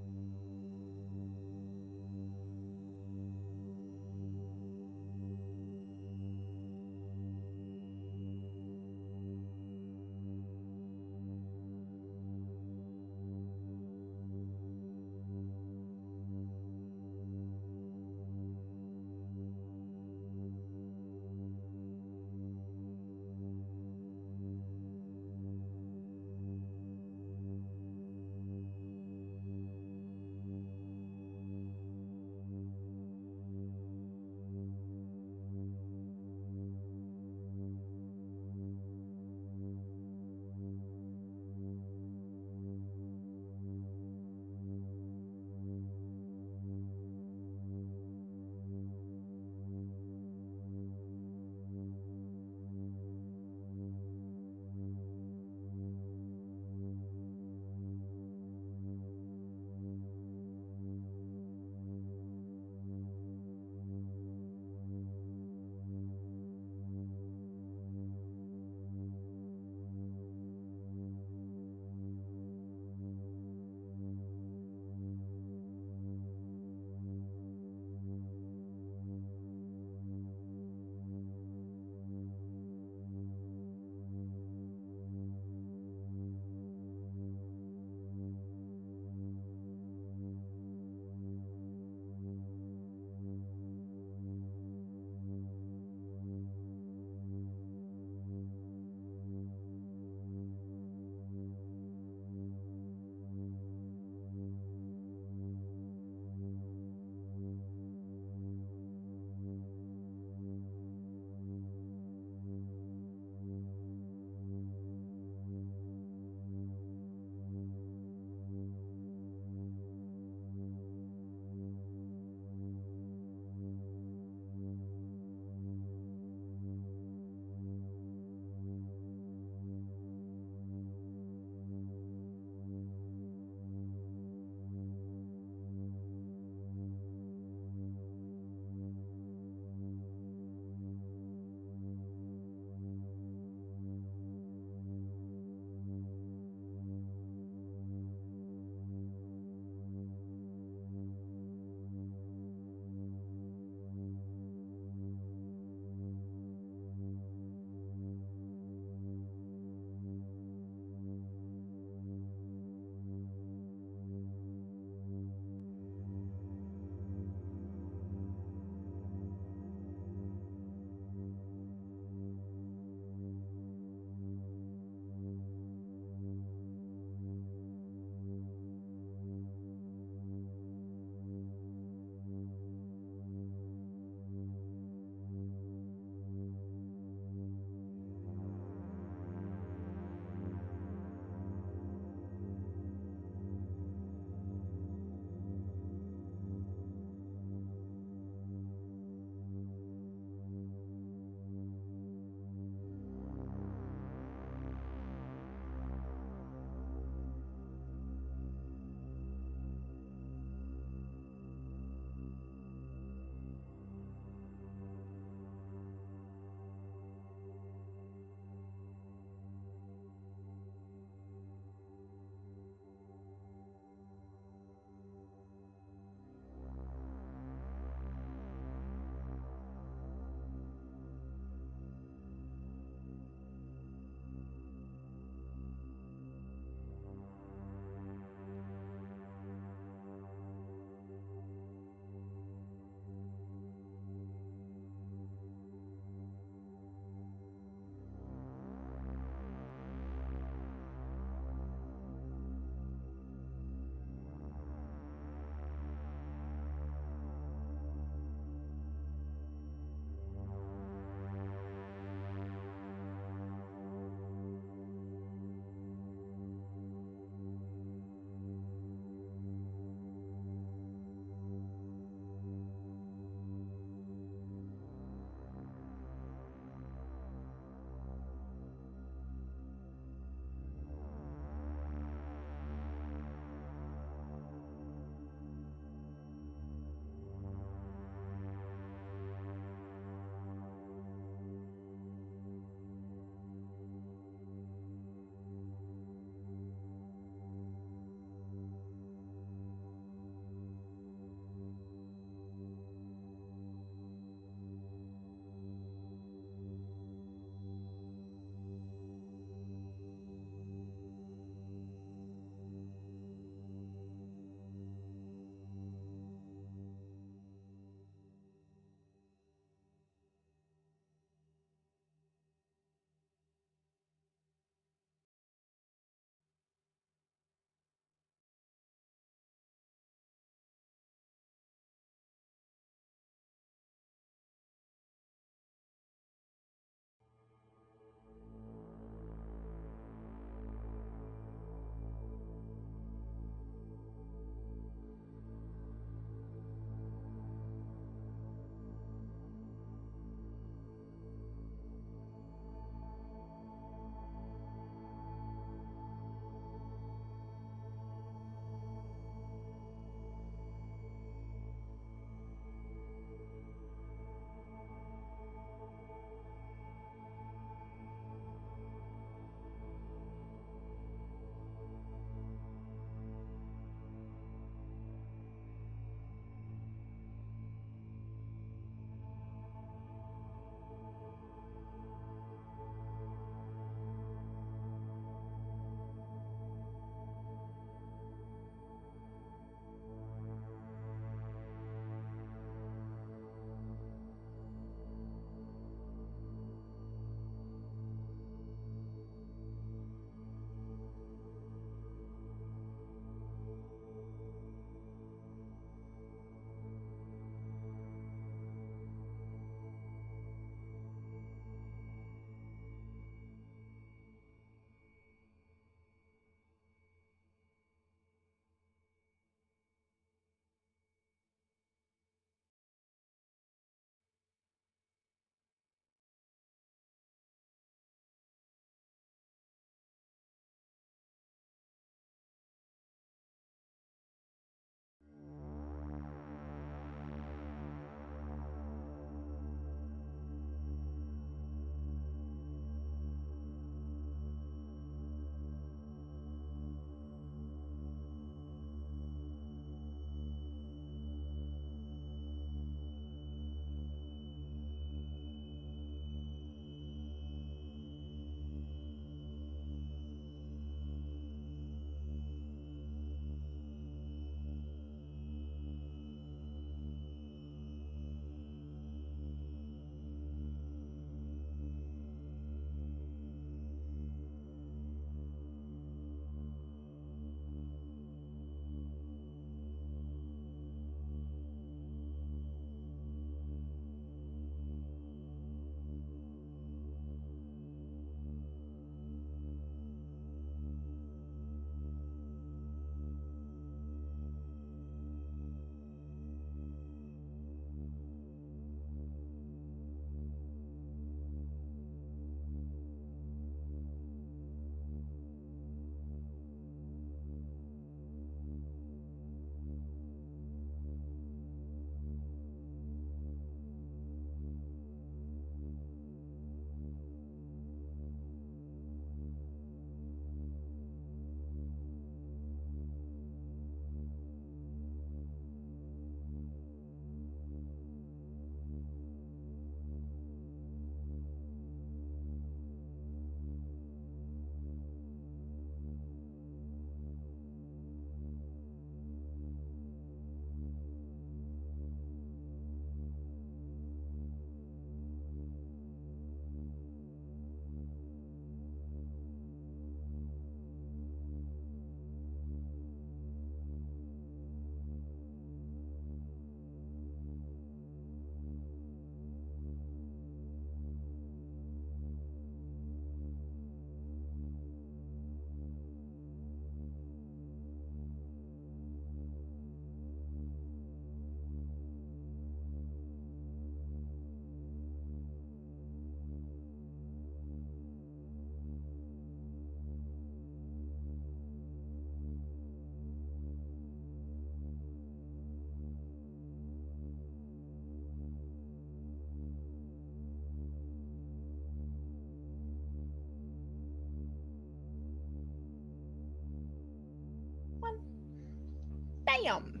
Bam!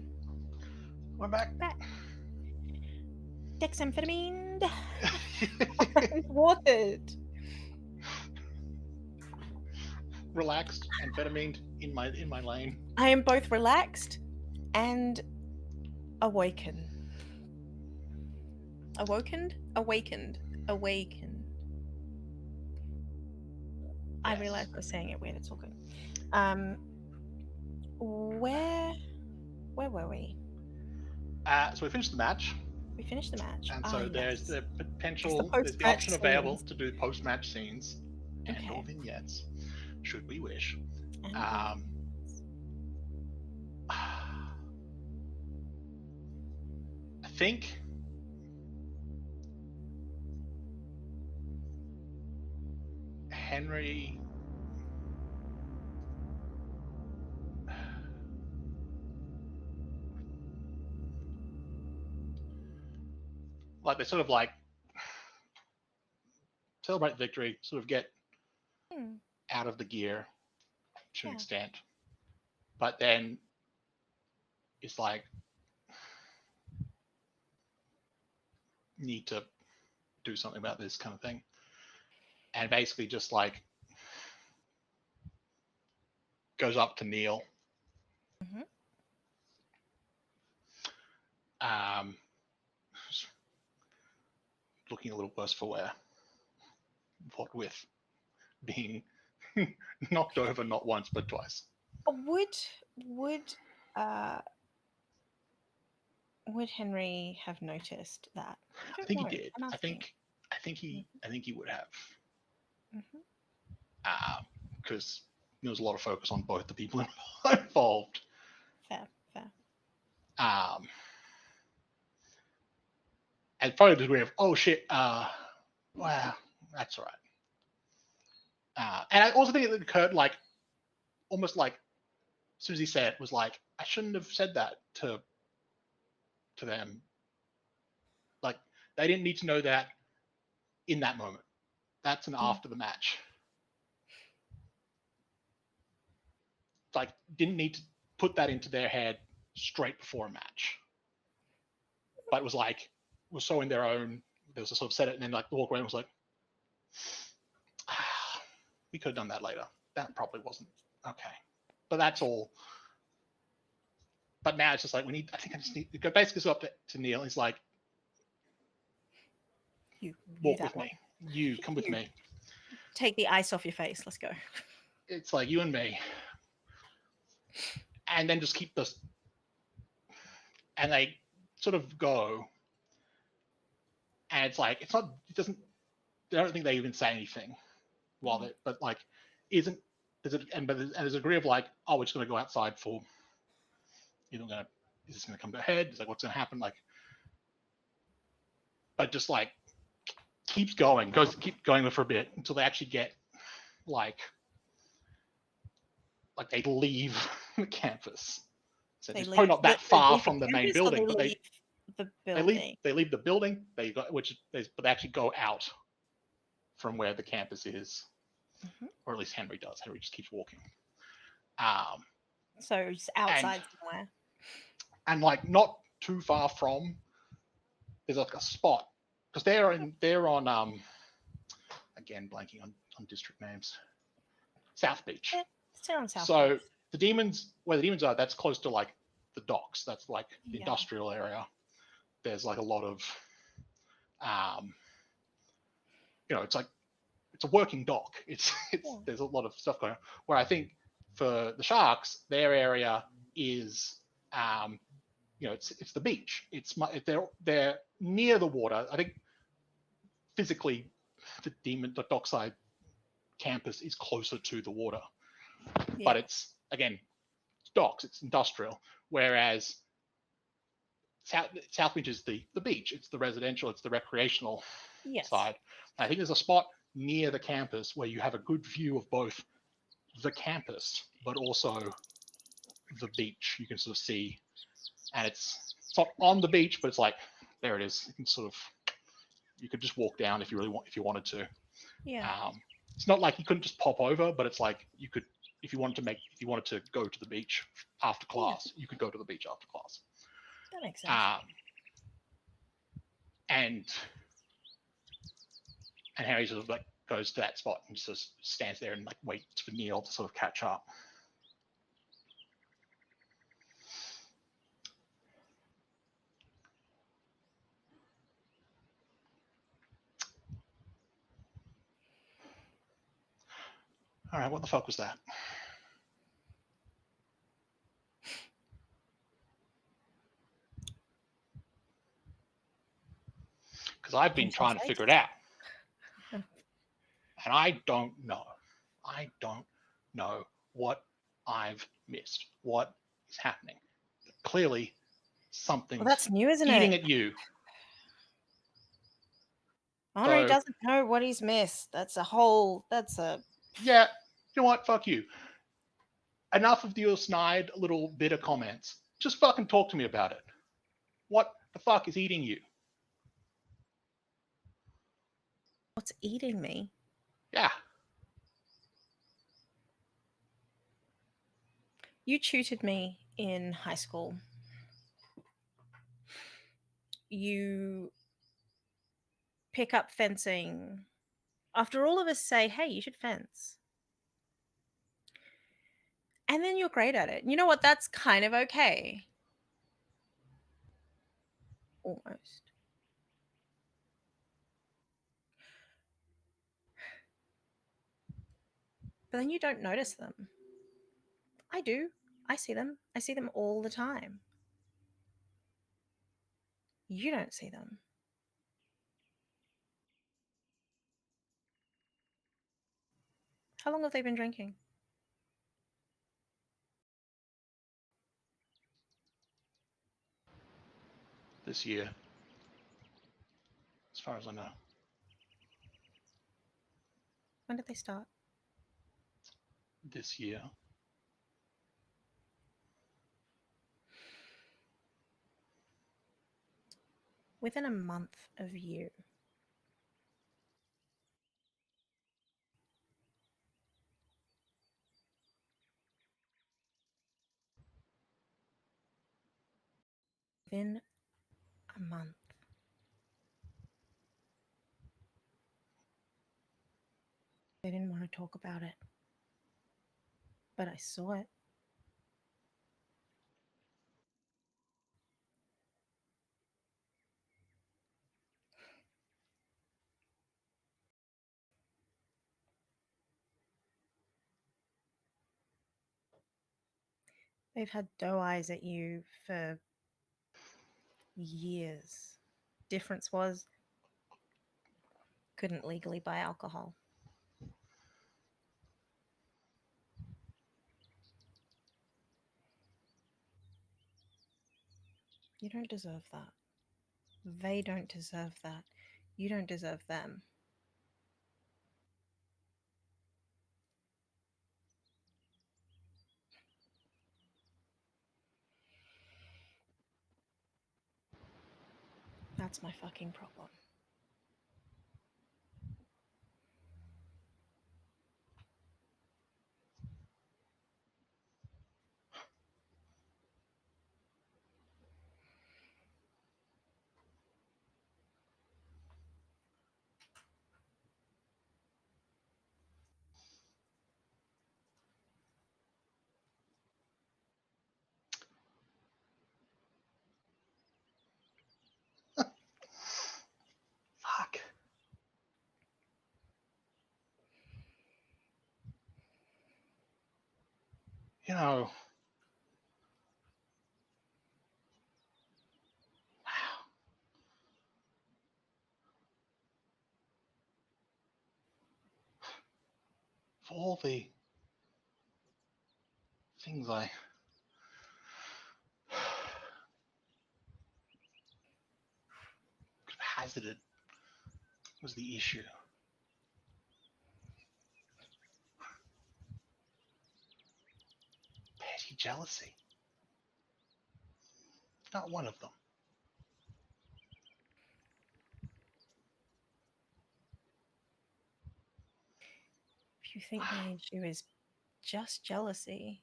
We're back. Back. Dexamphetamine and watered. Relaxed, amphetamine in my lane. I am both relaxed and awakened. Awakened? Awakened. Awakened. I Yes. realized I was saying it weird. It's all good. Where were we? So we finished the match, We finished the match. and so there's Yes. the There's potential, the there's the post-match option available scenes. to do post-match scenes and Okay. or vignettes, should we wish. And I think Henri like they sort of like celebrate victory, sort of get out of the gear to an extent, but then it's like need to do something about this kind of thing, and basically just like goes up to Neil. Looking a little worse for wear. What with being knocked over not once but twice. Would Henri have noticed that? I think he did. I think he would have. Because there was a lot of focus on both the people involved. Fair. And probably the degree of, oh shit, well, that's all right. And I also think it occurred like, almost like, as soon as he said it, was like, I shouldn't have said that to them. Like, they didn't need to know that in that moment. That's an after the match. Like, didn't need to put that into their head straight before a match. But it was like, was so in their own, there was a sort of said it, and then like the walk around was like, we could have done that later. That probably wasn't okay. But that's all. But now it's just like, I think I just need to go basically go up to Neil. He's like, walk with me. You come with me. Take the ice off your face. Let's go. It's like you and me. And then just keep this. And they sort of go. And it's like, I don't think they even say anything while they, but like, there's a degree of like, oh, we're just going to go outside for, is this going to come to a head? It's like, what's going to happen? Like, but just like, keep going for a bit until they actually get like they leave the campus. So it's probably not that far from the main building, but they leave the building. But they actually go out from where the campus is, or at least Henri does. Henri just keeps walking. So just outside somewhere, and like not too far from. There's like a spot because they're on again blanking on district names. South Beach. They're on South so Beach. where the demons are, that's close to like the docks. That's like the industrial area. There's like a lot of it's like it's a working dock. It's there's a lot of stuff going on. Where I think for the sharks, their area is it's the beach. They're near the water. I think physically the dockside campus is closer to the water, but it's docks. It's industrial. Whereas South Beach is the beach. It's the residential. It's the recreational side. And I think there's a spot near the campus where you have a good view of both the campus, but also the beach. You can sort of see, and it's not on the beach, but it's like there it is. You can sort of you could just walk down if you wanted to. Yeah. It's not like you couldn't just pop over, but it's like you could if you wanted to go to the beach after Yeah, class, you could go to the beach after class. that makes sense. Um, and and Harry sort of like goes to that spot and just stands there and like waits for Neil to sort of catch up. All right, what the fuck was that? Because I've been Painful trying to face. figure it out, and I don't know. I don't know what I've missed. What is happening? Clearly, Well, something's that's new, isn't eating it? at you. Henri So doesn't know what he's missed. That's a whole. That's a. yeah, you know what? Fuck you. Enough of your snide little bitter comments. Just fucking talk to me about it. What the fuck is eating you? What's eating me? Yeah, You tutored me in high school. You pick up fencing after all of us say, hey, you should fence. And then you're great at it. You know what? That's kind of okay. Almost. But then you don't notice them. I do. I see them. I see them all the time. You don't see them. How long have they been drinking? this year, as far as I know. When did they start? This year. Within a month of you. Within a month. They didn't want to talk about it. But I saw it. They've had doe eyes at you for years. Difference was couldn't legally buy alcohol. You don't deserve that. They don't deserve that. You don't deserve them. That's my fucking problem. Fuck. You know, wow. For all the things I could have hazarded was the issue. Petty jealousy. Not one of them. If you think my issue is just jealousy.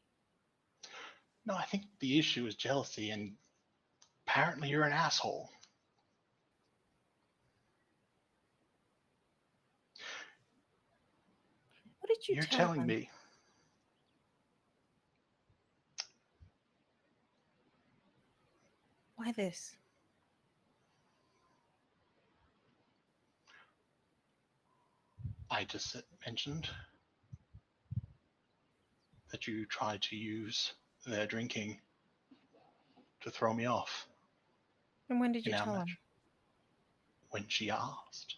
No, I think the issue is jealousy, and apparently you're an asshole. What did you You're tell telling them? me Why this? I just mentioned that you tried to use their drinking to throw me off And when did in you our tell them? match. When she asked,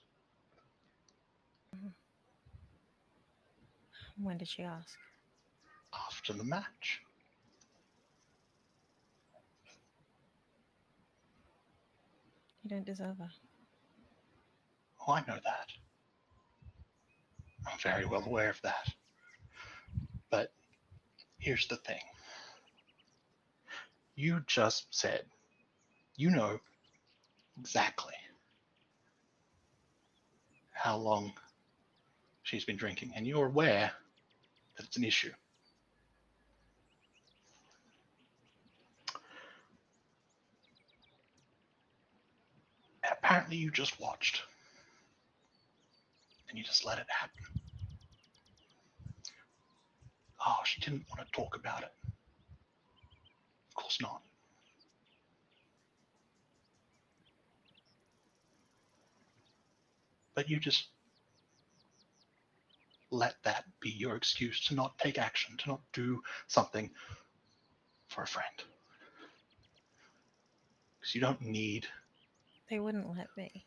When did she ask? after the match. You don't deserve her. Oh, I know that. I'm very well aware of that. But here's the thing. You just said you know exactly how long she's been drinking, and you're aware that it's an issue. And apparently, you just watched and you just let it happen. Oh, she didn't want to talk about it. Of course not. But you just let that be your excuse to not take action, to not do something for a friend. Because you don't need. They wouldn't let me.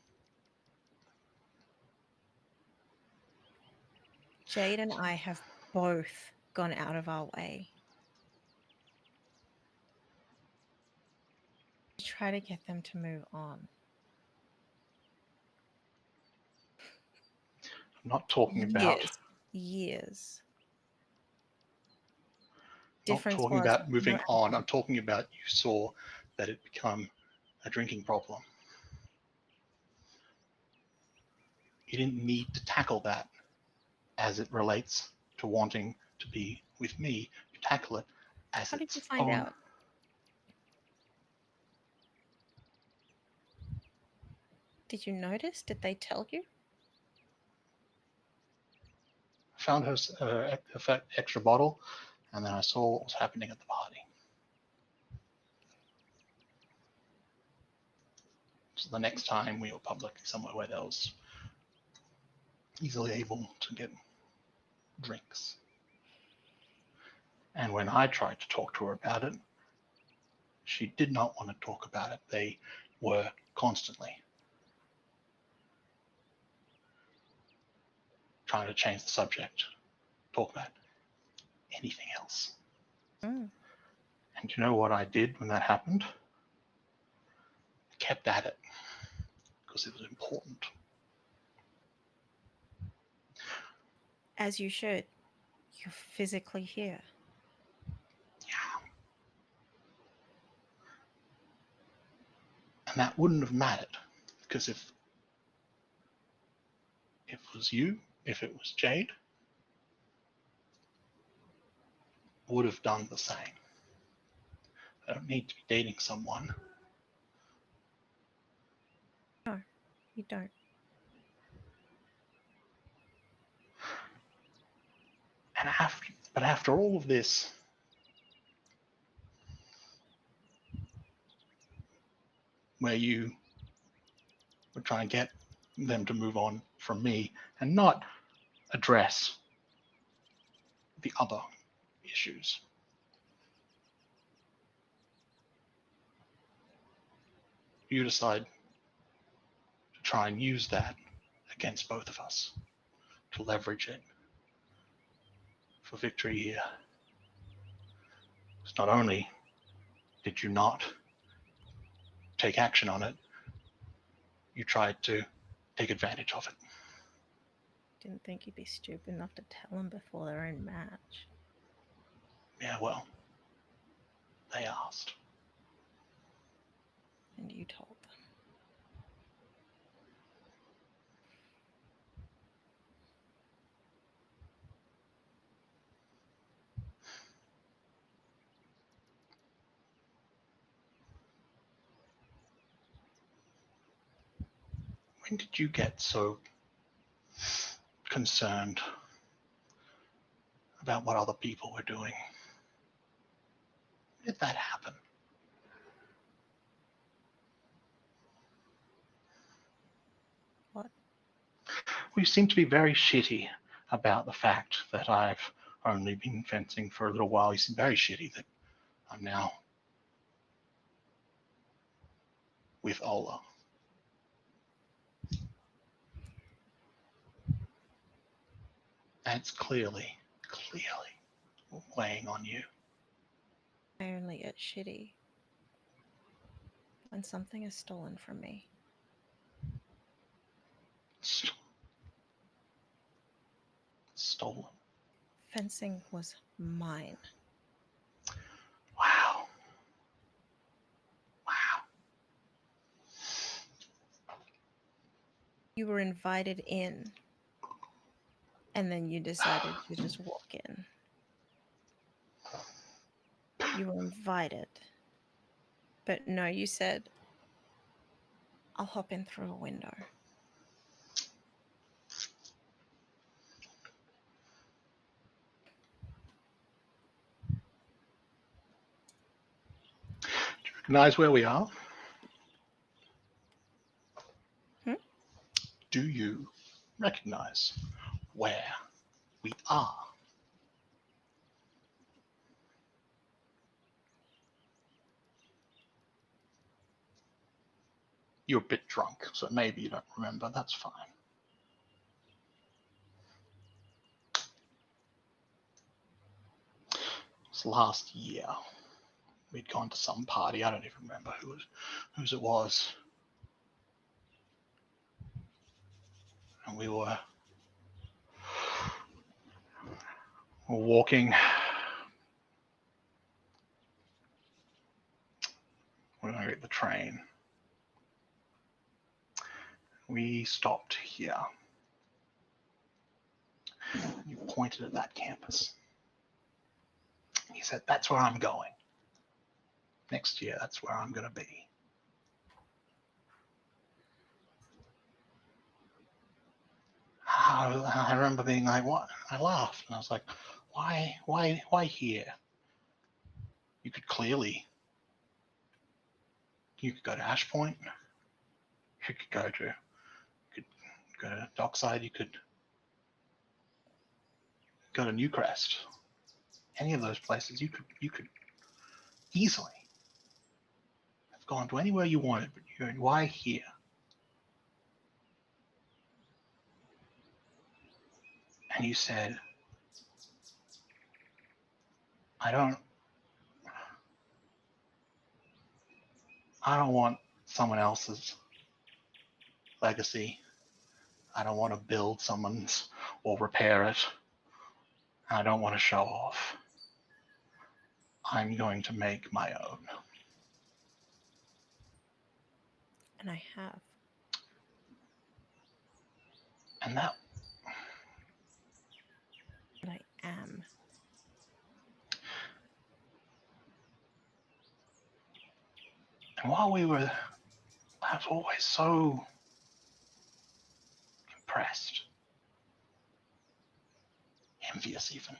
Jade and I have both gone out of our way to try to get them to move on. I'm not talking about. Years. Years. Not Difference talking was about no moving on. alcohol. I'm talking about you saw that it become a drinking problem. You didn't need to tackle that as it relates to wanting to be with me. You tackle it as How did you its find own. out? Did you notice? Did they tell you? Found her extra bottle, and then I saw what was happening at the party. So the next time we were publicly somewhere where there was easily able to get drinks. And when I tried to talk to her about it, she did not want to talk about it. They were constantly trying to change the subject, talk about anything else. Mm. And you know what I did when that happened? I kept at it because it was important. As you should. You're physically here. Yeah. And that wouldn't have mattered because if it was you, if it was Jade, would have done the same. I don't need to be dating someone. No, you don't. But after all of this, where you would try and get them to move on from me and not address the other issues, you decide to try and use that against both of us, to leverage it for victory here. Because not only did you not take action on it, you tried to take advantage of it. Didn't think you'd be stupid enough to tell them before their own match. Yeah, well, they asked. And you told them. when did you get so concerned about what other people were doing? When did that happen? What? Well, you seem to be very shitty about the fact that I've only been fencing for a little while. You seem very shitty that I'm now with Ola. And it's clearly weighing on you. I only get shitty when something is stolen from me. Stolen. Fencing was mine. Wow. You were invited in, and then you decided to just walk in. You were invited. But no, you said, I'll hop in through a window. Do you recognize where we are? Do you recognize where we are? You're a bit drunk, so maybe you don't remember. That's fine. It was last year. We'd gone to some party. I don't even remember whose it was. And we were walking. We're going to get the train. We stopped here. You pointed at that campus. He said, that's where I'm going. Next year, that's where I'm going to be. I remember being like, what? I laughed. And I was like, why here? You could go to Ash Point. You could go to Dockside. You could go to Newcrest. Any of those places, you could easily have gone to anywhere you wanted, but why here? And you said, I don't want someone else's legacy. I don't want to build someone's or repair it. I don't want to show off. I'm going to make my own. And I have. And that. And I am. And while I was always so impressed, envious even,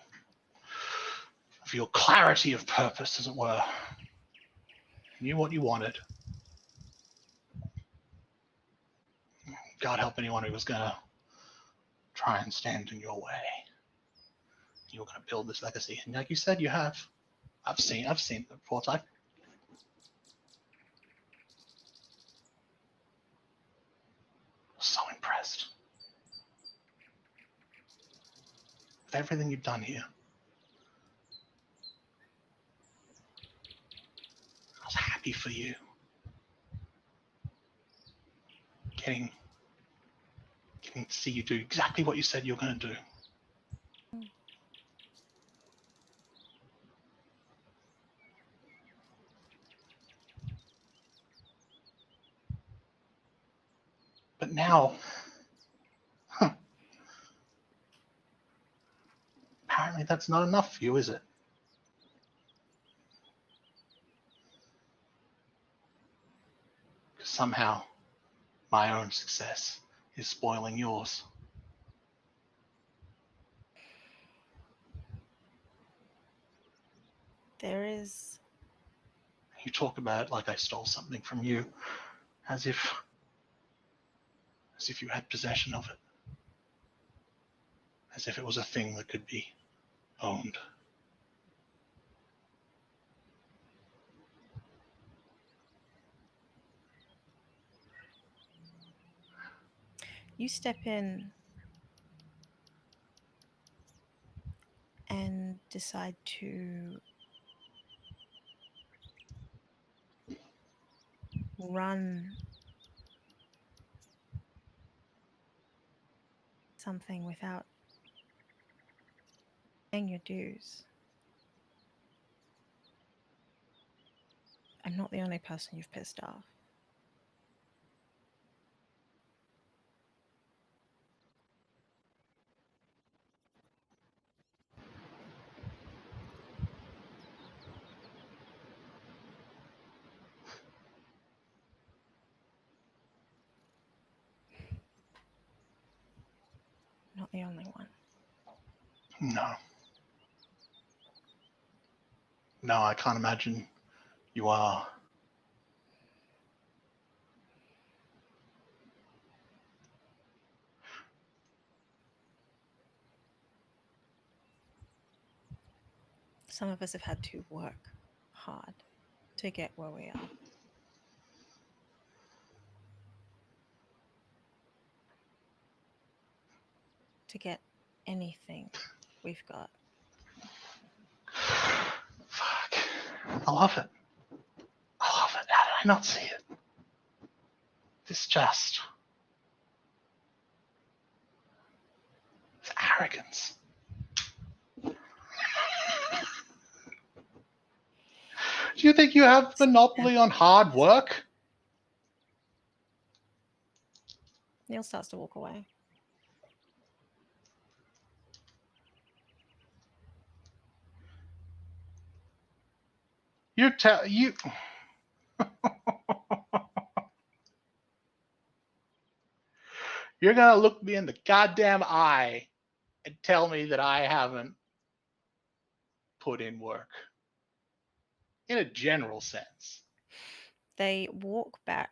of your clarity of purpose, as it were. You knew what you wanted. God help anyone who was going to try and stand in your way. You were going to build this legacy. And like you said, you have. I've seen the reports. I was so impressed with everything you've done here. I was happy for you. Getting to see you do exactly what you said you were going to do. But now, apparently that's not enough for you, is it? Because somehow My own success is spoiling yours. There is. You talk about it like I stole something from you, as if you had possession of it, as if it was a thing that could be owned. You step in and decide to run something without paying your dues. I'm not the only person you've pissed off. Not the only one. No. No, I can't imagine you are. Some of us have had to work hard to get where we are. To get anything we've got. Fuck. I love it. I love it. How did I not see it? This just. It's arrogance. Do you think you have monopoly on hard work? Neil starts to walk away. You're You're gonna look me in the goddamn eye and tell me that I haven't put in work. In a general sense. They walk back.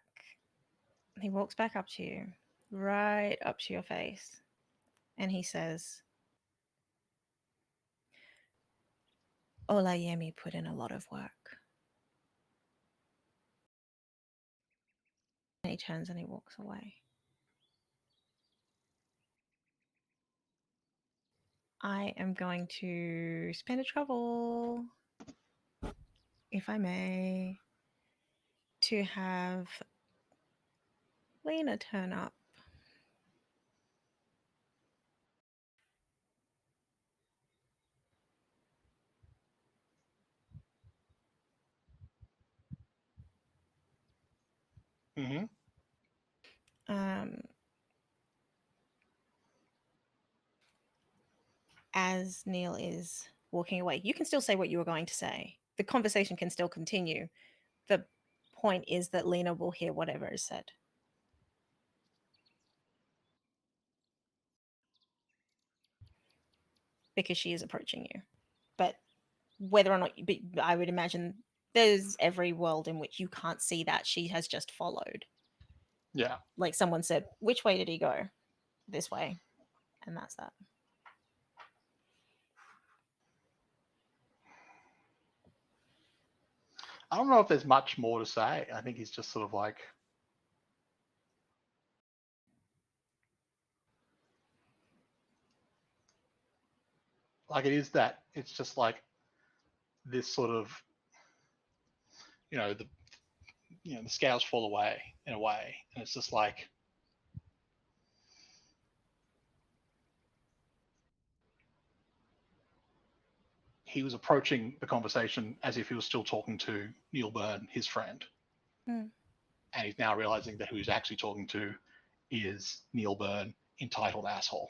He walks back up to you, right up to your face, and he says, Olayemi put in a lot of work. And he turns and he walks away. I am going to spend a trouble, if I may, to have Lena turn up. Mm-hmm. As Neil is walking away, you can still say what you were going to say. The conversation can still continue. The point is that Lena will hear whatever is said. Because she is approaching you. But whether or not, I would imagine there's every world in which you can't see that. She has just followed. Yeah. Like someone said, which way did he go? This way. And that's that. I don't know if there's much more to say. I think he's just sort of like it is that it's just like this sort of the the scales fall away in a way, and it's just like he was approaching the conversation as if he was still talking to Neil Byrne, his friend. Mm. And he's now realizing that who he's actually talking to is Neil Byrne, entitled asshole.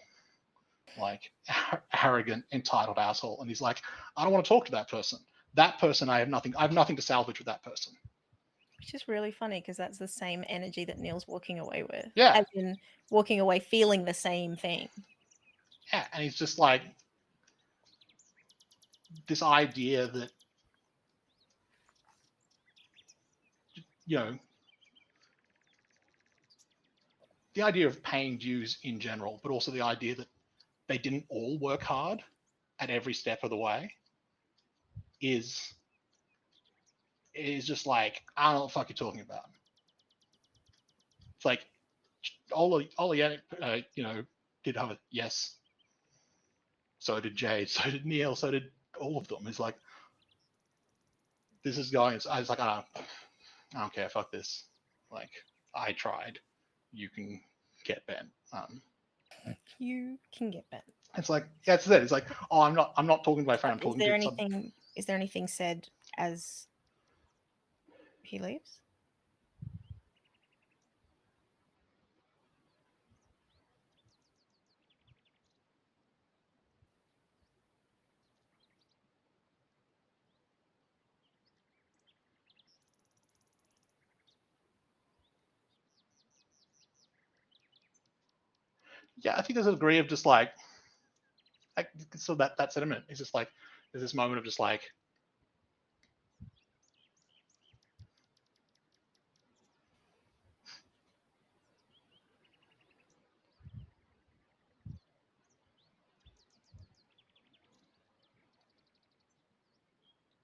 Like arrogant, entitled asshole. And he's like, I don't want to talk to that person. That person, I have nothing to salvage with that person. Which is really funny because that's the same energy that Neil's walking away with. Yeah, As in walking away feeling the same thing. yeah, and he's just like this idea that you know the idea of paying dues in general, but also the idea that they didn't all work hard at every step of the way is just like I don't know what the fuck you're talking about. It's like Ola did have a yes. So did Jade. So did Neil. So did all of them. It's like this is going. I was like, I don't care. Fuck this. Like I tried. You can get bent. You can get bent. It's like that's it. It's like oh, I'm not talking to my friend. I'm Is talking there to some. anything is there anything said as he leaves? Yeah, I think there's a degree of just like so that sentiment is just like there's this moment of just like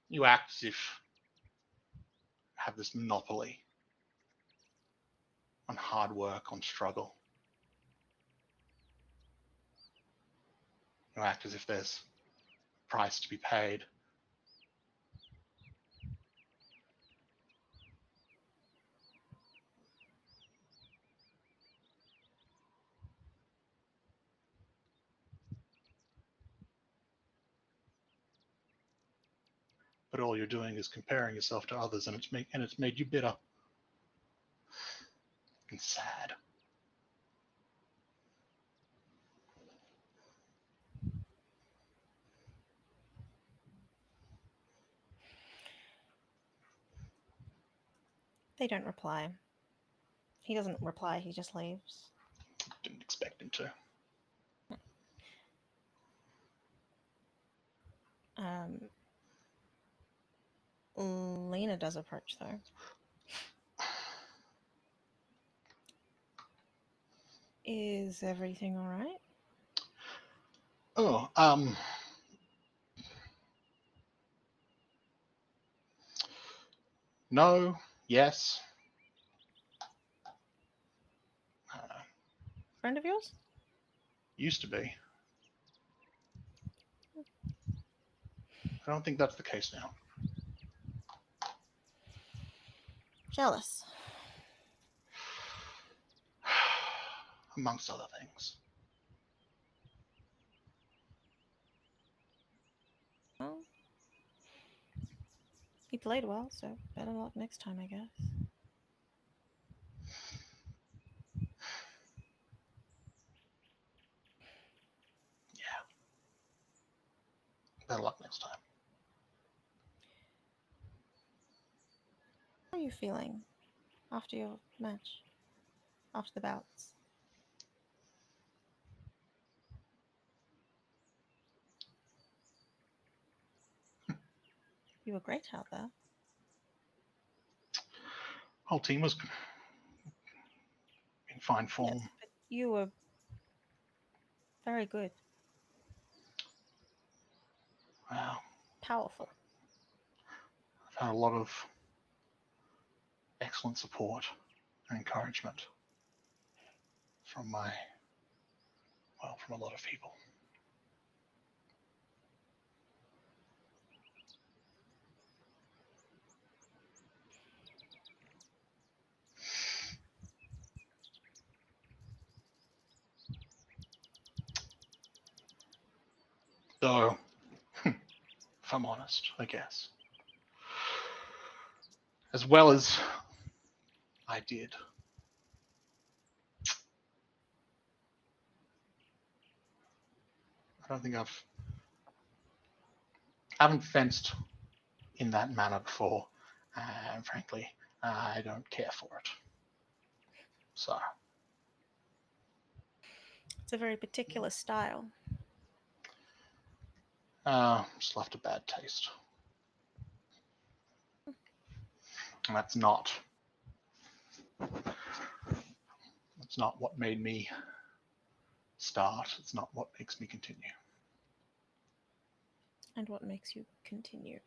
you act as if you have this monopoly on hard work, on struggle. You act as if there's a price to be paid. But all you're doing is comparing yourself to others, and it's made you bitter and sad. They don't reply. He doesn't reply, he just leaves. Didn't expect him to. Um, Lena does approach though. Is everything all right? Oh, no, yes. Friend of yours? Used to be. I don't think that's the case now. Jealous. Amongst other things. Well, he played well, so better luck next time, I guess. Yeah. Better luck next time. How are you feeling after your match? After the bouts? You were great out there. Whole team was in fine form. Yes, but you were very good. Wow. Powerful. I've had a lot of excellent support and encouragement from from a lot of people. Though, if I'm honest, I guess, as well as I did, I don't think I haven't fenced in that manner before, and frankly, I don't care for it. So. It's a very particular style. Just left a bad taste. And that's not what made me start. It's not what makes me continue. And what makes you continue?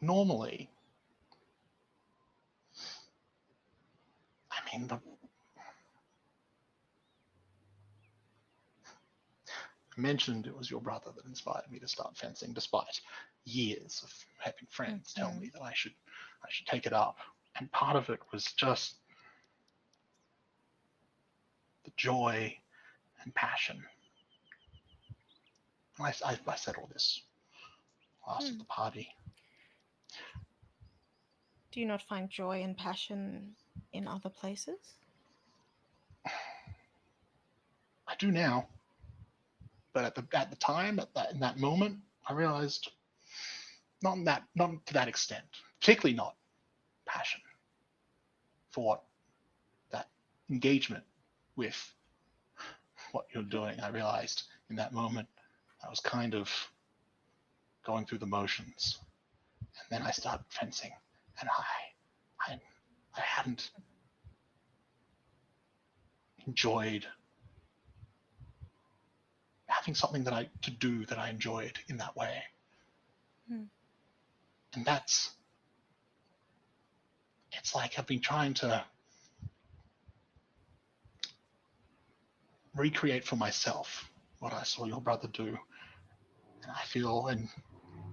Normally, I mean, I mentioned it was your brother that inspired me to start fencing, despite years of having friends tell me that I should take it up. And part of it was just the joy and passion. I said all this last at the party. Do you not find joy and passion in other places? I do now, but at the time, in that moment, I realized not to that extent, particularly not passion for that engagement with what you're doing. I realized in that moment I was kind of going through the motions, and then I started fencing, and I hadn't enjoyed having something to do that I enjoyed in that way. And it's like I've been trying to recreate for myself what I saw your brother do. And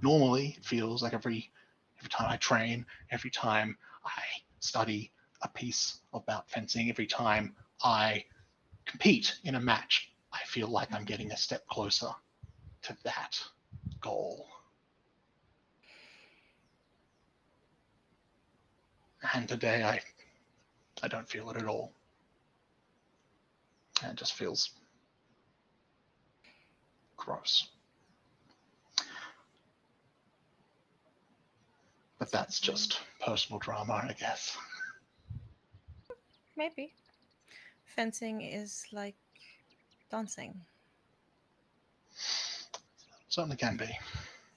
normally it feels like every time I train, every time I study a piece about fencing, every time I compete in a match, I feel like I'm getting a step closer to that goal. And today I don't feel it at all. And it just feels gross. But that's just personal drama, I guess. Maybe. Fencing is like dancing. Certainly can be.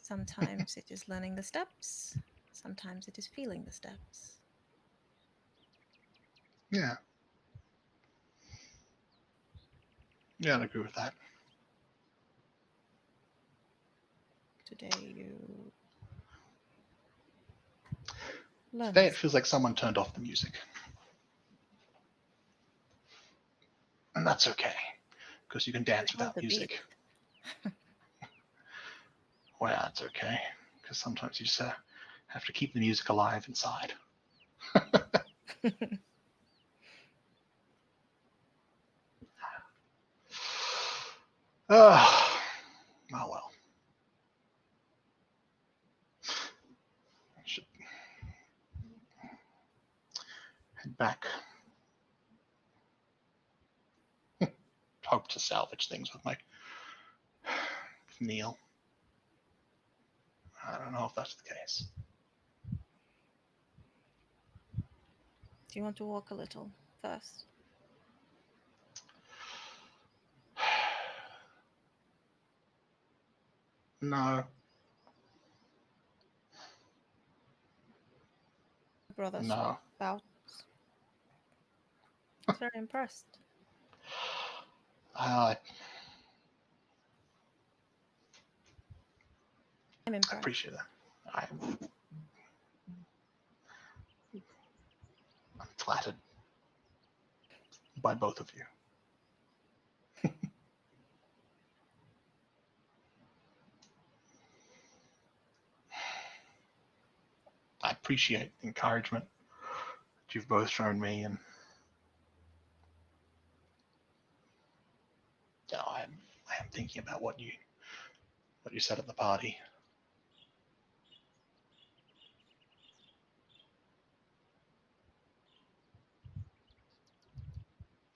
Sometimes it is learning the steps, sometimes it is feeling the steps. Yeah. Yeah, I'd agree with that. Today you learn. Today it feels like someone turned off the music. And that's okay, because you can dance without music. Well, yeah, that's okay, because sometimes you just have to keep the music alive inside. Oh well. I should head back. Hope to salvage things with Neil. I don't know if that's the case. Do you want to walk a little first? No. Brother No. bouts. He's very impressed. I I'm impressed. appreciate that. I'm flattered by both of you. I appreciate the encouragement that you've both shown me, and I am thinking about what you said at the party.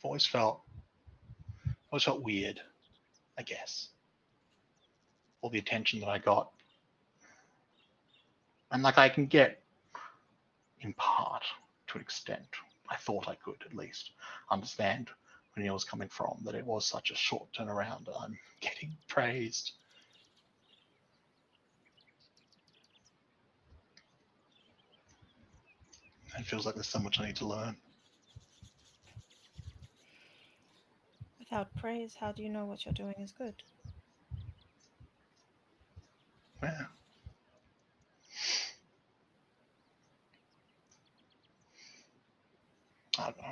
always felt weird, I guess. All the attention that I got. And like I can get in part to an extent. I thought I could at least understand where Neil was coming from, that it was such a short turnaround and I'm getting praised. It feels like there's so much I need to learn. Without praise, how do you know what you're doing is good? Yeah. I don't know.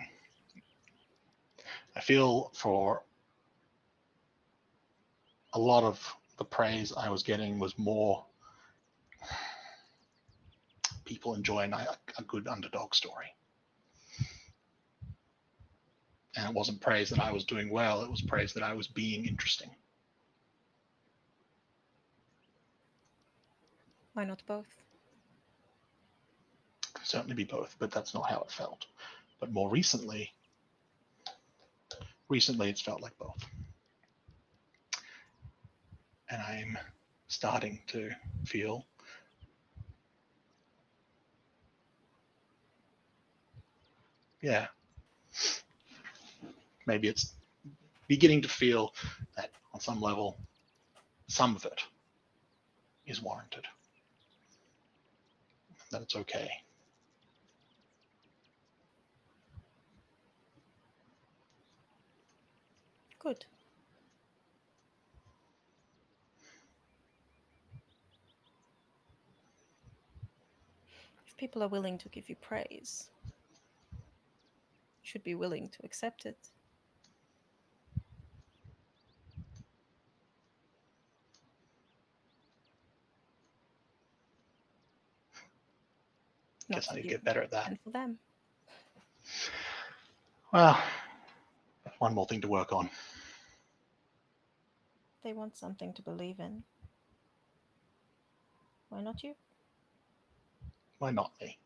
I feel for a lot of the praise I was getting was more people enjoying a good underdog story. And it wasn't praise that I was doing well, it was praise that I was being interesting. Why not both? Could certainly be both, but that's not how it felt. But more recently it's felt like both. And I'm starting to feel maybe it's beginning to feel that on some level, some of it is warranted. That it's okay. Good. If people are willing to give you praise, you should be willing to accept it. Not Guess I for need to you, get better at that. and for them. Well, one more thing to work on. They want something to believe in. Why not you? Why not me?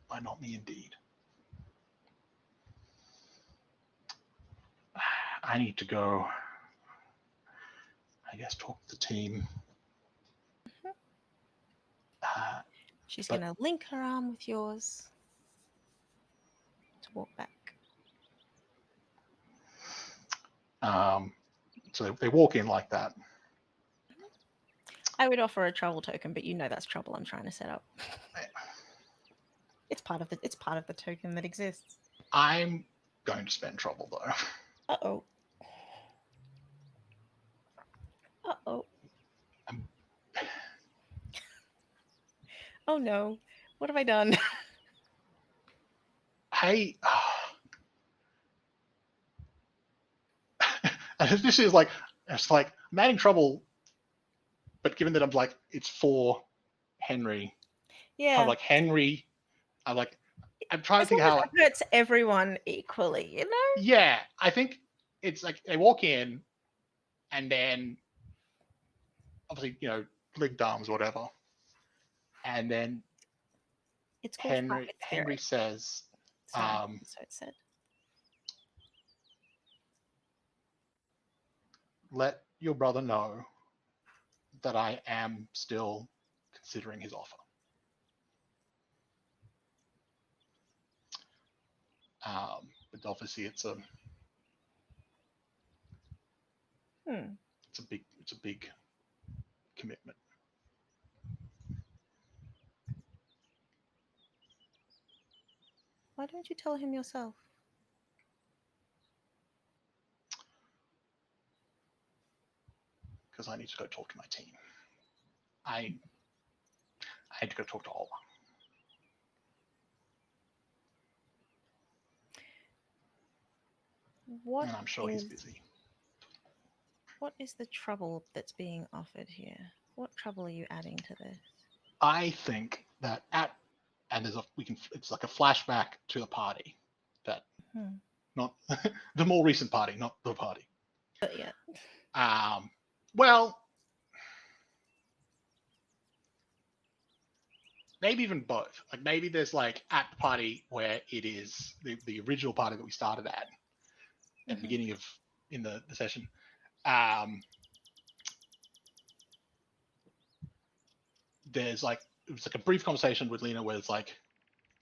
Why not me indeed? I need to go, I guess, talk to the team. She's But- going to link her arm with yours to walk back. So they walk in like that. I would offer a trouble token, but you know that's trouble I'm trying to set up. It's part of the token that exists. I'm going to spend trouble though. Uh-oh. Uh-oh. Oh no. What have I done? Hey, this is like, it's like I'm adding trouble, but given that I'm like, it's for Henri. Yeah. I'm like Henri. I'm trying to think how it hurts everyone equally, you know? Yeah, I think it's like they walk in, and then obviously linked arms, whatever, and then It's called Henri spirit. says, Sorry, so it said. "Let your brother know that I am still considering his offer." But obviously, it's a big commitment. Why don't you tell him yourself? Because I need to go talk to my team. I had to go talk to Ola. What And I'm sure he's busy. What is the trouble that's being offered here? What trouble are you adding to this? I think that it's like a flashback to the party that not the more recent party, not the party. But yeah. Well, maybe even both. Like maybe there's like at the party where it is the original party that we started at the beginning of in the session. There's like it was like a brief conversation with Lena where it's like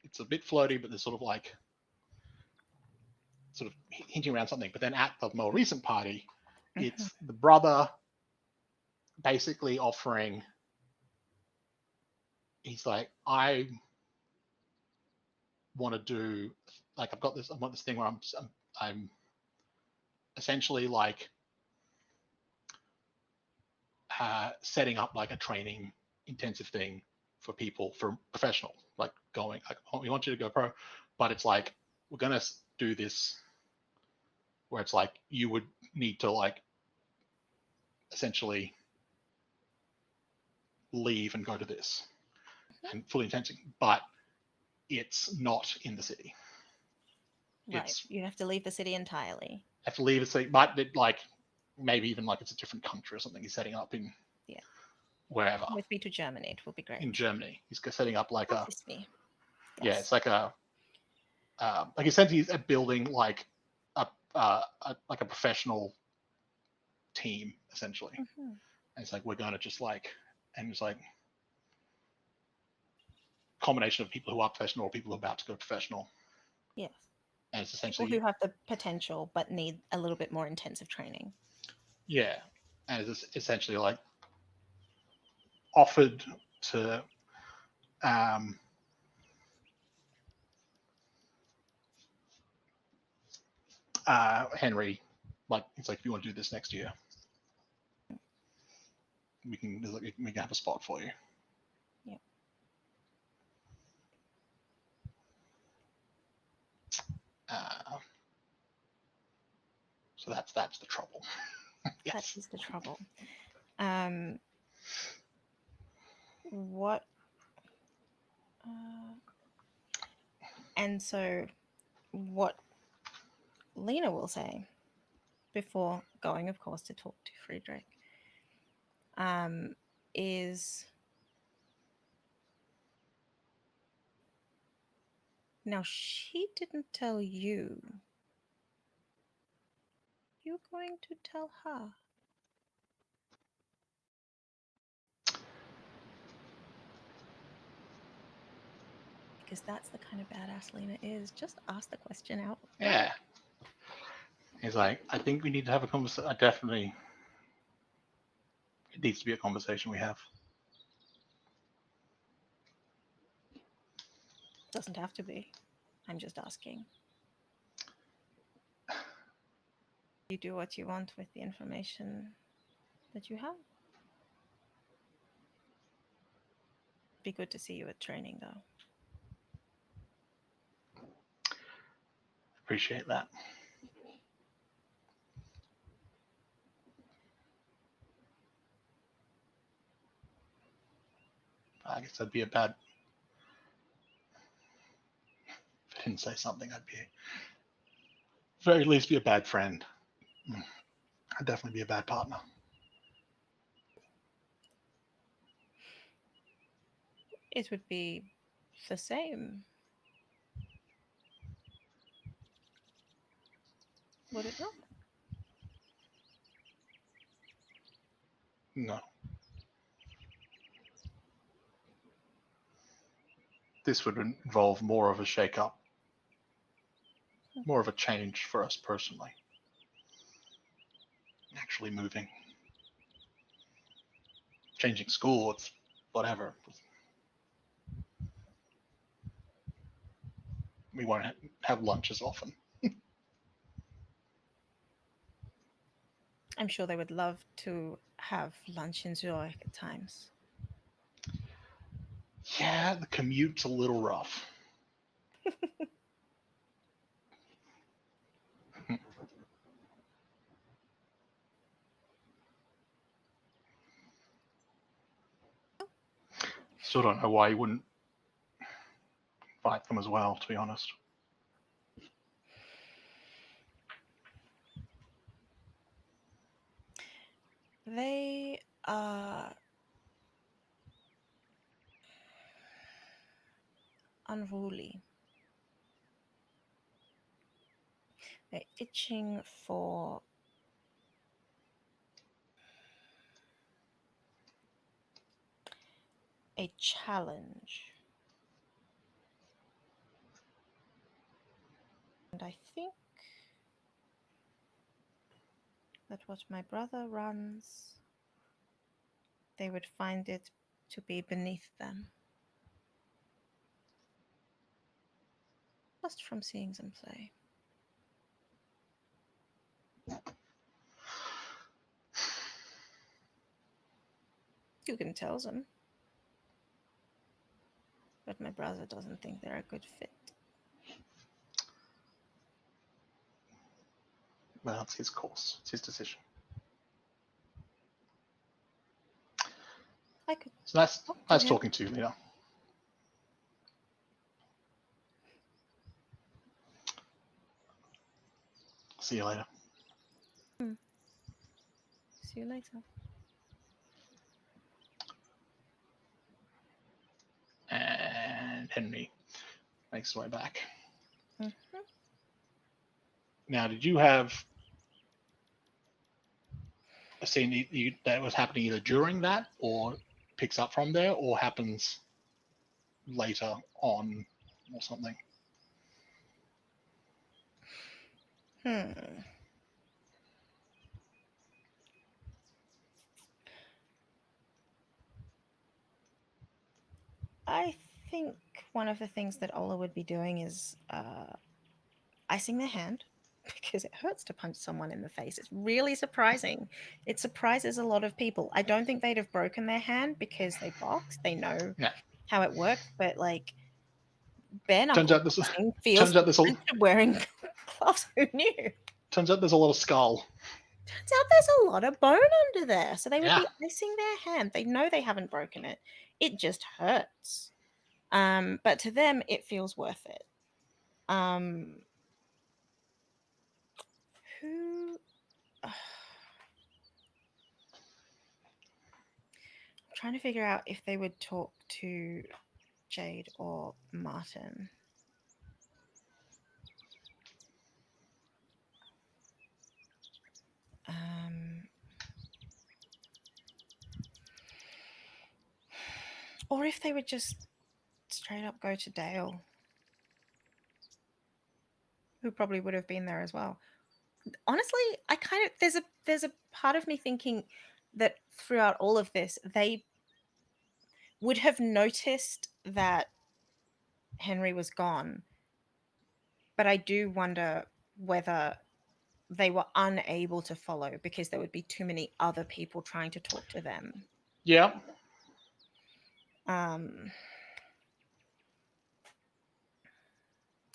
it's a bit floaty, but there's sort of like sort of hinting around something. But then at the more recent party, it's the brother basically offering. He's like, I want to do like I want this thing where I'm essentially like setting up like a training intensive thing for people for professional like going like we want you to go pro, but it's like we're gonna do this where it's like you would need to like essentially leave and go to this and fully intensive, but it's not in the city. Right. It's You have to leave the city entirely. have to leave the city, but it, like maybe even like it's a different country or something. He's setting up in wherever. With me to Germany, it will be great. In Germany, he's setting up like Assist me. Yeah, it's like a like essentially he's building like a like a professional team essentially. And it's like we're gonna just like and it's like combination of people who are professional or people who are about to go professional. Yes. And it's essentially people who have the potential but need a little bit more intensive training. Yeah, and it's essentially like offered to Henri, like it's like if you want to do this next year, we can have a spot for you. Yeah. So that's the trouble. Yes. That is the trouble. What? And so, what Lena will say before going, of course, to talk to Friedrich, is now she didn't tell you. You're going to tell her. Because that's the kind of badass Lena is. Just ask the question out. Yeah. He's like, I think we need to have a conversation. Definitely, it needs to be a conversation we have. Doesn't have to be. I'm just asking. You do what you want with the information that you have. Be good to see you at training, though. Appreciate that. I guess I'd be a bad. If I didn't say something, I'd be, very least, be a bad friend. I'd definitely be a bad partner. It would be the same. Would it not? No. This would involve more of a shake-up, more of a change for us personally. Actually moving. Changing school, it's whatever. We won't have lunch as often. I'm sure they would love to have lunch in Zurich at times. Yeah, the commute's a little rough. Still don't know why you wouldn't invite them as well, to be honest. They are unruly. They're itching for a challenge. And I think that what my brother runs, they would find it to be beneath them. Just from seeing them play. You can tell them. But my brother doesn't think they're a good fit. Well, it's his course. It's his decision. I could So that's talk to nice him. talking to you, Lena. See you later. Hmm. See you later. And Henry makes his way back. Mm-hmm. Now, did you have a scene that was happening either during that, or picks up from there, or happens later on, or something? Hmm. I think one of the things that Ola would be doing is icing their hand because it hurts to punch someone in the face. It's really surprising. It surprises a lot of people. I don't think they'd have broken their hand because they box. They know Yeah. how it works, but like bare Turns knuckle out this. boxing feels Turns out there's a. different to wearing gloves. Who knew? Turns out there's a lot of skull. Turns out there's a lot of bone under there. So they would Yeah. be icing their hand. They know they haven't broken it. It just hurts. But to them, it feels worth it. Um, who? I'm trying to figure out if they would talk to Jade or Martin. Um, or if they would just straight up go to Dale, who probably would have been there as well. Honestly, I kind of there's a part of me thinking that throughout all of this, they would have noticed that Henri was gone, but I do wonder whether they were unable to follow because there would be too many other people trying to talk to them. Yeah. Um,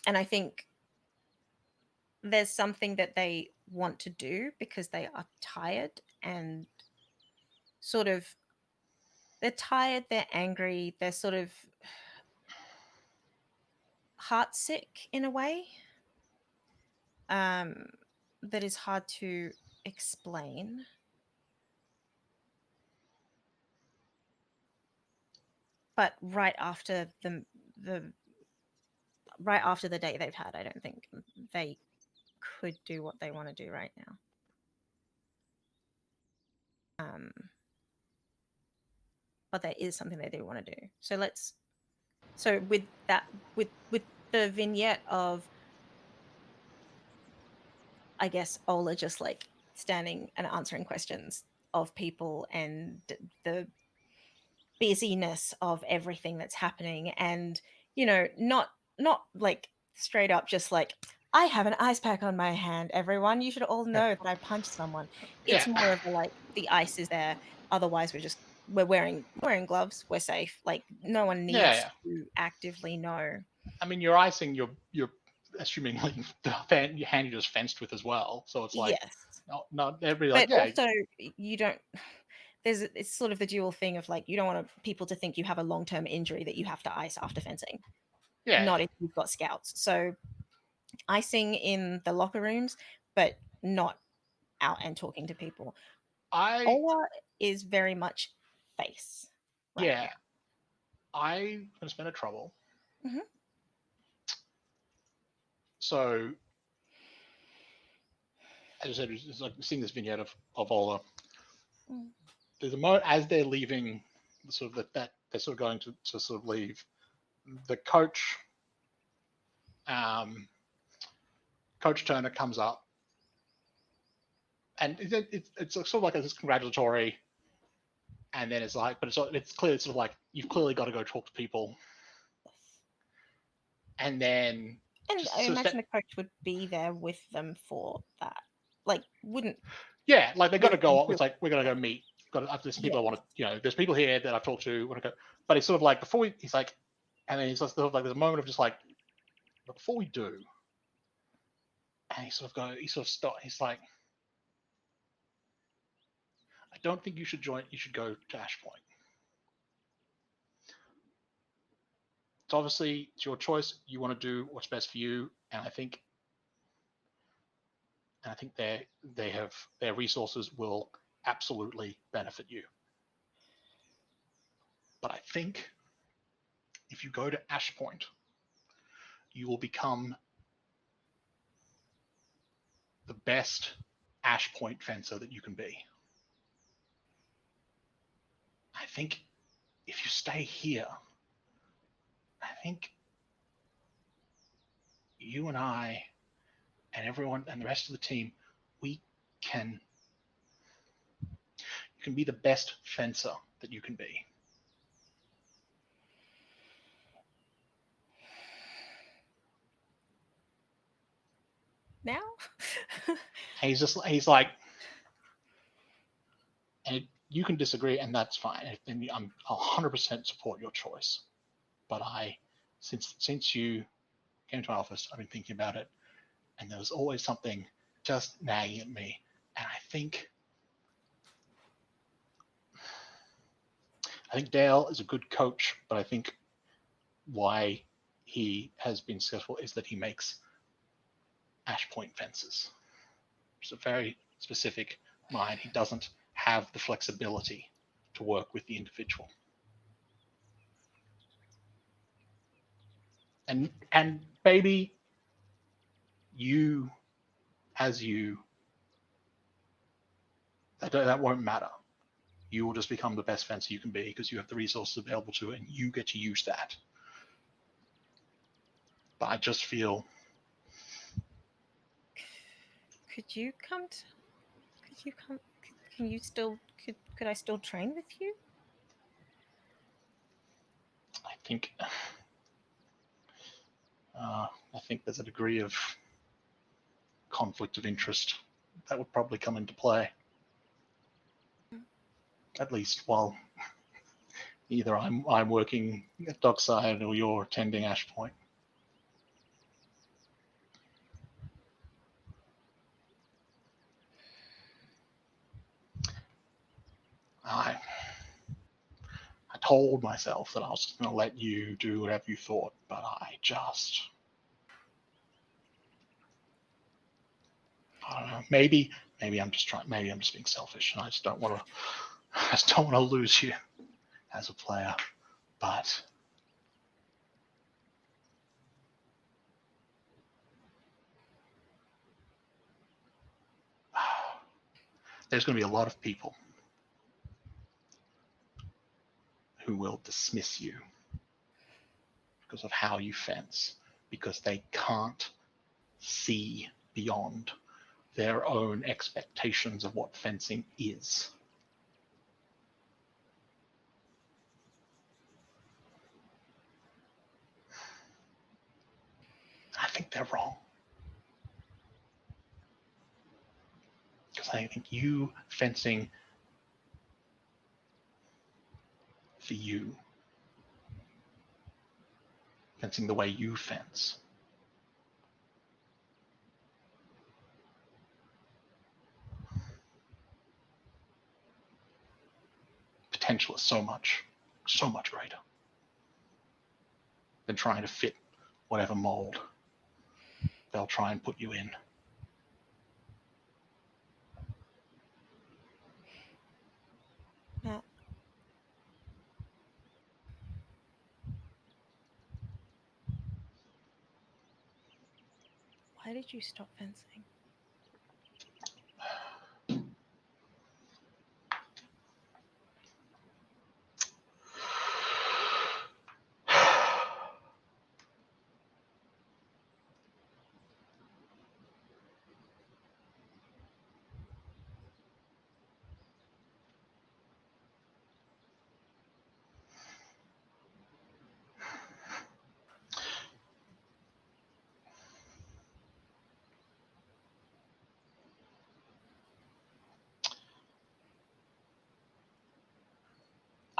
and I think there's something that they want to do because they are tired and sort of they're tired, they're angry, they're sort of heartsick in a way um, that is hard to explain. But the right after the day they've had, I don't think they could do what they want to do right now. Um, but there is something they do want to do. So with that with the vignette of I guess Ola just like standing and answering questions of people and the busyness of everything that's happening and not like straight up just like I have an ice pack on my hand, everyone, you should all Yeah. know that I punched someone. Yeah. It's more of a like the ice is there, otherwise we're wearing gloves, we're safe, like no one Yeah. needs Yeah. to actively know. I mean, you're icing. You're assuming like your hand you just fenced with as well. So it's like, Yes, not everybody like, but yeah, also you don't it's sort of the dual thing of like you don't want people to think you have a long-term injury that you have to ice after fencing, yeah, not yeah. if you've got scouts. So icing in the locker rooms, but not out and talking to people. I Ola is very much face right yeah, now. I'm gonna spend a trouble. Mhm. So, as I said, it's like seeing this vignette of Ola. Mm. There's a moment as they're leaving, sort of that they're sort of going to sort of leave. The coach, um, Coach Turner comes up, and it's sort of like this congratulatory, and then it's like, but it's clear, it's sort of like you've clearly got to go talk to people, Yes. and then And just I sort of imagine the coach would be there with them for that. Like, wouldn't yeah, like they're gonna leave them go. to It's like we're gonna yeah. go meet. There's some Yeah. people I want to, there's people here that I've talked to. Want to go, but it's sort of like he's like, and then he's sort of like there's a moment of just like, but before we do, and he sort of stop. He's like, I don't think you should join. You should go to Ash Point. It's obviously it's your choice. You want to do what's best for you, and I think they have their resources will absolutely benefit you. But I think if you go to Ash Point, you will become the best Ash Point fencer that you can be. I think if you stay here, I think you and I and everyone and the rest of the team, we can you can be the best fencer that you can be. Now? And he's like, and you can disagree, and that's fine. And I'm 100% support your choice. But since you came to my office, I've been thinking about it, and there was always something just nagging at me. And I think Dale is a good coach, but I think why he has been successful is that he makes Ash Point fences. It's a very specific mind. He doesn't have the flexibility to work with the individual. And baby, you as you that won't matter. You will just become the best fencer you can be because you have the resources available to it and you get to use that. But I just feel Could you come to, could you come can you still could I still train with you? I think I think there's a degree of conflict of interest that would probably come into play. At least while either I'm working at Dockside or you're attending Ash Point. I I told myself that I was just going to let you do whatever you thought, but I don't know. Maybe I'm just trying. Maybe I'm just being selfish, and I just don't want to. I just don't want to lose you as a player. But there's going to be a lot of people who will dismiss you because of how you fence, because they can't see beyond their own expectations of what fencing is. I think they're wrong. Because I think you fencing for you, fencing the way you fence, potential is so much greater than trying to fit whatever mold they'll try and put you in. Matt, Why did you stop fencing?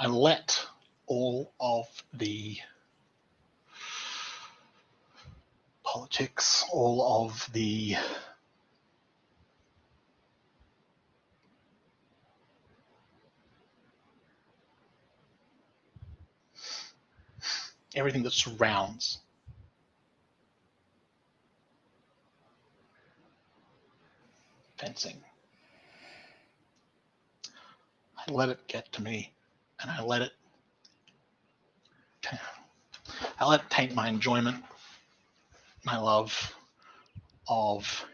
I let all of the politics, all of the everything that surrounds fencing. I let it get to me, and I let it taint my enjoyment, my love of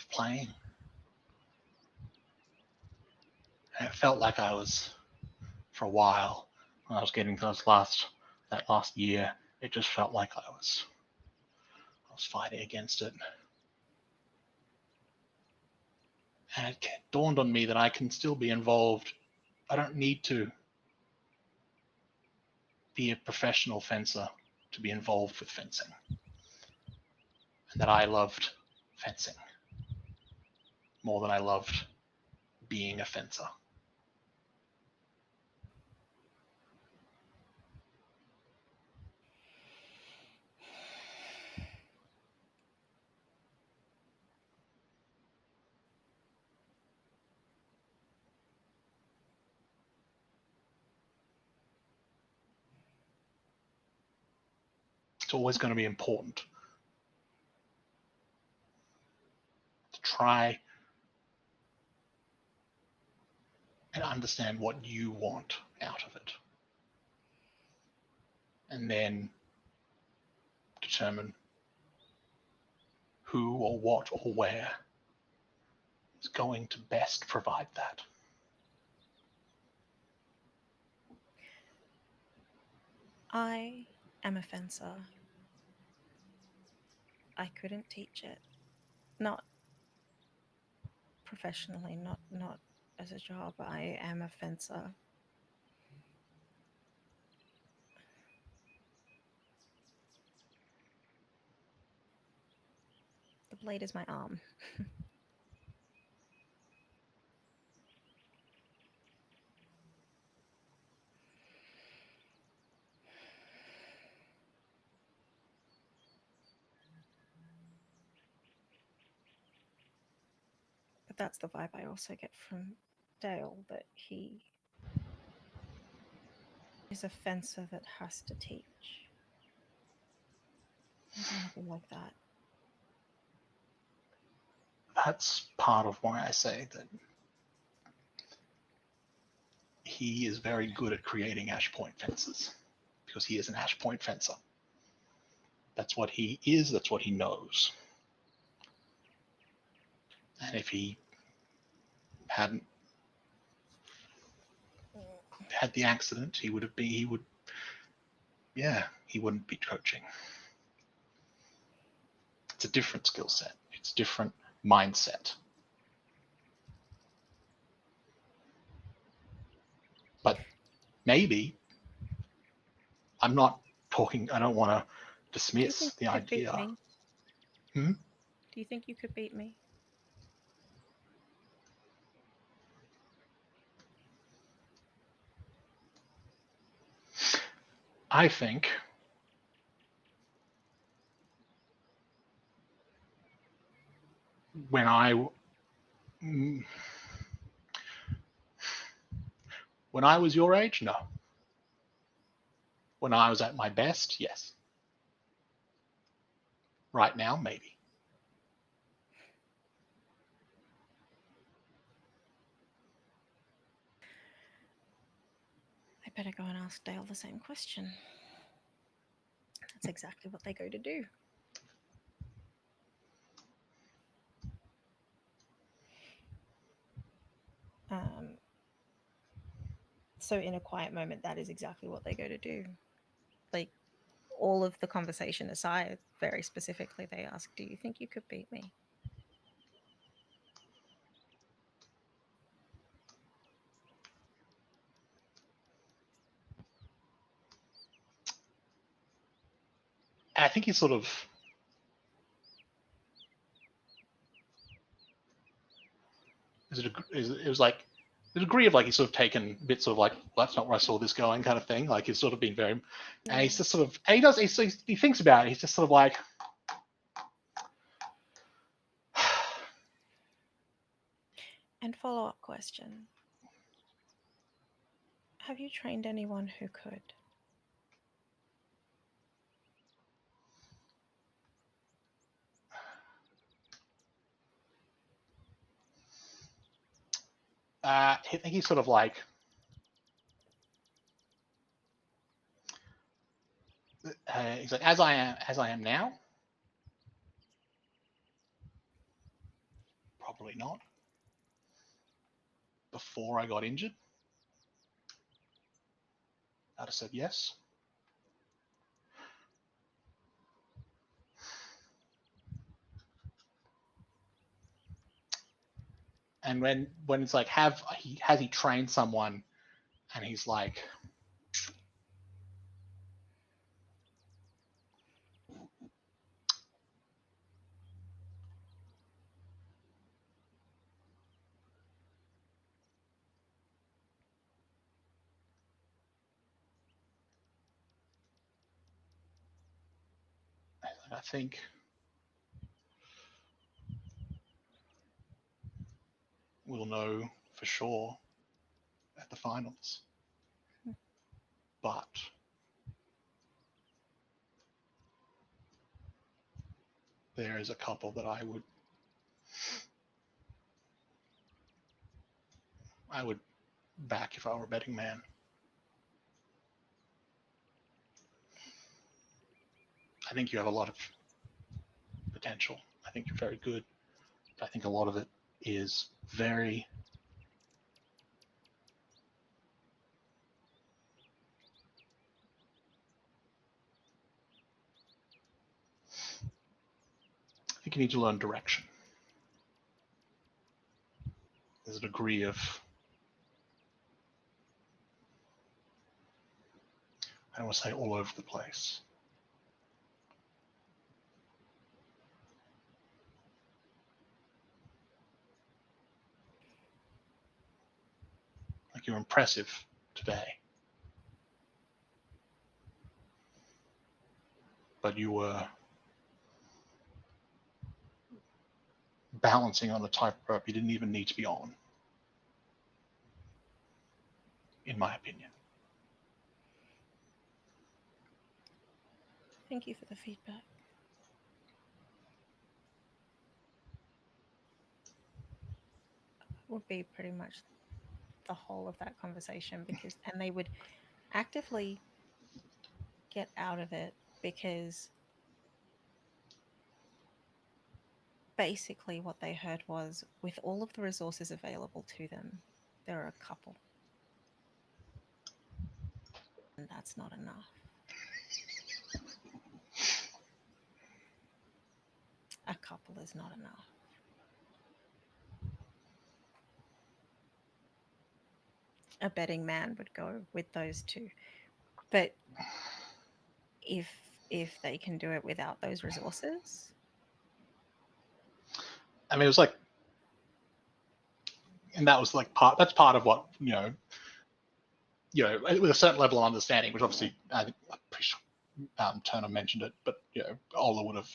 playing. And it felt like I was, for a while, when I was getting to that last year, it just felt like I was fighting against it. And it dawned on me that I can still be involved. I don't need to be a professional fencer to be involved with fencing. And that I loved fencing more than I loved being a fencer. It's always going to be important to try and understand what you want out of it. And then determine who or what or where is going to best provide that. I am a fencer. I couldn't teach it. Not professionally, not as a job. I am a fencer. The blade is my arm. But that's the vibe I also get from Dale, that he is a fencer that has to teach. I don't want to be like that. That's part of why I say that he is very good at creating ash point fences, because he is an ash point fencer. That's what he is, that's what he knows. And if he hadn't had the accident, he wouldn't be coaching. It's a different skill set. It's a different mindset. But maybe I don't want to Do you think dismiss the you could beat idea. me? Hmm? Do you think you could beat me? I think when I was your age, no. When I was at my best, yes. Right now, maybe. I better go and ask Dale the same question. That's exactly what they go to do. Um, so in a quiet moment, that is exactly what they go to do. Like, all of the conversation aside, very specifically, they ask, "Do you think you could beat me?" I think he sort of it was like the degree of like he's sort of taken bits of like, well, that's not where I saw this going kind of thing. Like he's sort of been very, and Yeah. he's just sort of, and he does, he thinks about it. He's just sort of like, And follow up question: have you trained anyone who could? I think he's sort of like, he's like, as I am now, probably not. Before I got injured, I'd have said yes. And when it's like, has he trained someone, and he's like, I think we'll know for sure at the finals. But there is a couple that I would back if I were a betting man. I think you have a lot of potential. I think you're very good. But I think a lot of it is very I think you need to learn direction. There's a degree of, I don't want to say all over the place. Like you're impressive today, but you were balancing on a tightrope you didn't even need to be on, in my opinion. Thank you for the feedback. Would be pretty much the whole of that conversation, because, and they would actively get out of it because basically what they heard was, with all of the resources available to them, there are a couple, and that's not enough. A couple is not enough. A betting man would go with those two. But if if they can do it without those resources, I mean, it was like, and that was like that's part of what, with a certain level of understanding, which obviously I think I'm pretty sure Turner mentioned it, but Ola would have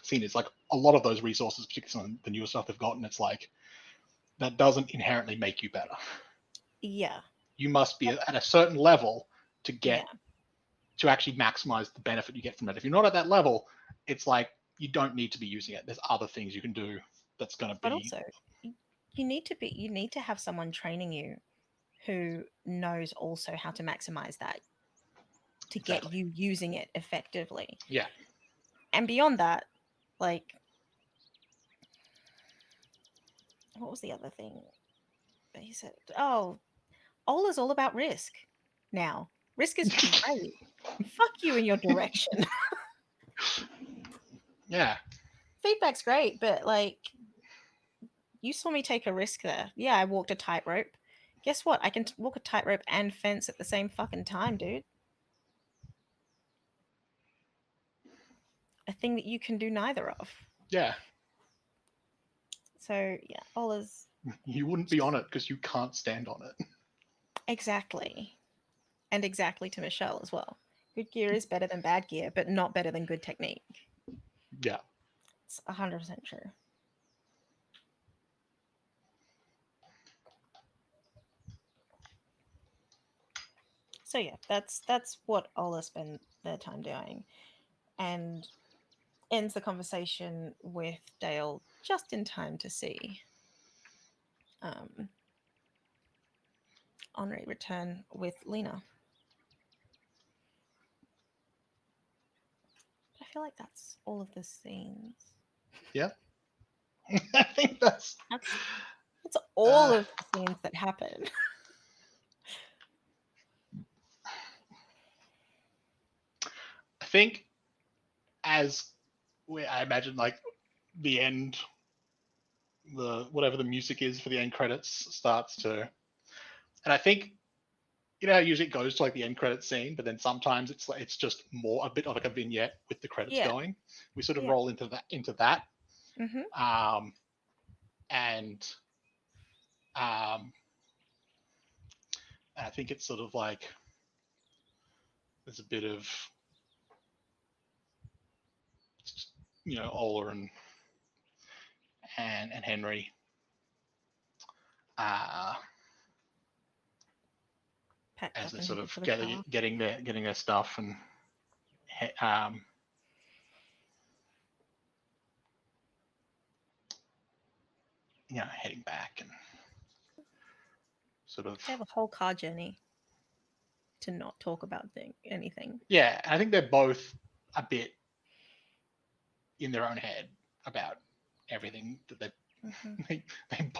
seen it. It's like a lot of those resources, particularly some of the newer stuff they've gotten, it's like that doesn't inherently make you better. yeah, You must be at a certain level to yeah. get to actually maximize the benefit you get from it. If you're not at that level, it's like you don't need to be using it. There's other things you can do that's going to But be. also, you need to have someone training you who knows also how to maximize that. to get Exactly. you using it effectively. Yeah. And beyond that, like, what was the other thing that he said? Oh, Ola's all about risk now. Risk is great. Fuck you in your direction. Yeah. Feedback's great, but like, you saw me take a risk there. Yeah, I walked a tightrope. Guess what? I can walk a tightrope and fence at the same fucking time, dude. A thing that you can do neither of. Yeah. So yeah, Ola's You wouldn't be on it because you can't stand on it. exactly, and exactly to Michelle as well. Good gear is better than bad gear, but not better than good technique. Yeah. It's 100% true. So yeah, that's what Ola spent their time doing, and ends the conversation with Dale just in time to see um, Henri return with Lena. But I feel like that's all of the scenes. Yeah. I think that's. That's that's all Uh, of the scenes that happen. I think as I imagine like the end, the whatever the music is for the end credits starts to, and I think usually it goes to like the end credit scene, but then sometimes it's like it's just more a bit of like a vignette with the credits Yeah, going. We sort of yeah. roll into that, Mm-hmm. um, and um, I think it's sort of like there's a bit of Ola and Henry uh, Packed as up they're and sort headed of for the car. getting their stuff and um, heading back and sort of They have a whole car journey to not talk about anything. yeah. I think they're both a bit in their own head about everything that Mm-hmm. they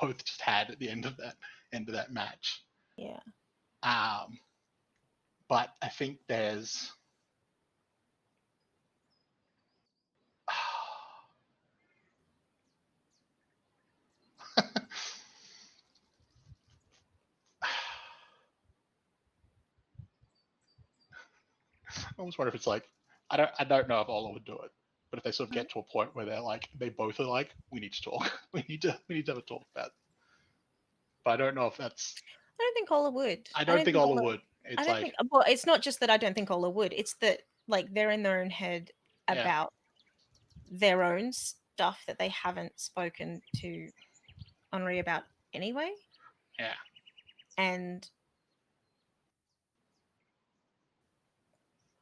both just had at the end of that match. Yeah. Um, but I think there's I almost wonder if it's like I don't know if Ola would do it, but if they sort of Mhm. get to a point where they both are like we need to talk, we need to have a talk about. It. But I don't know if that's. I don't think Ola would. I I don't don't think think Ola Ola. would. I It's don't like think. Well, it's not just that I don't think Ola would. It's that like they're in their own head yeah, about their own stuff that they haven't spoken to Henri about anyway. yeah, And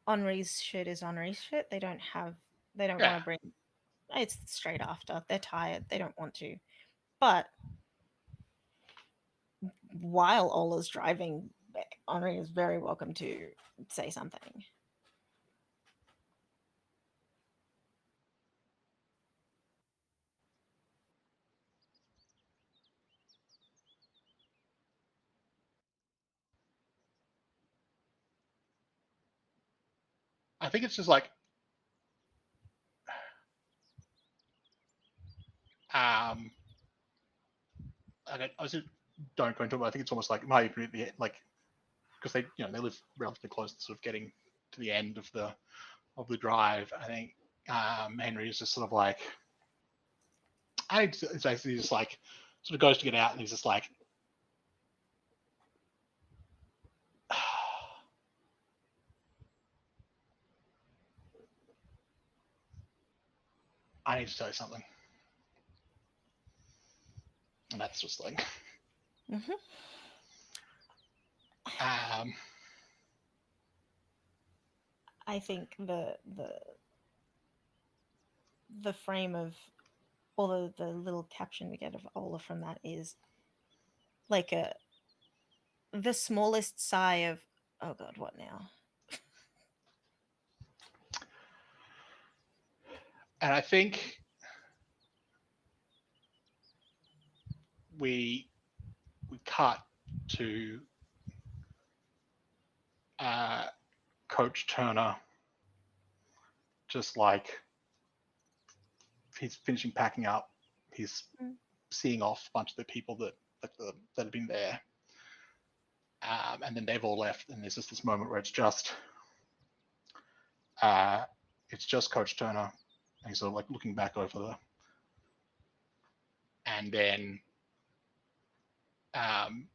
Henri's shit is Henri's shit. They don't have. They don't yeah. want to bring. It's straight after. They're tired. They don't want to. But while Ola's driving, Henri is very welcome to say something. I think it's just like um, I just don't go into it. I think it's almost like my like because they live relatively close to sort of getting to the end of the drive. I think Henry is just sort of like I think it's basically just like sort of goes to get out and he's just like I need to tell you something, and that's just like Hmm. um, I think the frame of or the little caption we get of Ola from that is like the smallest sigh of oh god, what now? And I think we cut to Coach Turner, just like he's finishing packing up. He's Mm. seeing off a bunch of the people that have been there, and then they've all left, and there's just this moment where it's just Coach Turner, and he's sort of like looking back over and then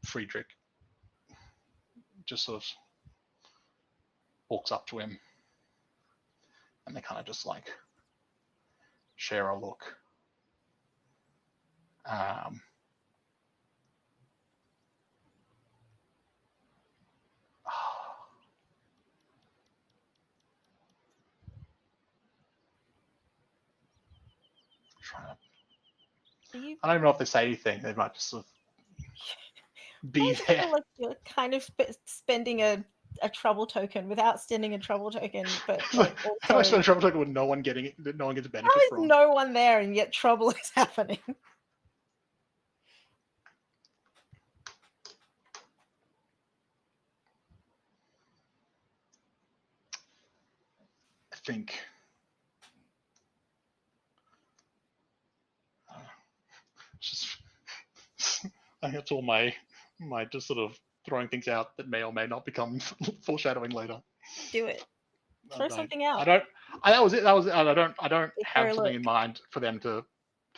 Friedrich just sort of walks up to him, and they kind of just like share a look. Trying to, I don't even know if they say anything. They might just sort of I be just there. feel like you're kind of spending a trouble token without spending a trouble token, but like How do I also spend a trouble token with no one getting it, that no one gets a how benefit is from? no one there and yet trouble is happening? I think just I think that's all my just sort of throwing things out that may or may not become foreshadowing later. Do it. Throw something I out. don't. That was it. That was it. I don't Take have her something look. in mind for them to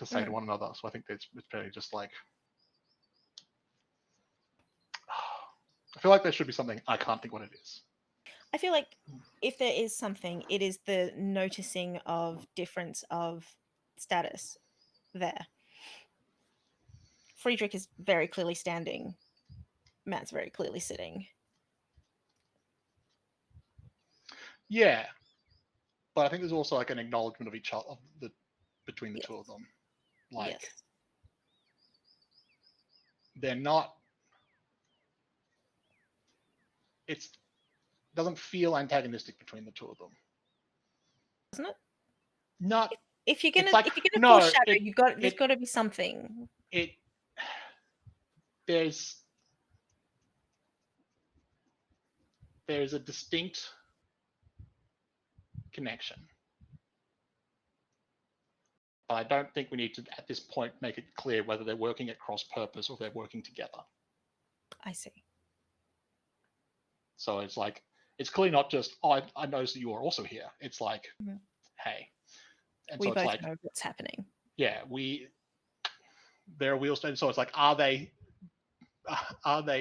say to Mm. one another. So I think it's probably just like I feel like there should be something. I can't think what it is. I feel like if there is something, it is the noticing of difference of status there. Friedrich is very clearly standing. Matt's very clearly sitting. Yeah, but I think there's also like an acknowledgement of each other of the between the Yes. two of them. Like Yes. they're not. It doesn't feel antagonistic between the two of them. Doesn't it? Not. If you're It's gonna like if you're gonna no. foreshadow, there's It got to be something. it there's a distinct connection. But I don't think we need to, at this point, make it clear whether they're working at cross purpose or they're working together. I see. So it's like, it's clearly not just, oh, I noticed that you are also here. It's like, Mhm. hey. And We so it's both like, know what's happening. yeah, there are wheels. So it's like, are they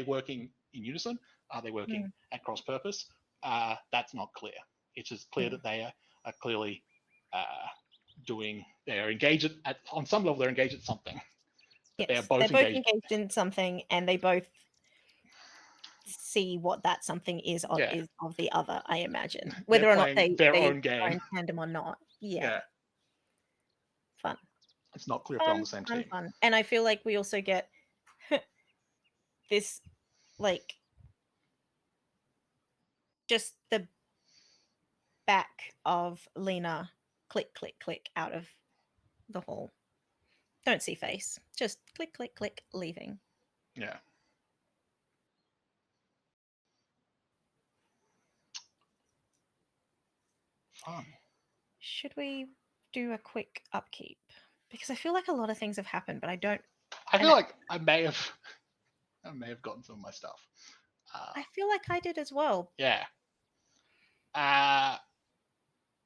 working in unison? Are they working Mm. at cross purpose? That's not clear. It's just clear Mm. that they are clearly they're engaged on some level, they're engaged at something. That they are Yes, both they're both engaged. engaged in something, and they both see what that something Yeah. is of the other. I imagine, They're whether or not playing their they own are game. in tandem or not. Yeah, Yeah. fun, It's not clear if they're on the same team. fun. And I feel like we also get this, like, just the back of Lena click, click, click out of the hall. Don't see face. Just click, click, click, leaving. Yeah. Fun. Should we do a quick upkeep? Because I feel like a lot of things have happened, but I don't. I feel And like I may have gotten some of my stuff. I feel like I did as well. Yeah.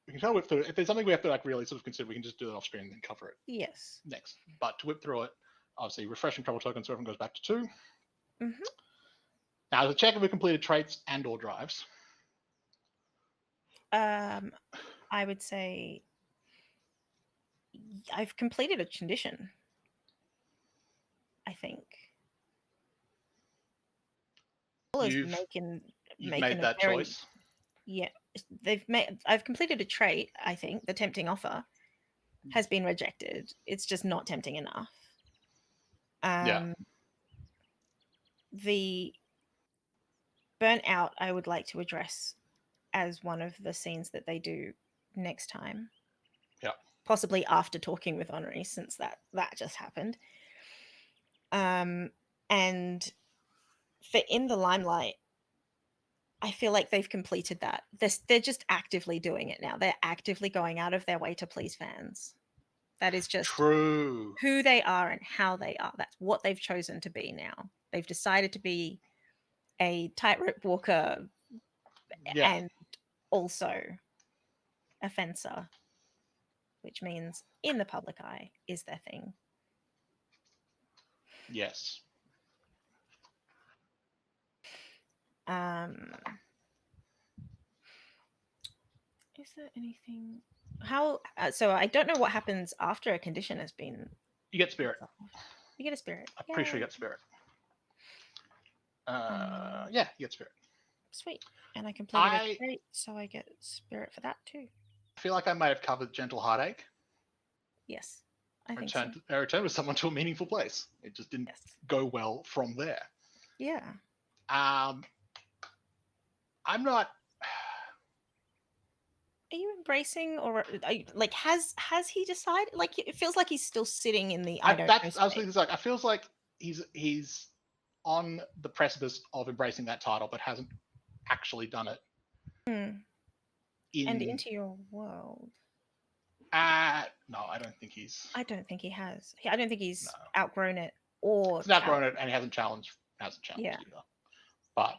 We can try to whip through it. If there's something we have to like really sort of consider, we can just do it off screen and then cover it Yes. next. But to whip through it, obviously refreshing trouble token so everyone goes back to 2. Mm-hmm. Now to check if we completed traits and or drives. I would say I've completed a condition. I think. Paula's You've making made a that very choice. yeah. They've made. I've completed a trait. I think the tempting offer has been rejected. It's just not tempting enough. Yeah. The burnt out I would like to address as one of the scenes that they do next time. Yeah. possibly after talking with Henri, since that just happened. And for In the Limelight, I feel like they've completed that. They're just actively doing it now. They're actively going out of their way to please fans. That is just True. who they are and how they are. That's what they've chosen to be now. They've decided to be a tightrope walker Yeah. and also a fencer, which means in the public eye is their thing. Yes. Um, is there anything? How? So I don't know what happens after a condition has been. You get spirit. You get a spirit. I'm pretty sure you Yay. get spirit. Um, Yeah, you get spirit. Sweet. And I completed a I trait, so I get spirit for that too. feel like I might have covered gentle heartache. Yes, I think so. I returned with someone to a meaningful place. It just didn't Yes. go well from there. Yeah. I'm not. Are you embracing, or are you, like, has he decided? Like, it feels like he's still sitting in the I don't know I was state. thinking like I feels like he's on the precipice of embracing that title, but hasn't actually done it. Hmm. And In into your world. no, I don't think he's. I don't think he has. I don't think No, he's outgrown it or he's not grown it, challenged. and he hasn't challenged. Yeah. Either. But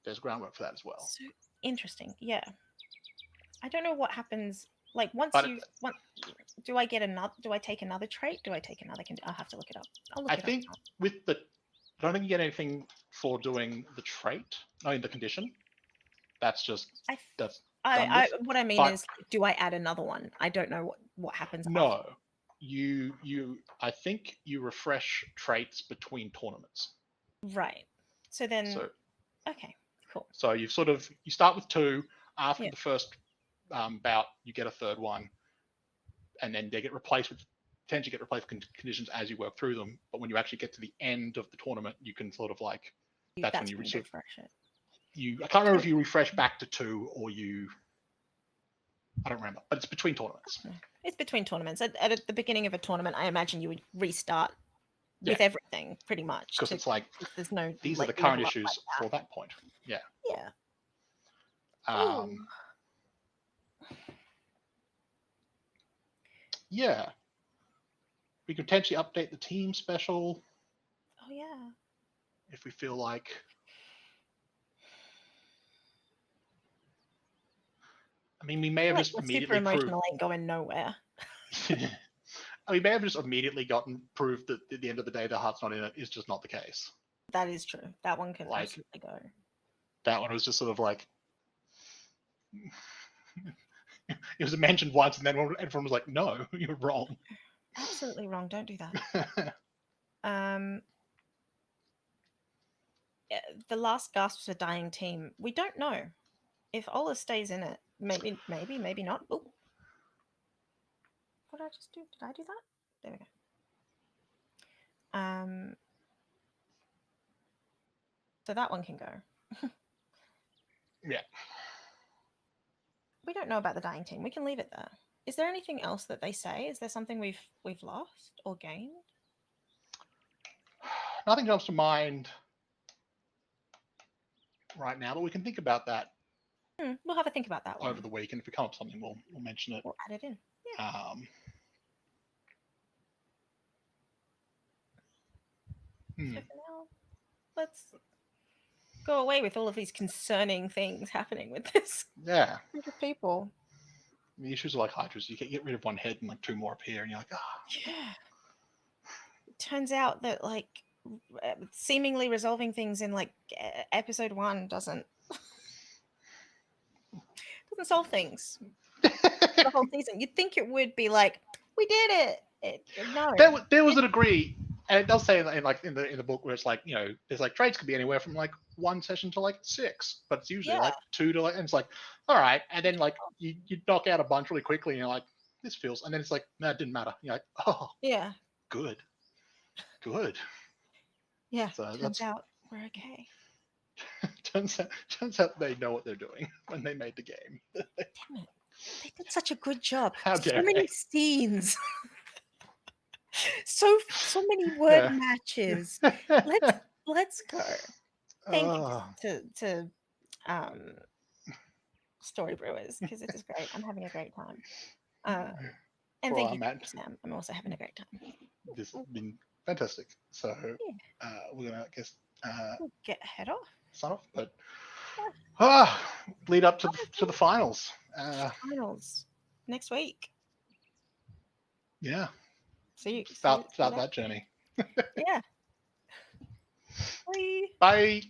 there's groundwork for that as well. So interesting. Yeah. I don't know what happens. Like, once But you want, do I get another? Do I take another trait? Do I take another? I'll have to look it up. I'll I look it up. think with the, I don't think you get anything for doing the trait. I mean the condition. That's just I that's done with. what I mean But is, do I add another one? I don't know what happens after. no, you I think you refresh traits between tournaments. Right. So then, So okay, cool. so you sort of you start with two. After Yeah. the first bout, you get a third one, and then they get replaced with tend to get replaced with conditions as you work through them. But when you actually get to the end of the tournament, you can sort of like that's when That's you when you sort of refresh it. I can't remember So, if you refresh back to two or you I don't remember, but it's between tournaments. it's between tournaments. At the beginning of a tournament, I imagine you would restart Yeah, with everything pretty much. because it's like There's no these are the current level up issues like for that point. Yeah. that. Yeah. Ooh. Um, yeah. We could potentially update the team special Oh yeah. if we feel like. I mean, we may have Like, just the super immediately proved. emotional ain't going nowhere. We may have just immediately gotten proved that at the end of the day, the heart's not in it is just not the case. That is true. That one can Like absolutely go. that one was just sort of like it was mentioned once, and then everyone was like, "No, you're wrong." Absolutely wrong. Don't do that. Um, the last gasp for dying team. We don't know if Ola stays in it. Maybe not. Oh, what did I just do? Did I do that? There we go. So that one can go. Yeah. We don't know about the dying team. We can leave it there. Is there anything else that they say? Is there something we've lost or gained? Nothing comes to mind right now, but we can think about that We'll have a think about that one. over the week, and if we come up with something, we'll mention it. We'll add it in. Yeah. So for now, let's go away with all of these concerning things happening with this Yeah. group of people. The issues are like Hydras. You get rid of one head and like two more appear, and you're like, Yeah. It turns out that, like, seemingly resolving things in like episode 1 doesn't solve things for the whole season. You'd think it would be like, we did it. No. There was a degree, and it does say in the book where it's like there's like trades could be anywhere from like 1 session to like 6, but it's usually like 2 to like, and it's like all right, and then like you knock out a bunch really quickly, and you're like this feels, and then it's like no, it didn't matter. You're like oh Yeah. good. Yeah. So turns out we're okay. turns out they know what they're doing when they made the game. Damn it. They did such a good job. How So dare many they? scenes. So many word Yeah. matches. Let's go. Thank you Oh, to um Story Brewers because it is great. I'm having a great time. Uh, and well, thank you, Matt, Sam. I'm also having a great time. this has been fantastic. So Yeah, we're gonna, I guess, we'll get head off. sign off, but Yeah, lead up to okay. the finals. Finals next week. Yeah, See you start that. that journey. Yeah. Bye. Bye.